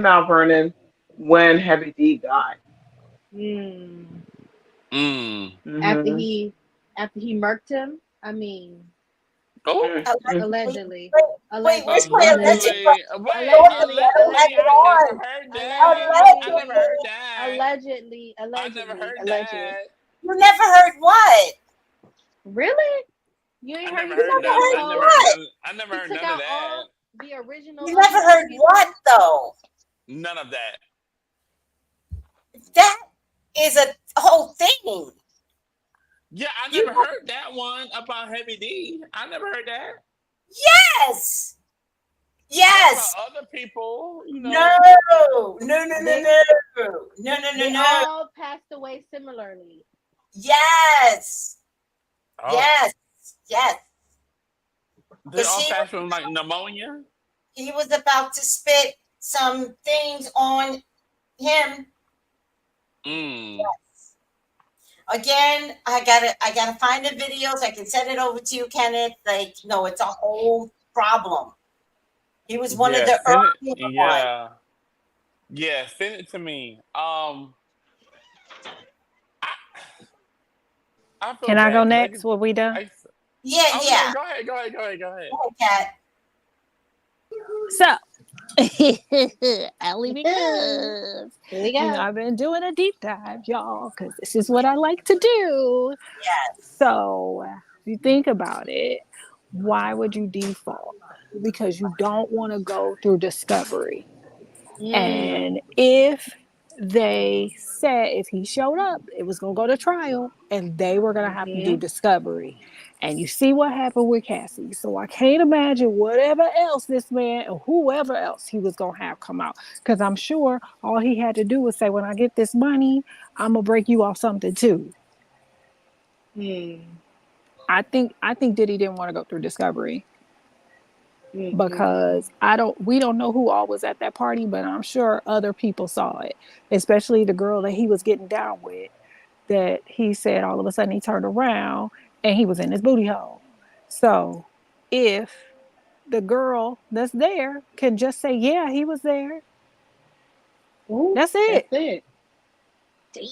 Mount Vernon when Heavy D died. Mm. Mm. After Hmm. he murked him. I mean, Oh. allegedly. Wait, where's my alleged? Allegedly. Wait, Allegedly. I never heard that. I never heard that. Allegedly. I never heard that. You never heard what? Really? You I ain't never heard heard none. heard I never what? heard none. I never He heard took none of out that. all the original. You never heard what though? None of that. That is a whole thing. Yeah, I You never heard that one about Heavy D. I never heard that. Yes. Yes. About other people, you know. They all passed away similarly. Yes. Oh. Yes. They all passed from like pneumonia. He was about to spit some things on him. Mm. Yes. Again, I gotta find the videos. I can send it over to you, Kenneth. Like, no, it's a whole problem. He was one of the early ones. Yeah, send it to me. Can I go next? Will we done? Yeah. Go ahead. Go ahead, Kat. So, only because Here we go. I've been doing a deep dive, y'all, because this is what I like to do. Yes. So, if you think about it, why would you default? Because you don't want to go through discovery. And if they said if he showed up, it was going to go to trial and they were going to have to do discovery. And you see what happened with Cassie. So I can't imagine whatever else this man or whoever else he was going to have come out. Because I'm sure all he had to do was say, when I get this money, I'm going to break you off something too. I think Diddy didn't want to go through discovery. Because we don't know who all was at that party, but I'm sure other people saw it, especially the girl that he was getting down with, that he said all of a sudden he turned around and he was in his booty hole. So if the girl that's there can just say, yeah, he was there. That's it. Damn.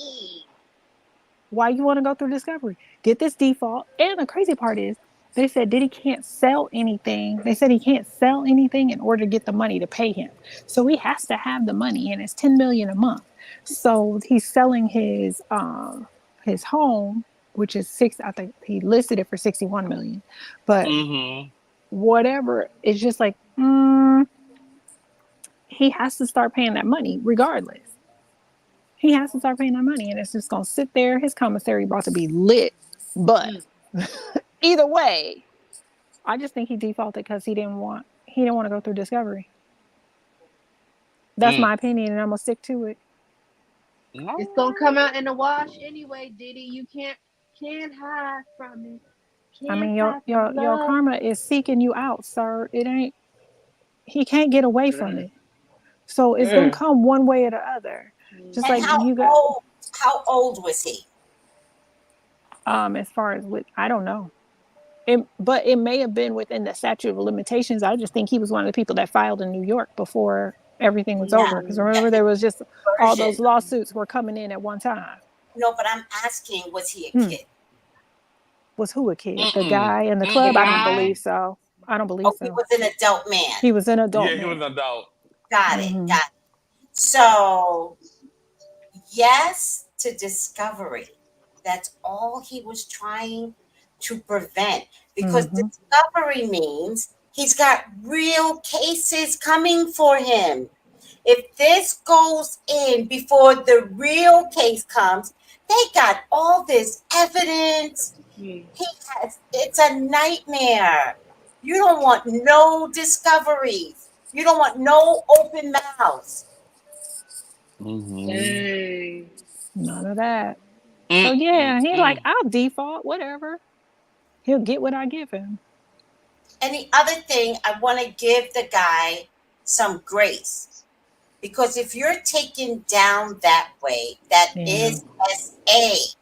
Why you want to go through discovery? Get this default. And the crazy part is, they said Diddy can't sell anything. They said he can't sell anything in order to get the money to pay him. So he has to have the money, and it's $10 million a month. So he's selling his home, which is I think he listed it for $61 million. But whatever, it's just like he has to start paying that money regardless. He has to start paying that money, and it's just gonna sit there. His commissary about to be lit, but. Either way, I just think he defaulted because he didn't want to go through discovery. That's my opinion, and I'm gonna stick to it. It's gonna come out in the wash anyway, Diddy. You can't hide from it. I mean, your karma is seeking you out, sir. It ain't. He can't get away from it. So it's gonna come one way or the other. Just and like how old was he? As far as I don't know. But it may have been within the statute of limitations. I just think he was one of the people that filed in New York before everything was over. Because remember, there was just all those lawsuits were coming in at one time. No, but I'm asking, was he a kid? Was who a kid? The Mm-mm. guy in the The club? I don't guy? believe so. I don't believe Oh, he so. was an adult man. He was an adult Yeah, he was man. an adult. Got it. Got it. So, yes to discovery. That's all he was trying to prevent. Because discovery means he's got real cases coming for him. If this goes in before the real case comes, they got all this evidence. It's a nightmare. You don't want no discoveries. You don't want no open mouths. Dang. None of that. So yeah, he like, I'll default, whatever. He'll get what I give him. And the other thing, I want to give the guy some grace. Because if you're taken down that way, that is SA.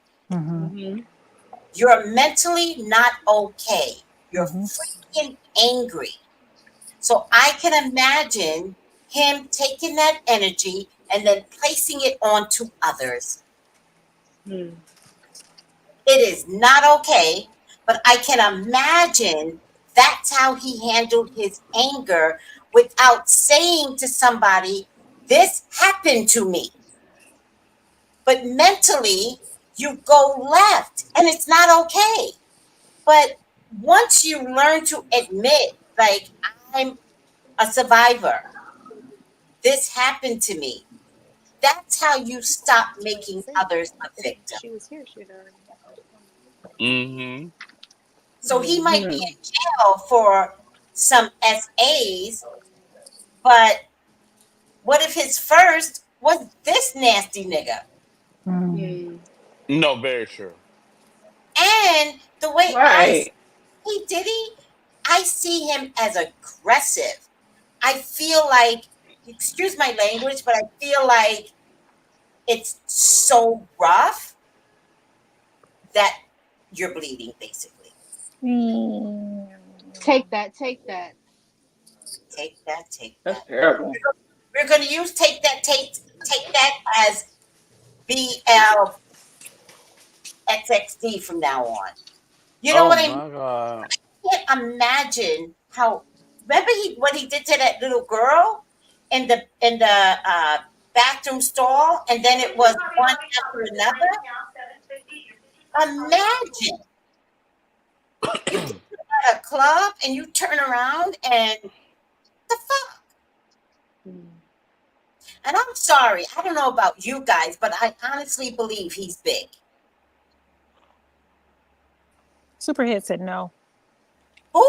You're mentally not okay. You're freaking angry. So I can imagine him taking that energy and then placing it onto others. It is not okay, but I can imagine that's how he handled his anger without saying to somebody, this happened to me. But mentally, you go left, and it's not okay. But once you learn to admit, like, I'm a survivor, this happened to me, that's how you stop making others a victim. She was here. She would already. So he might be in jail for some SAs, but what if his first was this nasty nigga? No, very true. And the way Right. Hey, Diddy, I see him as aggressive. I feel like, excuse my language, but I feel like it's so rough that you're bleeding, basically. Take that. Take that. Take that. Take That's that. terrible. We're going to use take that as BLXXD from now on. You know what I mean? My God. I can't imagine how. Remember what he did to that little girl in the bathroom stall, and then it was one after another. Imagine you get at a club and you turn around and the fuck. And I'm sorry, I don't know about you guys, but I honestly believe he's big. Superhead said no. Who?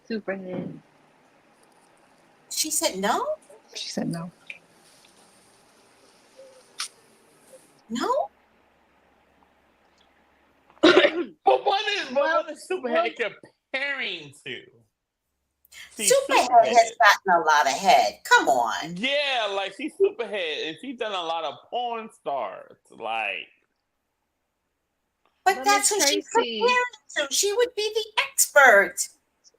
Superhead. She said no? She said no. No? But what is Superhead comparing to? See, Superhead has gotten a lot of head. Come on. Yeah, like she's Superhead, and she's done a lot of porn stars. Like, but that's who she's comparing to. She would be the expert.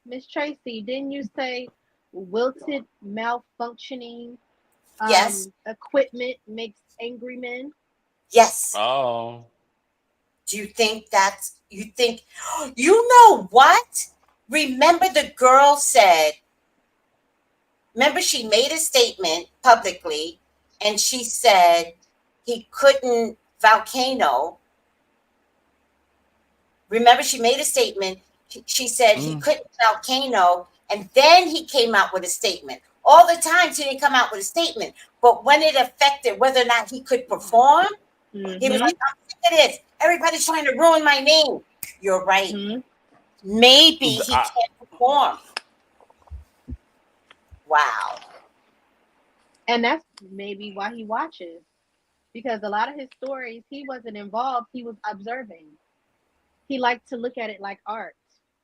Miss Tracy, didn't you say wilted, malfunctioning yes. equipment makes angry men? Yes. Oh. Do you think that's, you know what? Remember the girl said, remember she made a statement publicly and she said he couldn't volcano. Remember she made a statement. She said he couldn't volcano, and then he came out with a statement. All the time he didn't come out with a statement, but when it affected whether or not he could perform, he was like, I'm sick of this. Everybody's trying to ruin my name. You're right. Maybe he can't perform. Wow. And that's maybe why he watches. Because a lot of his stories, he wasn't involved, he was observing. He liked to look at it like art.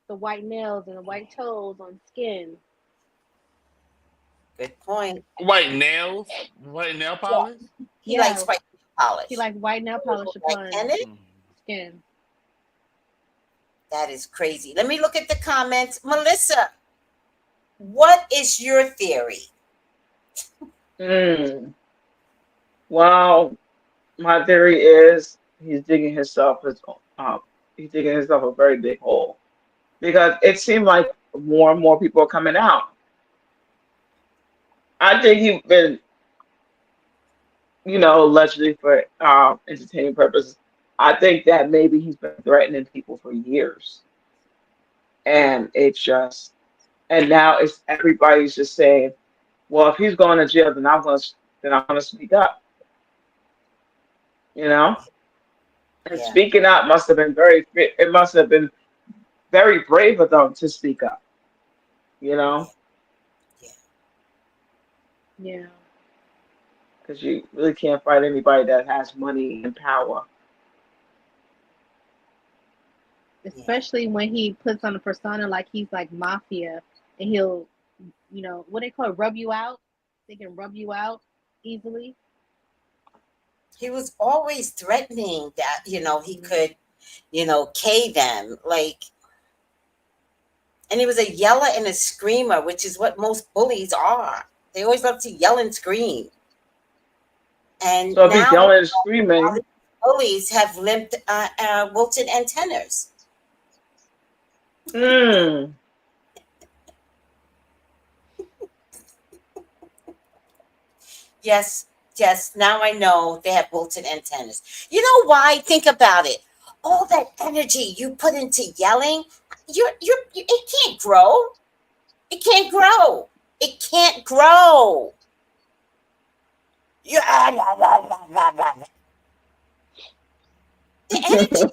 The white nails and the white toes on skin. Good point. White nails? White nail polish? Yeah. He likes white nail polish. He likes white nail polish upon skin. That is crazy. Let me look at the comments. Melissa, what is your theory? Well, My theory is he's digging himself a very big hole because it seemed like more and more people are coming out. I think he's been, allegedly for entertainment purposes. I think that maybe he's been threatening people for years, and and now it's everybody's just saying, well, if he's going to jail, then I'm gonna speak up, you know. And Yeah. speaking up must have been very brave of them to speak up, you know, Yeah. Yeah. because you really can't fight anybody that has money and power. Yeah. Especially when he puts on a persona like he's like mafia, and he'll, what they call it, rub you out. They can rub you out easily. He was always threatening that, he could, K them. Like, and he was a yeller and a screamer, which is what most bullies are. They always love to yell and scream. And So if he's now yelling and all screaming, these bullies have wilted antennas. mm, Yes, yes. Now I know they have wilted antennas. You know why? Think about it. All that energy you put into yelling, it can't grow. It can't grow. It can't grow. Yeah, the energy,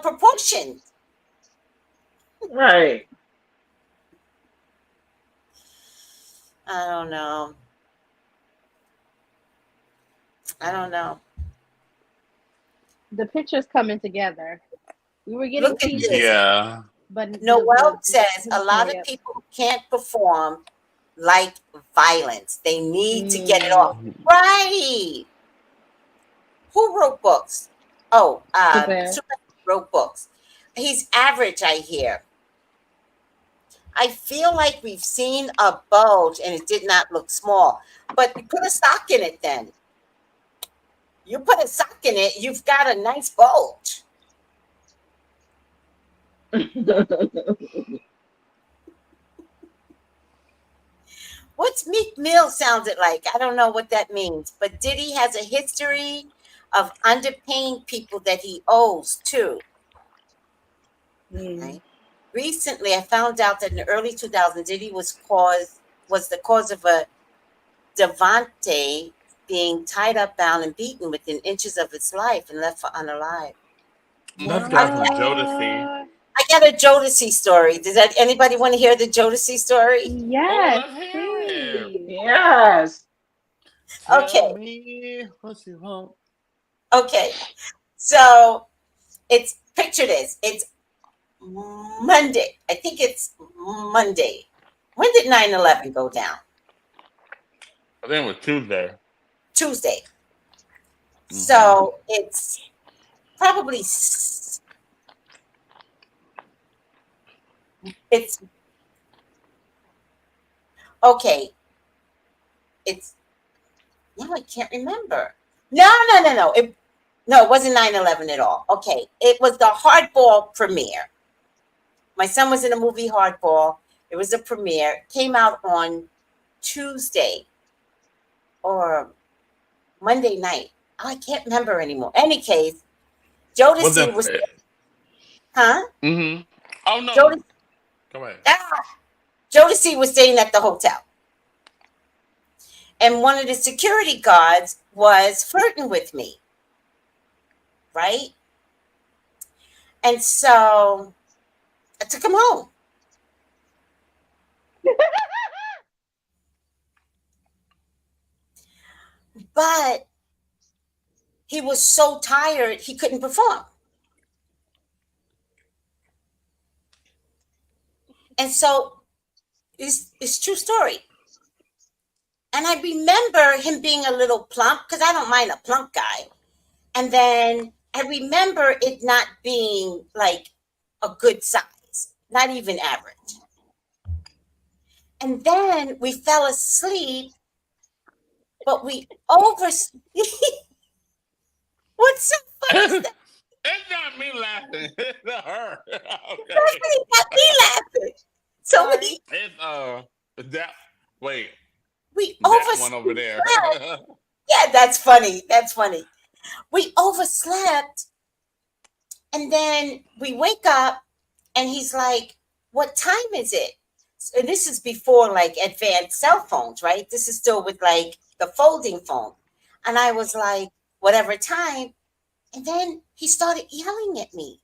proportions. right. I don't know. I don't know. The picture's coming together. We were getting Look at this. teasers, Yeah. but Noel says a picture's lot coming of together. people can't perform like violence. They need to get it Mm, off. Right. Who wrote books? Oh, super. Superman wrote books. He's average, I hear. I feel like we've seen a bulge and it did not look small. But you put a sock in it then. You put a sock in it, you've got a nice bulge. What's Meek Mill sounded like? I don't know what that means. But Diddy has a history of underpaying people that he owes too. Mm. Right? Recently, I found out that in the early 2000s, Diddy was the cause of a Devante being tied up, bound, and beaten within inches of his life and left for unalive. That's the I, guy from I, Jodeci. What? I got a Jodeci story. Does that anybody want to hear the Jodeci story? Oh, Yes, let's hear it. please. Yes. Tell Okay, me what you want. okay. So it's picture this. It's Monday. I think it's Monday. When did 9/11 go down? I think it was Tuesday. Tuesday. Mm-hmm. So it's probably it's okay. It's now I can't remember. No, no, no, no. It wasn't 9/11 at all. Okay. It was the Hardball premiere. My son was in a movie Hardball. It was a premiere. Came out on Tuesday or Monday night. I can't remember anymore. Any case, Was Jodeci that? was huh? Mm-hmm. Oh no. Jodeci, Go ahead. Jodeci was staying at the hotel. And one of the security guards was flirting with me, right? And so I took him home. But he was so tired he couldn't perform. And so it's true story. And I remember him being a little plump because I don't mind a plump guy. And then I remember it not being like a good size, not even average. And then we fell asleep, but we over What's so funny is that It's not me laughing. It's her. Okay. somebody got me laughing. So Sorry. It's that. Wait, we that one over overslept. there. Yeah, that's funny. That's funny. We overslept, and then we wake up, and he's like, "What time is it?" And this is before like advanced cell phones, right? This is still with like the folding phone. And I was like, "Whatever time." And then he started yelling at me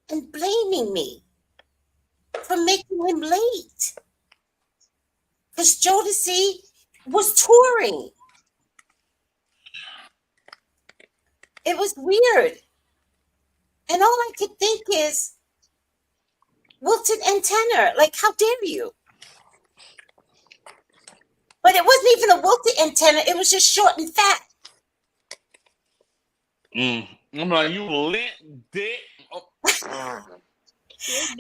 and blaming me for making him late. Because Jodeci was touring. It was weird. And all I could think is, wilted antenna. Like, how dare you? But it wasn't even a wilted antenna. It was just short and fat. I'm like, you lit dick. Oh. And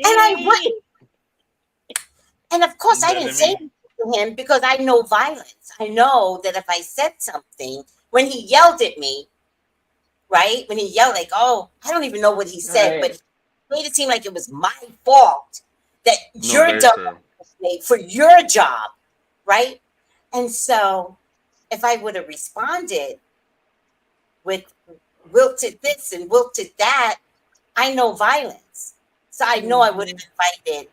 I wouldn't. And of course, I didn't say anything to him because I know violence. I know that if I said something, when he yelled at me, right? When he yelled, like, oh, I don't even know what he said, but he made it seem like it was my fault that you're done for your job, right? And so if I would have responded with wilted this and wilted that, I know violence. So I know I would have invited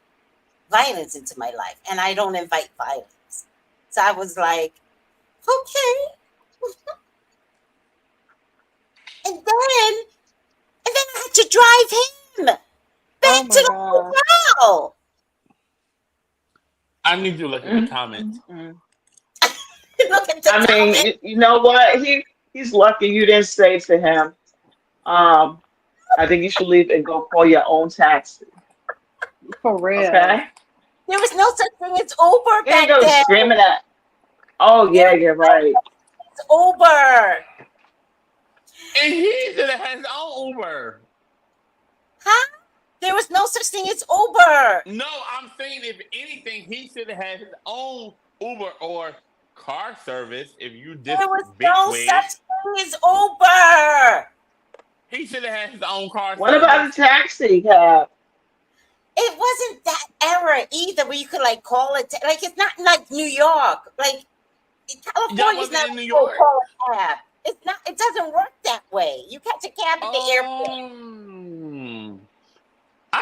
violence into my life, and I don't invite violence. So I was like, okay. and then I had to drive him back to the hotel. I need you to look at the comments. Look at the I comments. mean, you know what? He's lucky you didn't say to him, I think you should leave and go call your own taxi. For real. Okay? There was no such thing as Uber You ain't back go then. screaming at. Oh, yeah, you're right. It's Uber. And he should have had his own Uber. Huh? There was no such thing as Uber. No, I'm saying if anything, he should have had his own Uber or car service. If you just There was no such thing as Uber. he should have had his own car What service. about a taxi cab? It wasn't that era either where you could like call it. Like it's not like New York. Like California's not in New York. Call a cab. It's not. It doesn't work that way. You catch a cab at the airport.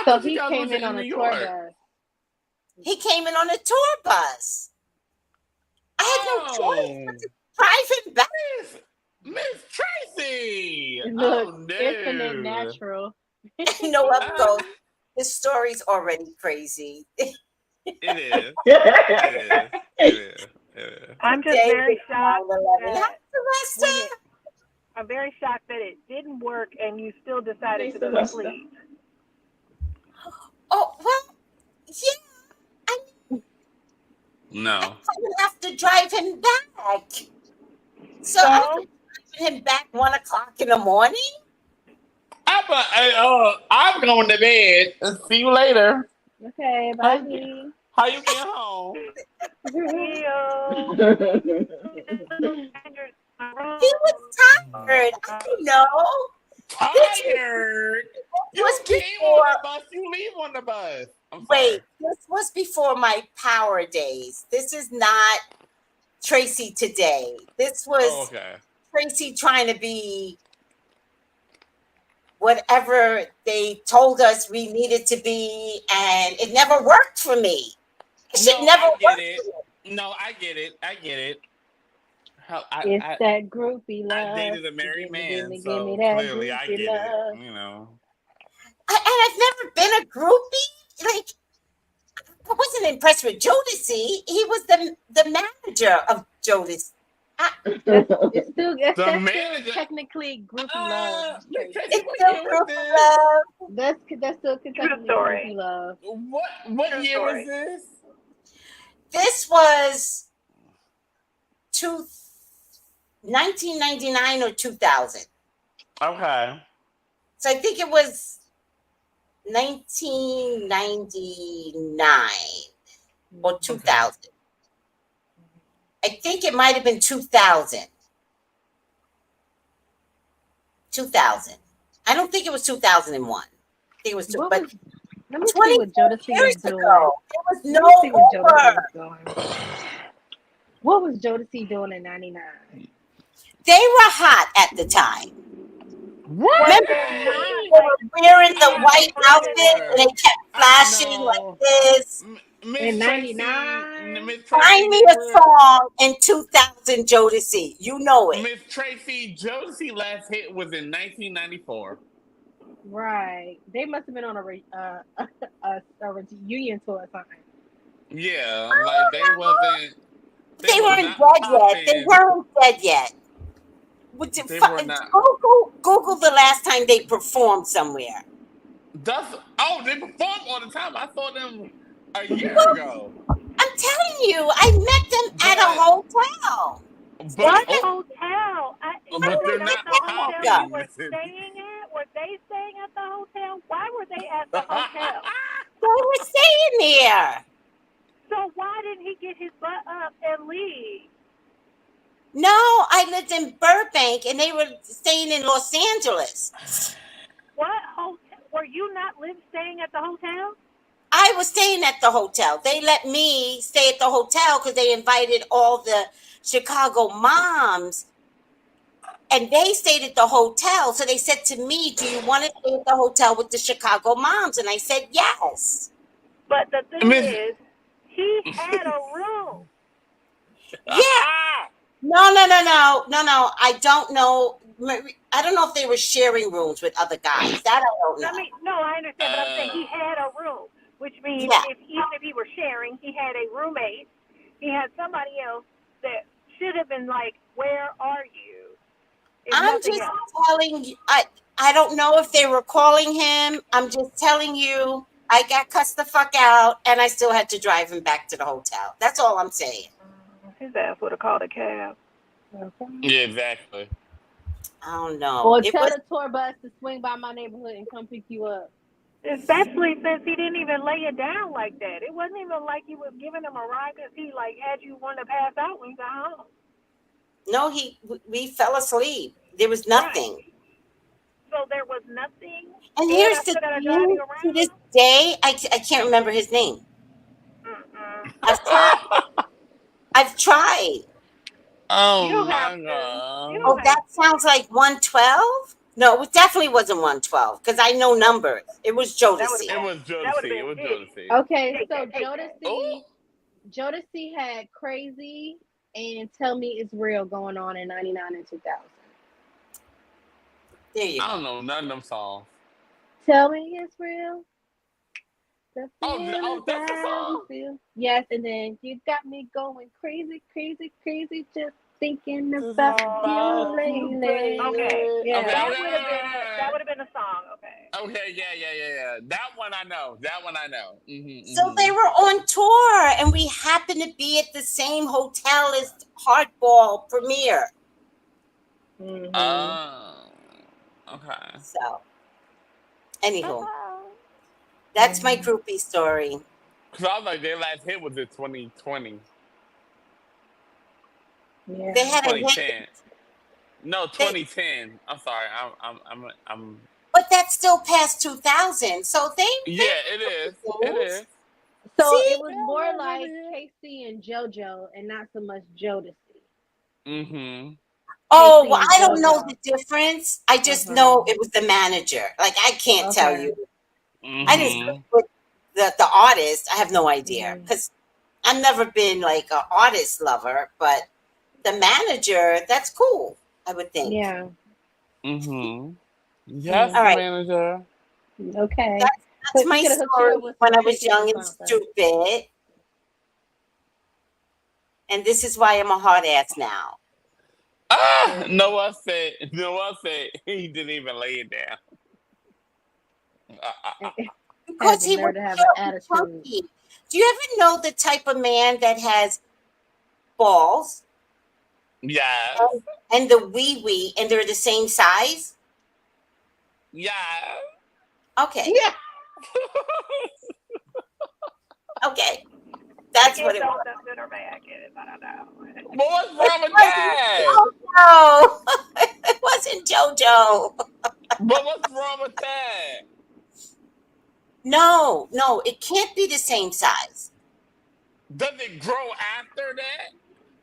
So he came in on a tour bus. He came in on a tour bus. I had no choice but to drive him back. Miss Tracy. Look, no. infinite natural. You know what, though? This story's already crazy. It is. I'm just very shocked. I'm very shocked that it didn't work and you still decided to go to sleep. Oh, well, yeah. No. I would have to drive him back. So I'm driving him back 1 o'clock in the morning. I'm going to bed. See you later. Okay, bye. How you get home? He was tired. I don't know. Tired? You came on the bus. You leave on the bus. Wait, this was before my power days. This is not Tracy today. This was Tracy trying to be whatever they told us we needed to be, and it never worked for me. No, I get it. It's that groupie love. I dated a married man, give so me that clearly I get love. it. You know. And I've never been a groupie. Like, I wasn't impressed with Jodeci. He was the manager of Jodeci. It's still technically groupie love. It's still groupie love. That's still technically groupie love. What year was this? This was 1999 or 2000. Okay. So I think it was 1999 or 2000. I think it might have been 2000. 2000. I don't think it was 2001. I think it was What but was? Let me see 24 what Jodeci was years doing. ago. There was Let me no see what Jodeci Uber. was doing. What was Jodeci doing in '99? They were hot at the time. What? Was Remember there not they like were wearing he the had a white outfit and they president? kept flashing like No. this. Miss In Tracy, '99? Miss Find Tracy, me a song in 2000, Jodeci. You know it. Miss Tracy, Josie last hit was in 1994. Right. They must have been on a reunion tour or something. Yeah, like they They was weren't not dead yet. They popping. weren't dead yet. They were not. Google the last time they performed somewhere. They perform all the time. I saw them a year ago. I'm telling you, I met them at a But hotel. They What spent hotel? but Isn't they're that not the hotel you popping. were staying at? Were they staying at the hotel? Why were they at the hotel? they were staying there. So why didn't he get his butt up and leave? No, I lived in Burbank and they were staying in Los Angeles. What hotel? Were you not staying at the hotel? I was staying at the hotel. They let me stay at the hotel because they invited all the Chicago moms and they stayed at the hotel. So they said to me, do you want to stay at the hotel with the Chicago moms? And I said, yes. But the thing Miss is, he had a room. Yeah. No. I don't know. I don't know if they were sharing rooms with other guys. That I don't know. I mean, no, I understand, but I'm saying he had a room, which means Yeah. even if he were sharing, he had a roommate. He had somebody else that should have been like, "Where are you?" If I'm nothing just else. telling you. I don't know if they were calling him. I'm just telling you. I got cussed the fuck out, and I still had to drive him back to the hotel. That's all I'm saying. His ass would have called a cab. Okay. Yeah, exactly. I don't know. Or It tell was the tour bus to swing by my neighborhood and come pick you up. Especially since he didn't even lay it down like that. It wasn't even like you was giving him a ride because he like had you want to pass out when you got home. no. We fell asleep. There was nothing. Right. So there was nothing. And And here's I the still got to drive thing. you To around. this day, I can't remember his name. Mm-mm. I've tried. I've tried. Oh You have my to. You god. Oh, don't have that sounds like 112? No, it definitely wasn't 112 because I know numbers. It was That would have Jodeci. It been. was That would have Jodeci. It been was Diddy. Jodeci. Okay, Take so that. Take that. Oh, Jodeci had Crazy and Tell Me It's Real going on in '99 and 2000. There you I go. don't know none of them songs. Tell me it's real. The Oh, feelings that's the that we song. feel. Yes, and then you got me going crazy, crazy, crazy, just thinking This is about about you you, lately. Okay. baby. Yeah. Okay, That okay, would have been. That would have been a song. Okay. okay. Yeah. That one I know. That one I know. So they were on tour and we happened to be at the same hotel as Hardball premiere. Mm-hmm. Okay. So, anywho, that's my groupie story. Because I was like, their last hit was in 2020. Yeah. They had a hit, 2010. No, 2010. I'm sorry. I'm. but that's still past 2000. So they Yeah, it is. It things. is. So See? it was more like Casey and JoJo and not so much Jodeci. Mm-hmm. Oh, Casey well, and I don't know JoJo. the difference. I just know it was the manager. Like, I can't tell Okay. you. I didn't Mm-hmm. sleep with the artist. I have no idea. Mhm. Because I've never been like an artist lover, but the manager, that's cool, I would think. Yeah. Mm-hmm. Yes, All right. manager. Okay. That's But my you could have hooked story you up with when some I was chicken or young and something. stupid. And this is why I'm a hard ass now. Noah said he didn't even lay it down. Because Has he the was nerve to have so an attitude. chunky. Do you ever know the type of man that has balls Yes. and the wee and they're the same size? Yes. Okay. Yeah. Okay. That's I what get it was. that's good or bad. I get it. I don't know. But what's wrong with that? Oh, no. wasn't JoJo. But what's wrong with that? No, it can't be the same size. Does it grow after that?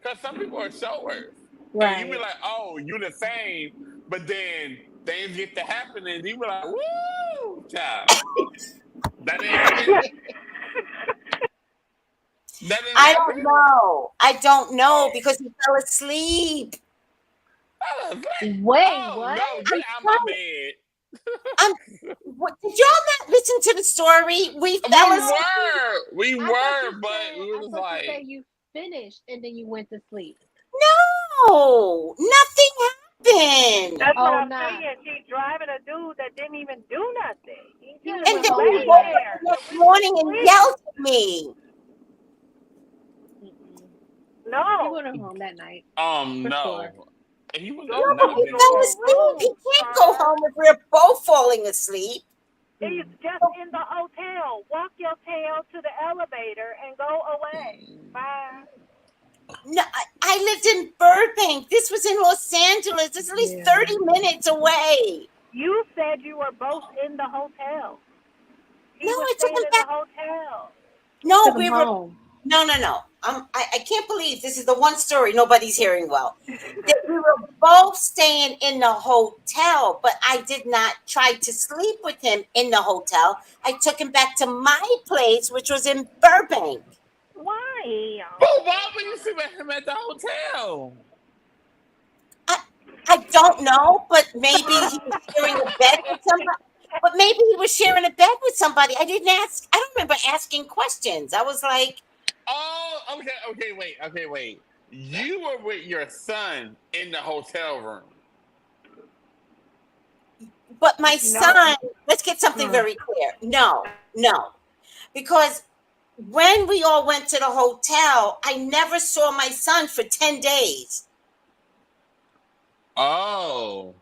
Because some people are showers. And you be Right. like, oh, you the same. But then things get to happen and you be like, woo, child. That didn't happen? That didn't I happen? don't know. I don't know because he fell asleep. Wait, Oh, what? no, get out my bed. Did y'all not listen to the story? We fell asleep. We I were, thought but we you was said, I thought like, you said you finished and then you went to sleep. No, nothing happened. That's what Oh, I'm nah. saying. She's driving a dude that didn't even do nothing. He He just was And then home he laid that woke night. up there. the next morning and yelled at me. He No. went home that night. no. sure. He was Go No, not but back he to even fell your asleep. He room, can't go sir. home if we're both falling asleep. He's just in the hotel. Walk your tail to the elevator and go away. Bye. No, I lived in Burbank. This was in Los Angeles. It's at least 30 minutes away. You said you were both in the hotel. He No, was I took staying him in the back. hotel. No, Took we him were. home. No. I can't believe this is the one story nobody's hearing well. That we were both staying in the hotel, but I did not try to sleep with him in the hotel. I took him back to my place, which was in Burbank. Why? But why would you sleep with him at the hotel? I don't know, but maybe he was sharing a bed with somebody. But maybe he was sharing a bed with somebody. I didn't ask. I don't remember asking questions. I was like, Oh, okay, wait. You were with your son in the hotel room. but my son, let's get something No. very clear. No. Because when we all went to the hotel, I never saw my son for 10 days Oh.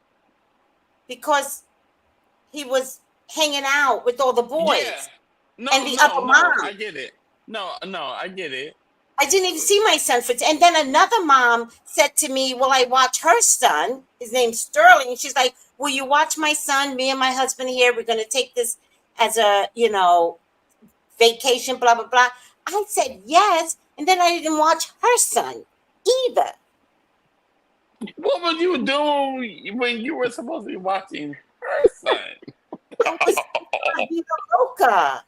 because he was hanging out with all the boys Yeah. and the other mom. I get it. No, I get it. I didn't even see my son and then another mom said to me, "Will I watch her son? His name's Sterling." And she's like, "Will you watch my son? Me and my husband here. We're going to take this as a, vacation, blah, blah, blah." I said yes. And then I didn't watch her son either. What were you doing when you were supposed to be watching her son? I was Vida Loca.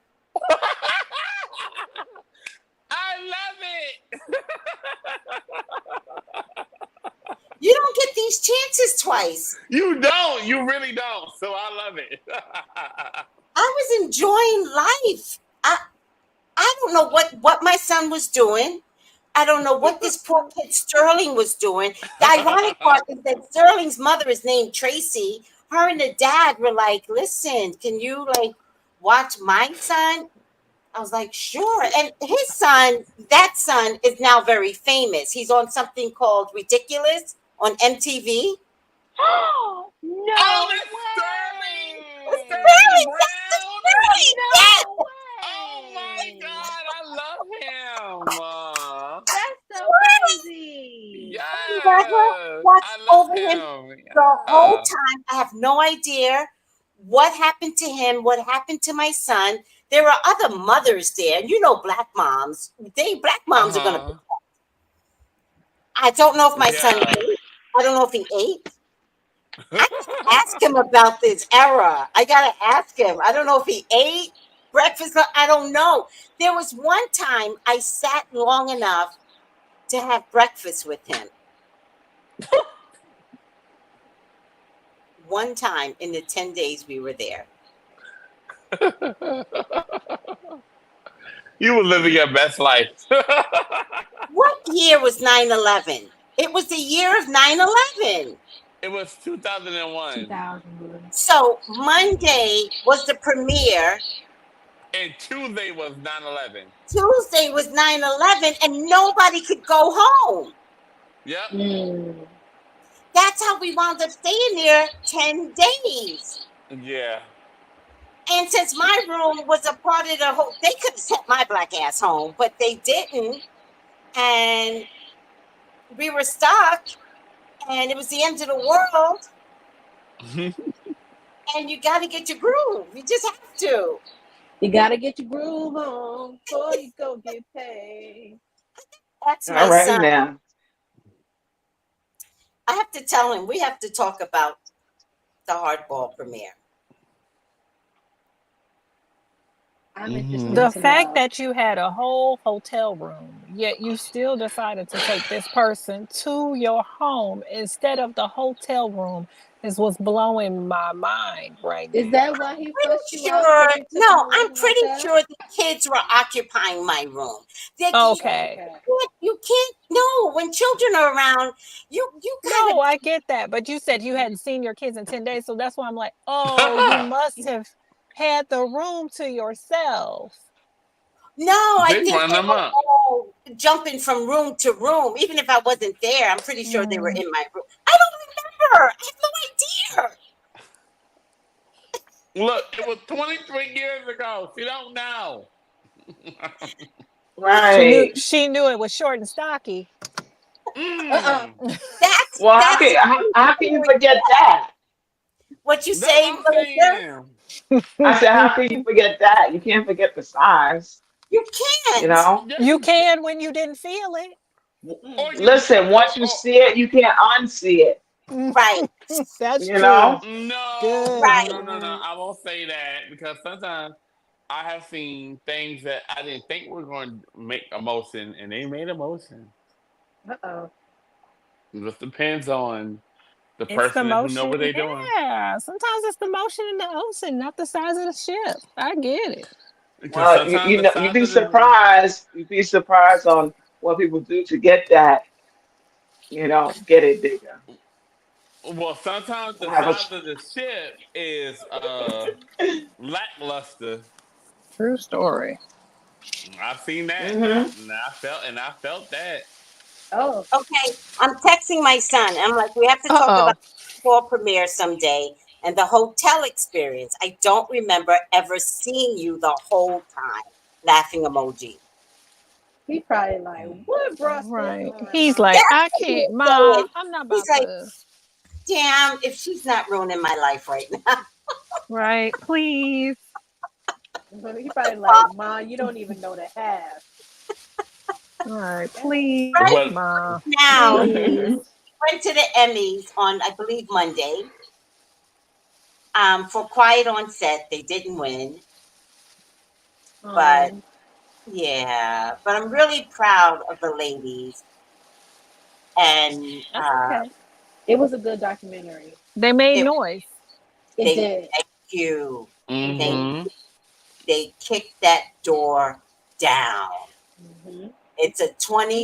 I love it. You don't get these chances twice. You don't. You really don't. So I love it. I was enjoying life. I don't know what my son was doing. I don't know what this poor kid Sterling was doing. The ironic part is that Sterling's mother is named Tracy. Her and the dad were like, "Listen, can you watch my son?" I was like, "Sure." And his son, that son, is now very famous. He's on something called Ridiculous on MTV. No Oh, that's way. Sterling. Sterling, Brown. Sterling, yes. No way. Oh my God, I love him. That's so crazy. Yes, Never watched I love over him him. the whole Yeah. time. I have no idea what happened to him, what happened to my son. There are other mothers there, and black moms. Black moms are gonna. I don't know if my son Yeah. ate. I don't know if he ate. I gotta ask him about this era. I gotta ask him. I don't know if he ate breakfast. I don't know. There was one time I sat long enough to have breakfast with him. One time in the 10 days we were there. You were living your best life. What year was 9/11? It was the year of 9/11. It was 2001. 2000. So Monday was the premiere. And Tuesday was 9/11. Tuesday was 9/11, and nobody could go home. Yep. That's how we wound up staying there 10 days. Yeah. And since my room was a part of the whole, they could have sent my black ass home, but they didn't. And we were stuck, and it was the end of the world. And you got to get your groove. You just have to. You gotta get your groove on before you go get paid. That's All my right son. now. I have to tell him we have to talk about the hardball premiere. I'm interested Mhm. The to fact know. that you had a whole hotel room, yet you still decided to take this person to your home instead of the hotel room is what's blowing my mind right Is now. that why he Pretty fussed you out sure, because you took him no, to I'm the pretty hotel? sure the kids were occupying my room. That Okay. Okay. you can't, no, when children are around, you gotta, No, I get that. But you said you hadn't seen your kids in 10 days. So that's why I'm like, oh, you must have had the room to yourself. no, I They think run they them were up. all jumping from room to room. Even if I wasn't there, I'm pretty sure they were Mm. in my room. I don't remember. I have no idea. Look, it was 23 years ago. She don't know. Right. She knew it was short and stocky. Uh-uh. Mm. Well, That's how can you forget that? what you That's say, what I'm Melissa. saying. I said, how can you forget that? You can't forget the size, You you can't. know? Yes, You you can. can when you didn't feel it. Or you, Listen, once you see it, you can't unsee it, Right, That's you true. know? no, right. no, no, no. Good. I won't say that because sometimes I have seen things that I didn't think were going to make emotion, and they made emotion. Uh-oh. It just depends on the It's the person and who know motion. what they're doing. Yeah. Sometimes it's the motion in the ocean, not the size of the ship. I get it. Because Well, sometimes you the know, size of the you'd be surprised on what people do to get that, get it bigger. well, sometimes I the have a, size of the ship is lackluster. True story. I've seen that, hmm and I felt that. Oh. Okay, I'm texting my son. I'm like, we have to Uh talk about oh. the fall premiere someday and the hotel experience. I don't remember ever seeing you the whole time. Laughing emoji. He probably like, what brought this Right. on, He's Mom? like, That's I what he can't, was Ma, saying. I'm not He's about like, to. damn, if she's not ruining my life right now. Right. Please. But he probably like, Mom, you don't even know the half. Right. Dang. Please, Right Well, Ma. now, Please. went to the Emmys on, I believe, Monday. For Quiet on Set, they didn't win, but Oh, yeah. But I'm really proud of the ladies, and that's okay. It was a good documentary. They made it, noise. It they did. thank you. It Thank did. mm-hmm. they kicked that door down. Hmm. It's a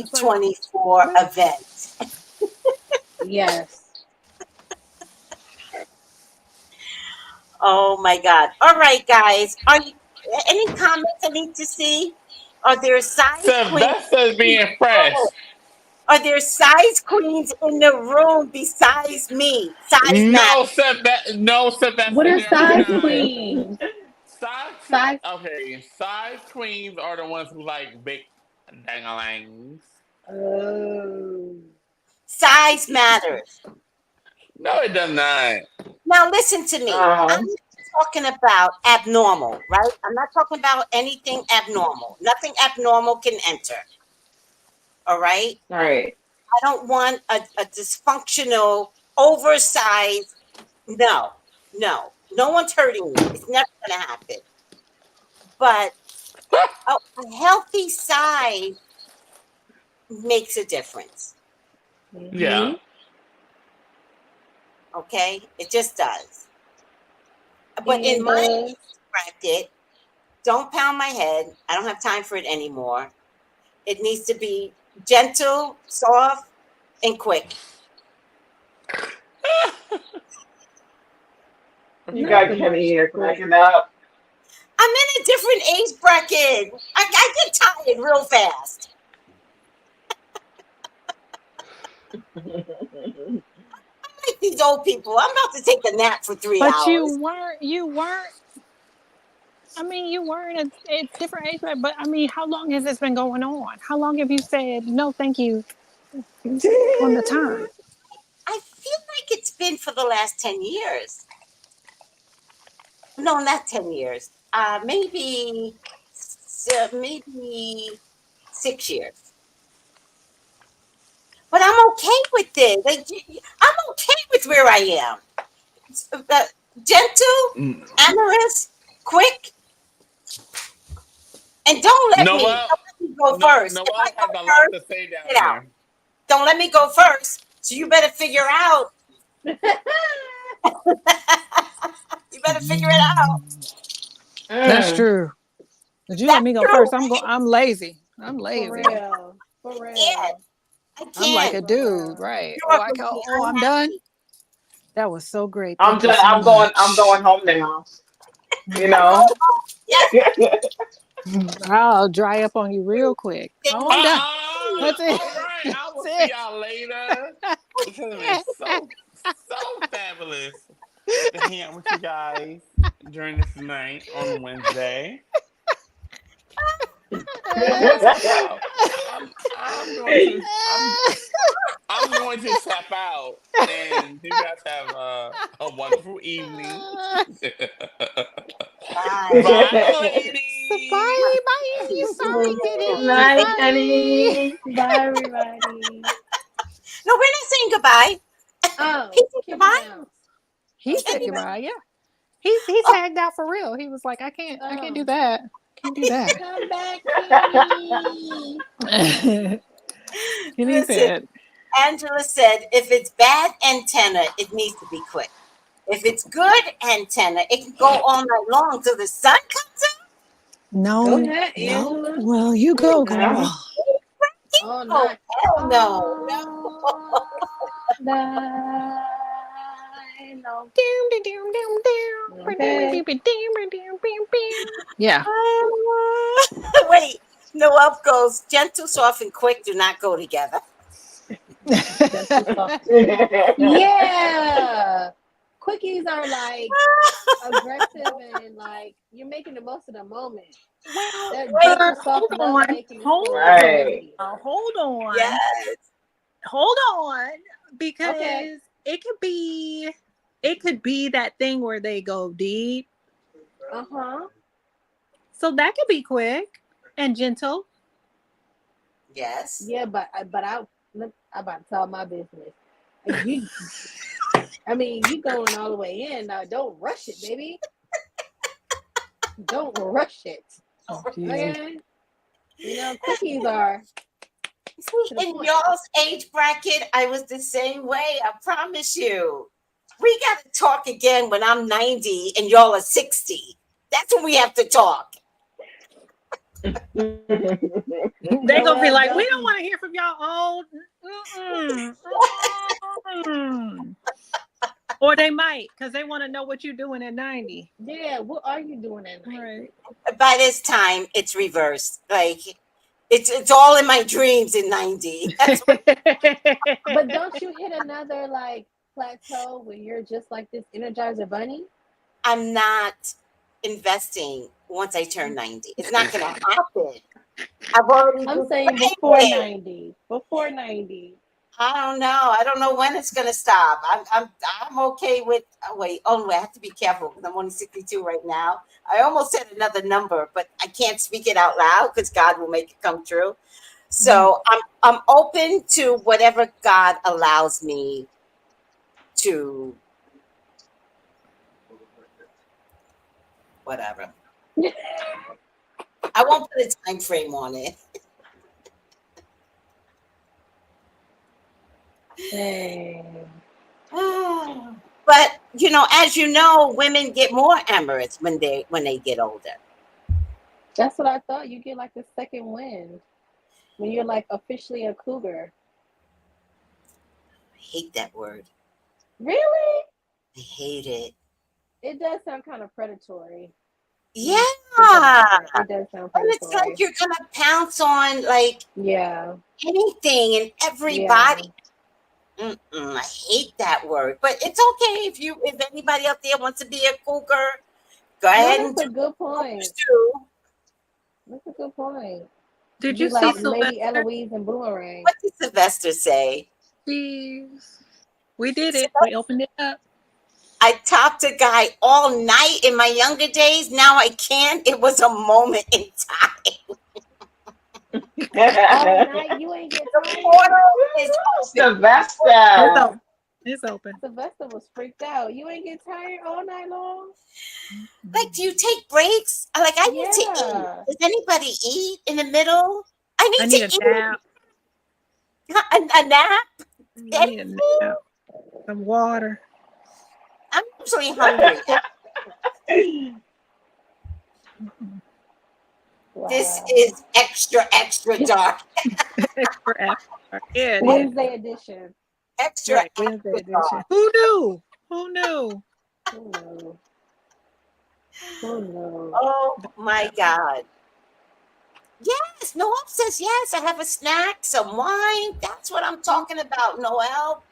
It's like, 2024 event. Yes. Oh my God. All right, guys. Are you any comments I need to see? Are there size queens? Sylvester's being fresh. Are there size queens in the room besides me? Size No, matter. What Sylvester, are there are size none. queens? Size, Size. okay, size queens are the ones who like big dangalangs. Oh. Size matters. No, it does not. Now listen to me. I'm um, not talking about abnormal, right? I'm not talking about anything abnormal. Nothing abnormal can enter. All right. right. I don't want a dysfunctional, oversized. No, no, no one's hurting me. It's never going to happen. But a healthy size makes a difference. Mm-hmm. Yeah. Okay, it just does. But in And my bracket, don't pound my head. I don't have time for it anymore. It needs to be gentle, soft, and quick. You not got too Kenny much here quick. cracking up. I'm in a different age bracket. I get tired real fast. Like these old people. I'm about to take a nap for three but hours. you weren't, I mean, you weren't at different age, but I mean, how long has this been going on? How long have you said, no, thank you on the time? I feel like it's been for the last 10 years. No, not 10 years. Maybe 6 years. But I'm okay with it. Like, I'm okay with where I am. Gentle, amorous, quick, and don't let me go first. If I Noel go has a lot first, to say down get out. there. Don't let me go first. So you better figure out. You better figure it out. That's true. But you let me go first. I'm lazy. I'm For lazy. real. For I real. can't. I I'm like a can't. dude, right? You Oh, are going to be I'm done. unhappy. That was so great. I'm Thank you just, so I'm much. going home now. You I'm know. going home. Yes. I'll dry up on you real quick. Oh, I'm done. That's it. All right, I will That's see it. y'all later. It has been so fabulous to hang out with you guys during this night on Wednesday. I'm gonna tap out. I'm going to I'm going to tap out, and you guys have a wonderful evening. Bye. Bye, ladies. Bye, bye. Sorry, Diddy. Night, Bye. honey. Bye, everybody. No, we're not saying goodbye. Oh, He said kick him goodbye. out. He said Okay. goodbye. Yeah. He Oh, tagged out for real. He was like, I can't do Oh, that. Can't do that. come back, Kitty. And he listen, said, Angela said, if it's bad antenna, it needs to be quick. If it's good antenna, it can go all night long till the sun comes out. Go no, ahead, no. Angela. Well, you go, Yeah. girl. All Oh, night. hell no. All night long. Okay. Yeah. No. Wait, Noel goes, gentle, soft, and quick do not go together. Gentle, soft. Yeah. Quickies are like aggressive and like you're making the most of the moment. Well, That Wait, gentle, soft hold love on. making is for Right. longevity. Hold on. yes. Hold on. Because Okay. it could be that thing where they go deep. Uh-huh. So that could be quick and gentle. Yes. Yeah, but I'm about to tell my business. You, I mean, you going all the way in. Now, don't rush it, baby. Don't rush it. Oh, Jesus. Okay? You know, quickies are See, to the in point. y'all's age bracket, I was the same way. I promise you. We got to talk again when I'm 90 and y'all are 60. That's when we have to talk. They're gonna be like, we don't want to hear from y'all old. Or they might, because they want to know what you're doing at 90. Yeah, what are you doing at night? Right. By this time, it's reversed. Like it's all in my dreams in 90. That's what But don't you hit another like plateau where you're just like this Energizer bunny? I'm not investing once I turn 90. It's not going to happen. I've already I'm saying decided. before 90. Before 90. I don't know. I don't know when it's going to stop. I'm okay with. Oh, wait. Oh, I have to be careful because I'm only 62 right now. I almost said another number, but I can't speak it out loud because God will make it come true. So I'm open to whatever God allows me to. Whatever. I won't put a time frame on it. But as you know, women get more amorous when they get older. That's what I thought. You get like a second wind when you're like officially a cougar. I hate that word. Really? I hate it. It does sound kind of predatory. Yeah. It does sound And it's predatory. like you're gonna pounce on like Yeah. anything and everybody. I hate that word, but it's okay if anybody out there wants to be a cougar, go ahead and That's do a good point. too. That's a good point. Did Be you see like Sylvester? Lady Eloise and Boomerang. What did Sylvester say? She's We did So it. We opened it up. I talked to Guy all night in my younger days. Now I can't. It was a moment in time. All night, you ain't get The tired. portal is open. It's Sylvester. open. It's open. Sylvester was freaked out. You ain't get tired all night long. Like, do you take breaks? Like, I need to eat. Yeah. Does anybody eat in the middle? I I need need to a eat. nap. A nap? I need a nap. Some water. I'm actually hungry. Wow. This is extra, extra dark. Extra after. Yeah, it is. Wednesday edition. Extra, Right, Wednesday extra edition. dark. Who knew? Who knew? Oh no. Oh no. Oh my God. Yes, Noel says yes. I have a snack, some wine. That's what I'm talking about, Noel.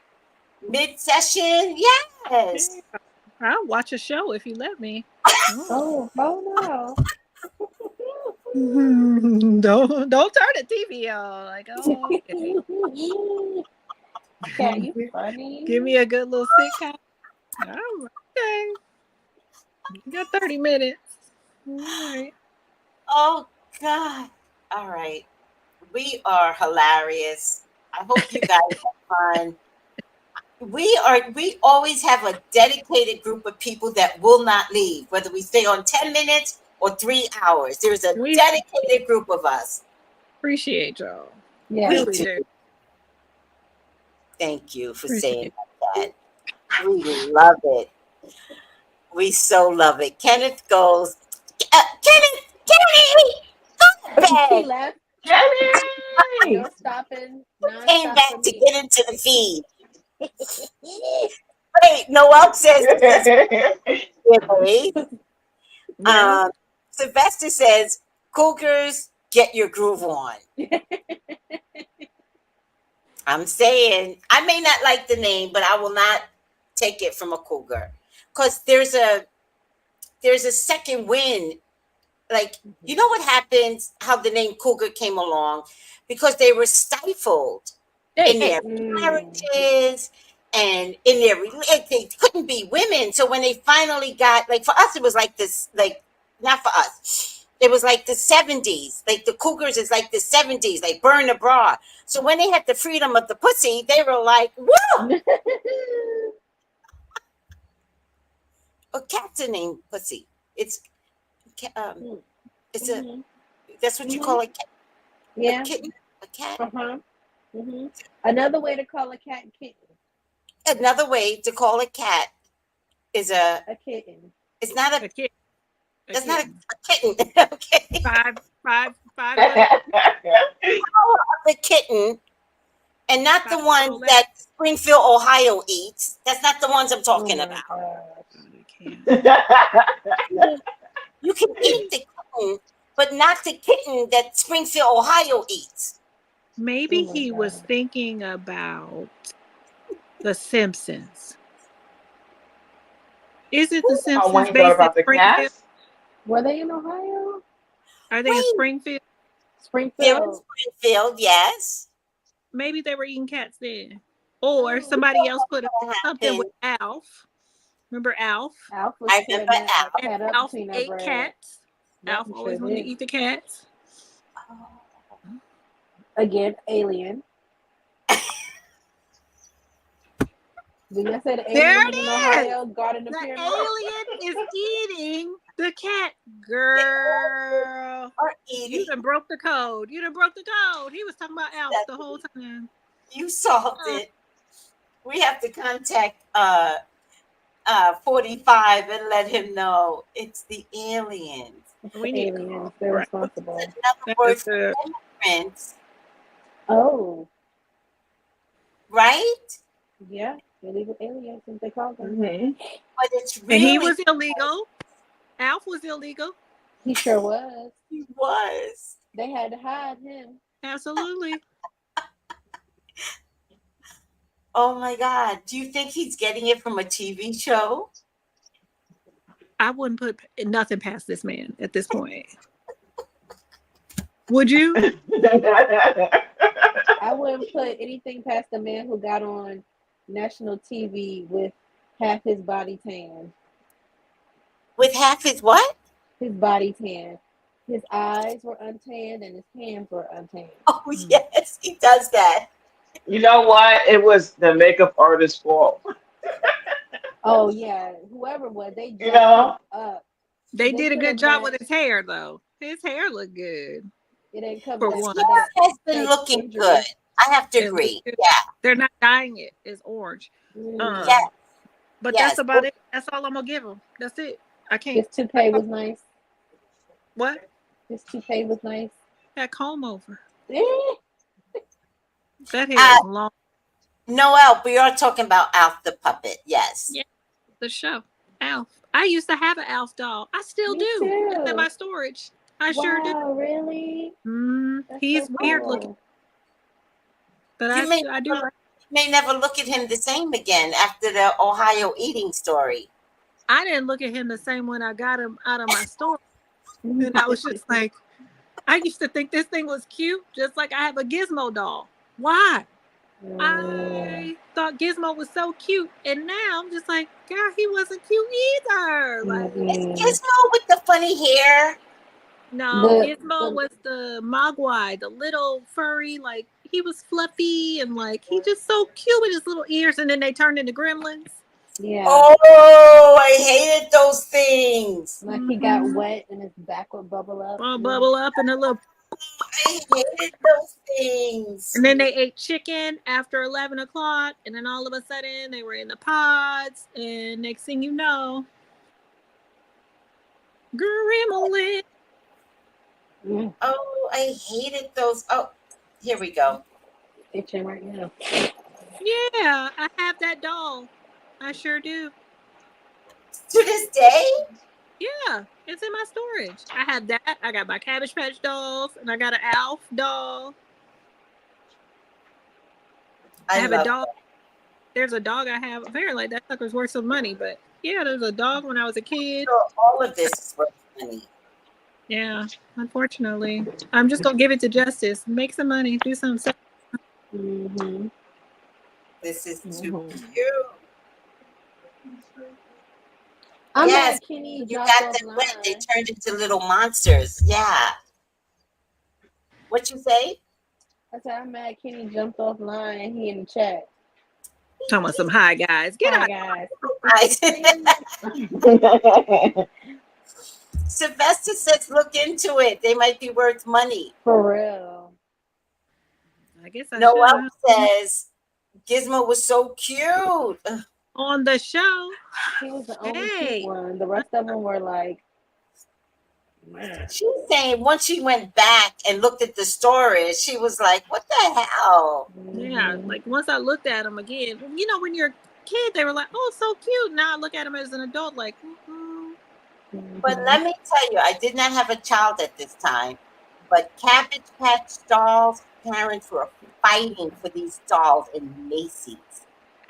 Mid-session, yes. Yeah. I'll watch a show if you let me. Oh no. Don't turn the TV on. Like, oh, okay. Cat, you funny. Give me a good little sitcom. Oh, okay. You got 30 minutes. All right. Oh God. All right. We are hilarious. I hope you guys have fun. We always have a dedicated group of people that will not leave, whether we stay on 10 minutes or 3 hours. There's a We dedicated group of us. appreciate y'all. Yeah. We Really do. do. Thank you for Appreciate saying that. We love it. We so love it. Kenneth goes, Kenneth, go to He bed. left. Jenny! No stopping. Came back Non-stop to for me. get into the feed. Wait, Noel says, Yeah. Sylvester says, Cougars, get your groove on. I'm saying, I may not like the name, but I will not take it from a cougar. Because there's a second wind. Like, you know what happens, how the name cougar came along? Because they were stifled in their marriages and in their they couldn't be women. So when they finally got, like, for us, it was like this, like, not for us. It was like the 70s. Like the cougars is like the 70s. Like burn the bra. So when they had the freedom of the pussy, they were like, woo! A cat's a name, pussy. It's it's a that's what you call a cat. Yeah. A kitten, a cat. Another way to call a cat kitten. Another way to call a cat is a kitten. It's not a kitten. It's not a kitten. Okay. Five. The kitten, and not the ones that Springfield, Ohio eats. That's not the ones I'm talking about. You can eat the kitten, but not the kitten that Springfield, Ohio eats. Maybe he was thinking about The Simpsons. Is it The Simpsons when he based thought about in the Springfield? cats? Were they in Ohio? Are they in Springfield? They're in Springfield, yes. Maybe they were eating cats then. Or somebody else put something with Alf. Remember Alf? Alf was I remember Alf. And Alf ate cats. Alf always wanted to eat the cats. Again, alien. When I said alien in Ohio, God in the pyramid. Alien is eating the cat, girl. You done broke the code. He was talking about Alf the whole time. You solved it. We have to contact 45 and let him know it's the aliens. We need aliens. They're responsible. Another word for immigrants. Oh. Right? Yeah. Illegal aliens, as they call them. But it's really... And he was illegal. Alf was illegal. He sure was. He was. They had to hide him. Absolutely. Oh my God. Do you think he's getting it from a TV show? I wouldn't put nothing past this man at this point. Would you? I wouldn't put anything past the man who got on national TV with half his body tan. With half his what? His body tan. His eyes were untanned and his hands were untanned. Oh yes, he does that. You know what? It was the makeup artist's fault. Oh yeah, whoever was, they You jacked him know? up. They They did a could good have job with matched. his hair, though. His hair looked good It ain't covered for up His one. for that hair has been fake looking good. injury. I have to It looked agree. good. Yeah. They're not dyeing it. It's orange. Mm. Yes. But that's Yes. about it. That's all I'm gonna give him. That's it. I can't. His toupee was nice. What? His toupee was nice. That comb over. Eh. That hair is long. Noel, we are talking about Alf the puppet. Yes. Yeah, the show. Alf. I used to have an Alf doll. I still Me do. It's in too. my storage. I sure do. Wow, really? That's He's so weird looking, cool. but You may I do like. never look at him the same again after the Ohio eating story. I didn't look at him the same when I got him out of my store, and I was just like, I used to think this thing was cute, just like I have a Gizmo doll. Why? I thought Gizmo was so cute, and now I'm just like, girl, he wasn't cute either. Like, Is Gizmo with the funny hair? no, Gizmo was the Mogwai, the little furry, like he was fluffy and like he just so cute with his little ears, and then they turned into gremlins. Yeah. Oh, I hated those things. Like he got wet and his back would bubble up. Bubble up and a little. I hated those things. And then they ate chicken after 11 o'clock, and then all of a sudden they were in the pods, and next thing you know, gremlin. Oh, I hated those. Oh, here we go. Itching right now. Yeah, I have that doll. I sure do. To this day? Yeah, it's in my storage. I have that. I got my Cabbage Patch dolls, and I got an Alf doll. I have a dog. There's a dog I have. Apparently, that sucker's worth some money, but yeah, there's a dog when I was a kid. So all of this is worth money. Yeah, unfortunately. I'm just going to give it to Justice. Make some money. Do something. Mm-hmm. This is too cute. I'm yes, mad Kenny you dropped got them wet. offline. They turned into little monsters. Yeah. What you say? I said I'm mad Kenny jumped offline. He in the chat. Talking about some hi guys. Get out. Guys. Sylvester says look into it. They might be worth money. For real. I guess I Noel should. says Gizmo was so cute. On the show. He was the only cute one. The rest of them were like, man. She's saying once she went back and looked at the storage, she was like, what the hell? Yeah, like once I looked at them again, you know, when you're a kid, they were like, oh, so cute. Now I look at them as an adult, like, But let me tell you, I did not have a child at this time, but Cabbage Patch dolls, parents were fighting for these dolls in Macy's.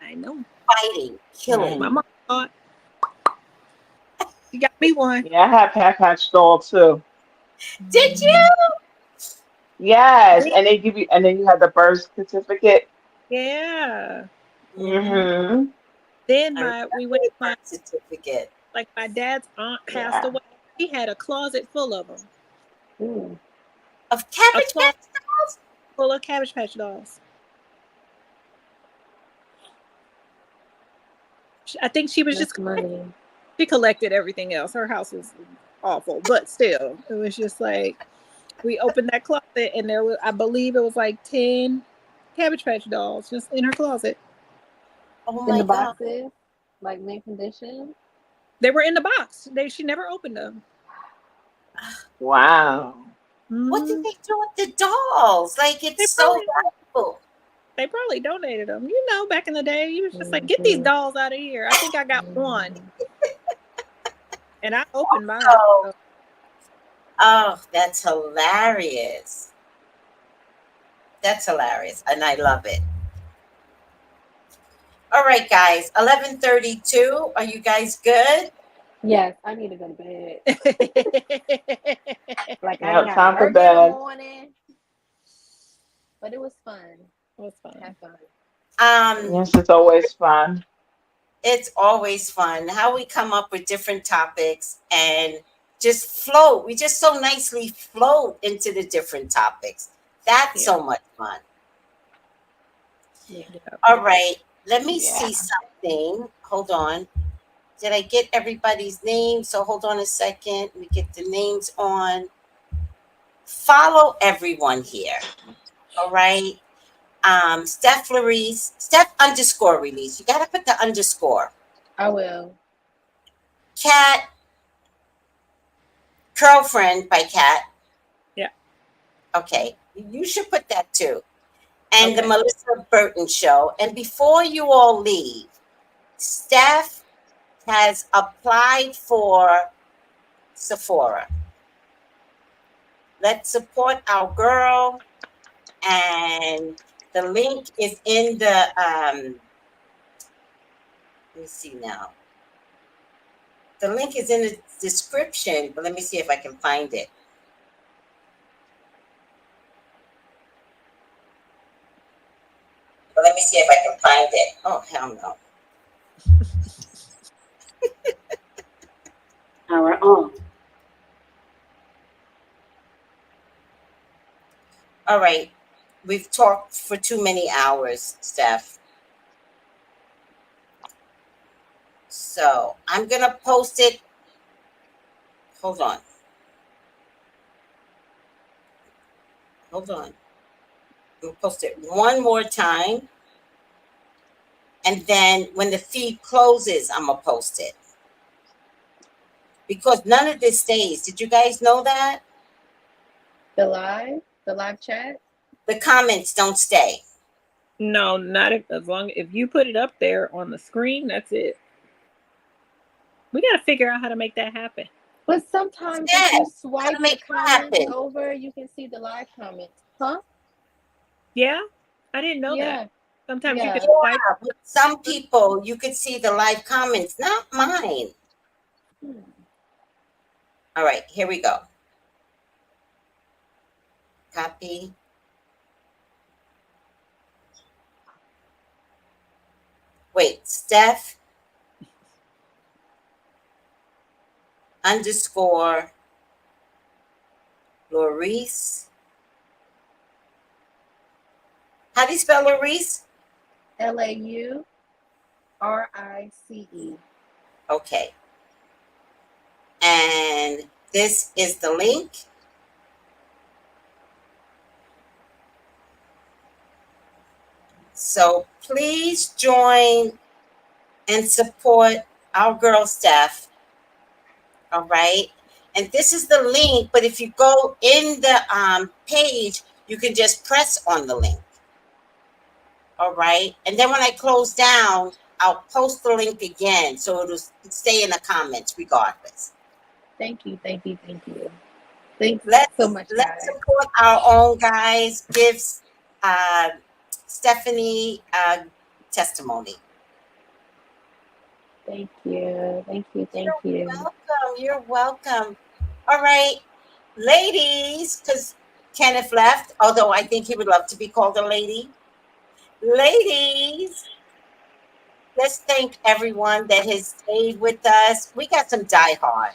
I know. Fighting, killing. My mom thought, you got me one. Yeah, I have Patch doll too. Did you? Yes, and they give you, and then you have the birth certificate. Yeah. Mm-hmm. Then we went to my certificate. Like my dad's aunt passed away. He had a closet full of them. Ooh. Of Cabbage Patch dolls? Full of Cabbage Patch dolls. I think she was just money. She collected everything else. Her house was awful, but still, it was just like we opened that closet and there was, I believe it was like 10 Cabbage Patch dolls just in her closet. Oh in my the God. boxes, like mint condition. They were in the box. She never opened them. Wow. What did they do with the dolls? Like, it's so valuable. They probably donated them. You know, back in the day, you was just like, get these dolls out of here. I think I got one. And I opened mine. So. Oh, that's hilarious. That's hilarious. And I love it. All right, guys. 11:32. Are you guys good? Yes, I need to go to bed. Like I got time for work in the bed. morning. But it was fun. It was fun. Have fun. Yes, it's always fun. It's always fun how we come up with different topics and just float. We just so nicely float into the different topics. That's Yeah. so much fun. Yeah. All right, let me Yeah. see something. Hold on. Did I get everybody's name? So hold on a second. We get the names on. Follow everyone here. All right. Steph Release, Steph underscore release. You gotta put the underscore. I will. Cat, Girlfriend by Cat. Yeah. Okay. You should put that too. And the Okay. Melissa Burton Show. And before you all leave, Steph has applied for Sephora. Let's support our girl. And the link is in the let me see now. The link is in the description, but let me see if I can find it. But let me see if I can find it. Oh, hell no. Power on. All right. We've talked for too many hours, Steph. So I'm going to post it. Hold on. Hold on. I'm going to post it one more time. And then when the feed closes, I'm going to post it. Because none of this stays. Did you guys know that? The live chat. The comments don't stay. No, not as long if you put it up there on the screen. That's it. We got to figure out how to make that happen. But sometimes if Yeah. you swipe Gotta the make it comments happen. over, you can see the live comments. Huh? Yeah, I didn't know that. Yeah. Sometimes you can Yeah. swipe. Yeah, with some people, you could see the live comments, not mine. Hmm. All right, here we go. Copy. Wait, Steph underscore Lorice. How do you spell Lorice? LAURICE. Okay. And this is the link. So please join and support our girl Steph. All right. And this is the link, but if you go in the page, you can just press on the link. All right. And then when I close down, I'll post the link again. So it'll stay in the comments regardless. Thank you. Thank you. Thank you. Thanks so Let's much, let's guys. support our own guys. Give uh, Stephanie testimony. Thank you. Thank you. Thank You're you. welcome. You're welcome. All right, ladies, because Kenneth left, although I think he would love to be called a lady. Ladies, let's thank everyone that has stayed with us. We got some diehard.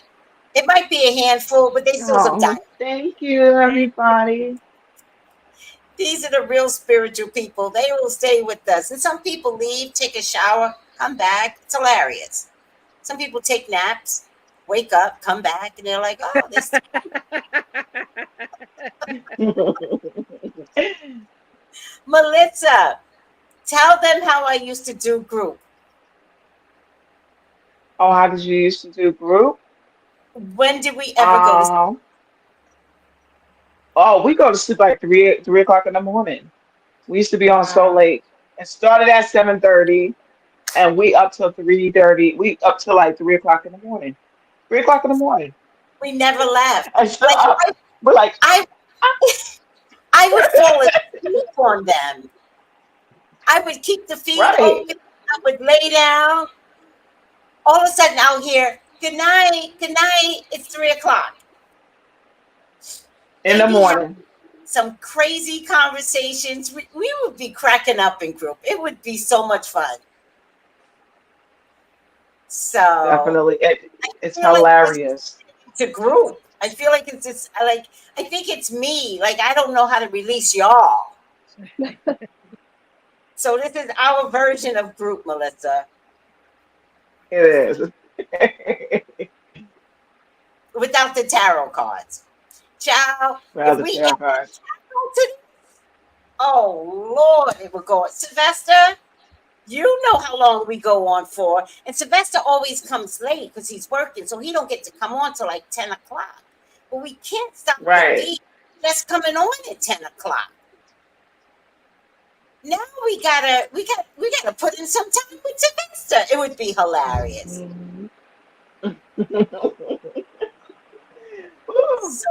It might be a handful, but they still some Oh, die. thank you, everybody. These are the real spiritual people. They will stay with us. And some people leave, take a shower, come back. It's hilarious. Some people take naps, wake up, come back, and they're like, oh, they still. Melissa, tell them how I used to do group. Oh, how did you used to do group? When did we ever go to sleep? Um, oh, we go to sleep like three o'clock in the morning. We used to be on so Wow. late. It started at 7:30, and we up till 3:30. We up till like 3 o'clock in the morning. 3 o'clock in the morning. We never left. And so Like we're like, I I would fall asleep on them. I would keep the feed right open. I would lay down. All of a sudden I'll hear, good night, it's 3 o'clock. in They the be having morning. some crazy conversations. We would be cracking up in group. It would be so much fun. So Definitely. It's I feel like hilarious. it's a group. I feel like it's just like I think it's me. Like I don't know how to release y'all. So this is our version of group, Melissa, It is. without the tarot cards. Child, if Rather we add terrifying. tarot to this, oh Lord, it would go. Sylvester, you know how long we go on for. And Sylvester always comes late because he's working, so he don't get to come on till like 10 o'clock. But we can't stop the Right. beat that's coming on at 10 o'clock. Now we gotta put in some time with Sylvester. It would be hilarious.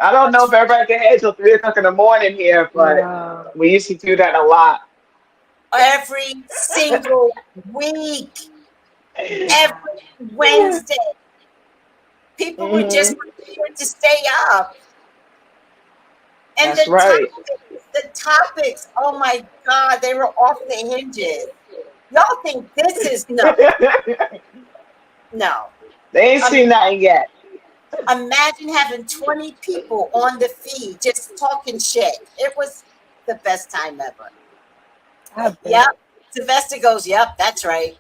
I don't know if everybody can handle 3 o'clock in the morning here, but we used to do that a lot. Every single week, every Wednesday, people were just prepared to stay up. And That's right. the topics, oh my God, they were off the hinges. Y'all think this is no. They ain't seen nothing yet. Imagine having 20 people on the feed just talking shit. It was the best time ever. Yep. Sylvester goes, yep, that's right.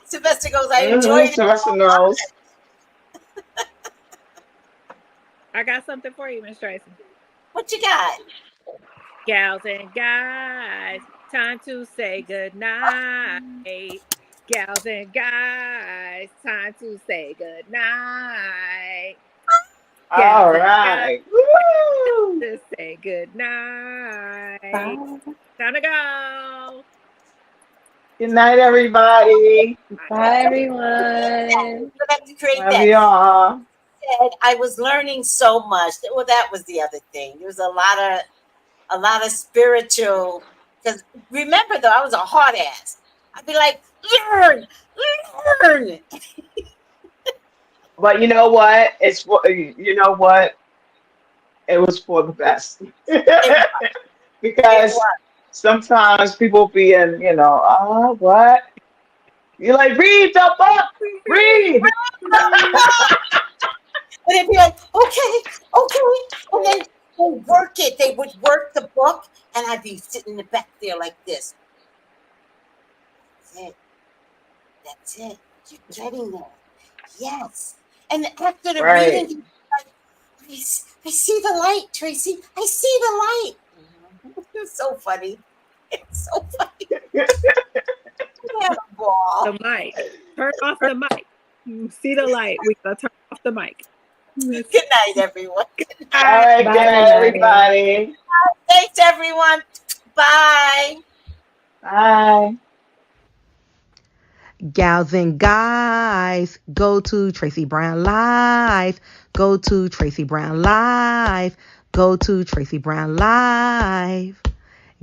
Sylvester goes, I enjoyed it. Sylvester knows. I got something for you, Miss Tracy. What you got? Gals and guys, time to say goodnight. Gals and guys, time to say goodnight. All right. Woo! To say goodnight. Time to go. Good night, everybody. Bye, everyone. Love y'all. I was learning so much. Well, that was the other thing. There was a lot of spiritual. Because remember, though, I was a hard ass. I'd be like, learn. But you know what? You know what? It was for the best. Because sometimes people be in, what? You're like, read the book. Read. And they'd be like, okay. And then they work it. They would work the book, and I'd be sitting in the back there like this. That's it. You're getting there. Yes. And after the reading, like, I see the light, Tracy. I see the light. It's so funny. It's so funny. The mic. Turn off the mic. You see the light. We gotta turn off the mic. Good night, everyone. Good night. All right, good night, everybody. Thanks, everyone. Bye. Bye. Gals and guys, go to Tracy Brown Live. Go to Tracy Brown Live. Go to Tracy Brown Live.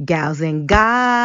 Gals and guys.